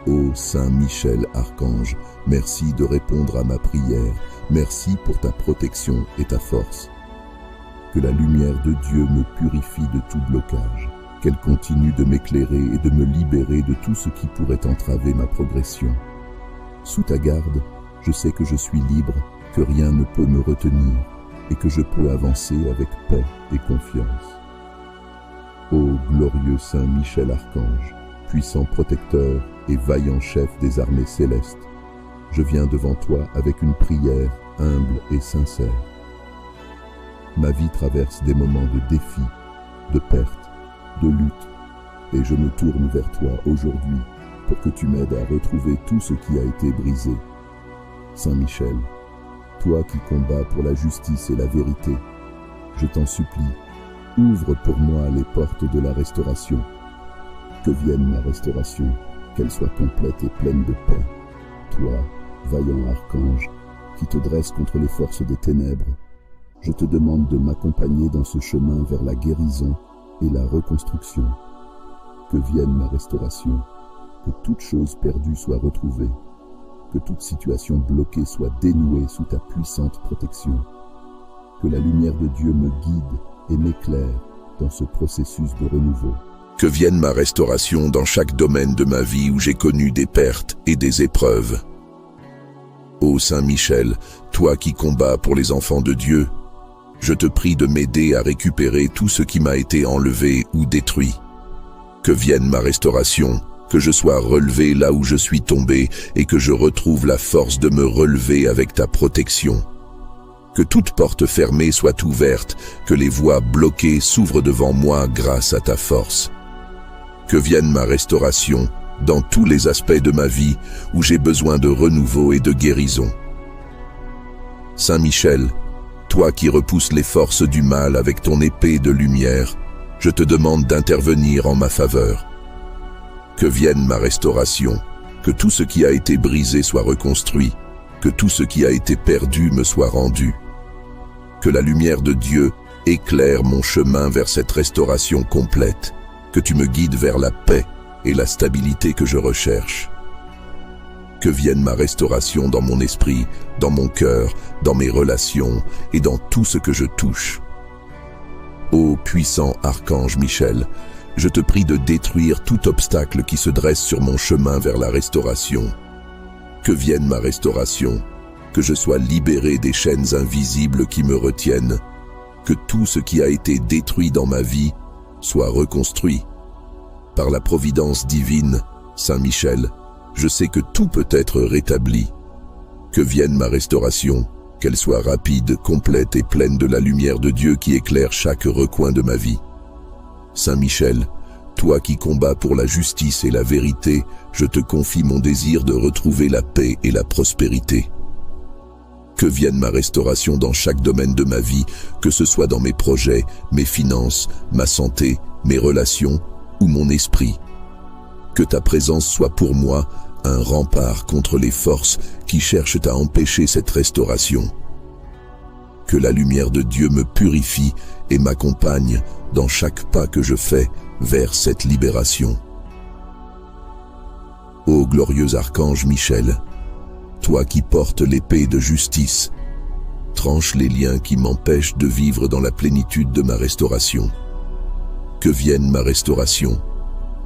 Ô Saint Michel Archange, merci de répondre à ma prière, merci pour ta protection et ta force. Que la lumière de Dieu me purifie de tout blocage, qu'elle continue de m'éclairer et de me libérer de tout ce qui pourrait entraver ma progression. Sous ta garde, je sais que je suis libre, que rien ne peut me retenir et que je peux avancer avec paix et confiance. Ô glorieux Saint Michel Archange, puissant protecteur et vaillant chef des armées célestes, je viens devant toi avec une prière humble et sincère. Ma vie traverse des moments de défi, de perte, de lutte, et je me tourne vers toi aujourd'hui pour que tu m'aides à retrouver tout ce qui a été brisé. Saint Michel, toi qui combats pour la justice et la vérité, je t'en supplie, ouvre pour moi les portes de la restauration. Que vienne ma restauration, qu'elle soit complète et pleine de paix. Toi, vaillant archange, qui te dresse contre les forces des ténèbres, je te demande de m'accompagner dans ce chemin vers la guérison et la reconstruction. Que vienne ma restauration, que toute chose perdue soit retrouvée, que toute situation bloquée soit dénouée sous ta puissante protection. Que la lumière de Dieu me guide et m'éclaire dans ce processus de renouveau. Que vienne ma restauration dans chaque domaine de ma vie où j'ai connu des pertes et des épreuves. Ô Saint Michel, toi qui combats pour les enfants de Dieu, je te prie de m'aider à récupérer tout ce qui m'a été enlevé ou détruit. Que vienne ma restauration, que je sois relevé là où je suis tombé et que je retrouve la force de me relever avec ta protection. Que toute porte fermée soit ouverte, que les voies bloquées s'ouvrent devant moi grâce à ta force. Que vienne ma restauration dans tous les aspects de ma vie où j'ai besoin de renouveau et de guérison. Saint Michel, toi qui repousses les forces du mal avec ton épée de lumière, je te demande d'intervenir en ma faveur. Que vienne ma restauration, que tout ce qui a été brisé soit reconstruit, que tout ce qui a été perdu me soit rendu. Que la lumière de Dieu éclaire mon chemin vers cette restauration complète, que tu me guides vers la paix et la stabilité que je recherche. Que vienne ma restauration dans mon esprit, dans mon cœur, dans mes relations et dans tout ce que je touche. Ô puissant archange Michel, je te prie de détruire tout obstacle qui se dresse sur mon chemin vers la restauration. Que vienne ma restauration, que je sois libéré des chaînes invisibles qui me retiennent, que tout ce qui a été détruit dans ma vie soit reconstruit. Par la providence divine, Saint Michel, je sais que tout peut être rétabli. Que vienne ma restauration, qu'elle soit rapide, complète et pleine de la lumière de Dieu qui éclaire chaque recoin de ma vie. Saint Michel, toi qui combats pour la justice et la vérité, je te confie mon désir de retrouver la paix et la prospérité. Que vienne ma restauration dans chaque domaine de ma vie, que ce soit dans mes projets, mes finances, ma santé, mes relations ou mon esprit. Que ta présence soit pour moi un rempart contre les forces qui cherchent à empêcher cette restauration. Que la lumière de Dieu me purifie et m'accompagne dans chaque pas que je fais vers cette libération. Ô glorieux archange Michel, toi qui portes l'épée de justice, tranche les liens qui m'empêchent de vivre dans la plénitude de ma restauration. Que vienne ma restauration,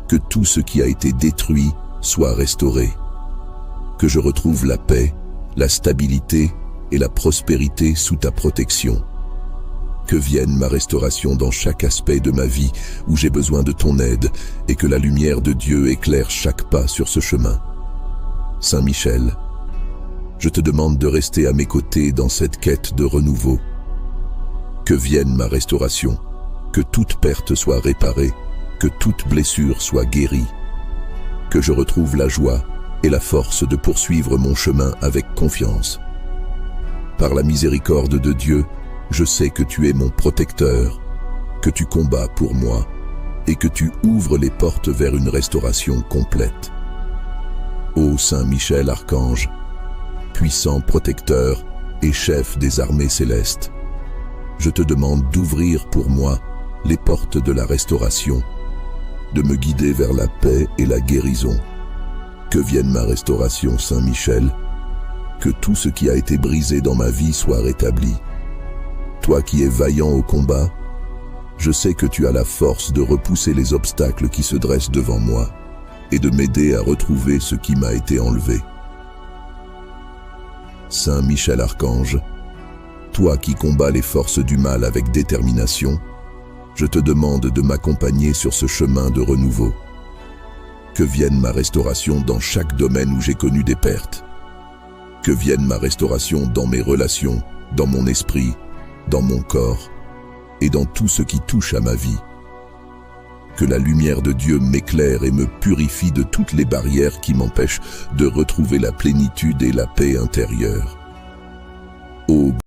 que tout ce qui a été détruit soit restauré. Que je retrouve la paix, la stabilité et la prospérité sous ta protection. Que vienne ma restauration dans chaque aspect de ma vie où j'ai besoin de ton aide et que la lumière de Dieu éclaire chaque pas sur ce chemin. Saint Michel, je te demande de rester à mes côtés dans cette quête de renouveau. Que vienne ma restauration, que toute perte soit réparée, que toute blessure soit guérie, que je retrouve la joie et la force de poursuivre mon chemin avec confiance. Par la miséricorde de Dieu, je sais que tu es mon protecteur, que tu combats pour moi et que tu ouvres les portes vers une restauration complète. Ô Saint Michel Archange, puissant protecteur et chef des armées célestes, je te demande d'ouvrir pour moi les portes de la restauration, de me guider vers la paix et la guérison. Que vienne ma restauration, Saint Michel, que tout ce qui a été brisé dans ma vie soit rétabli. toi qui es vaillant au combat, je sais que tu as la force de repousser les obstacles qui se dressent devant moi et de m'aider à retrouver ce qui m'a été enlevé. Saint Michel Archange, toi qui combats les forces du mal avec détermination, je te demande de m'accompagner sur ce chemin de renouveau. Que vienne ma restauration dans chaque domaine où j'ai connu des pertes. Que vienne ma restauration dans mes relations, dans mon esprit, dans mon corps et dans tout ce qui touche à ma vie. Que la lumière de Dieu m'éclaire et me purifie de toutes les barrières qui m'empêchent de retrouver la plénitude et la paix intérieure. Ô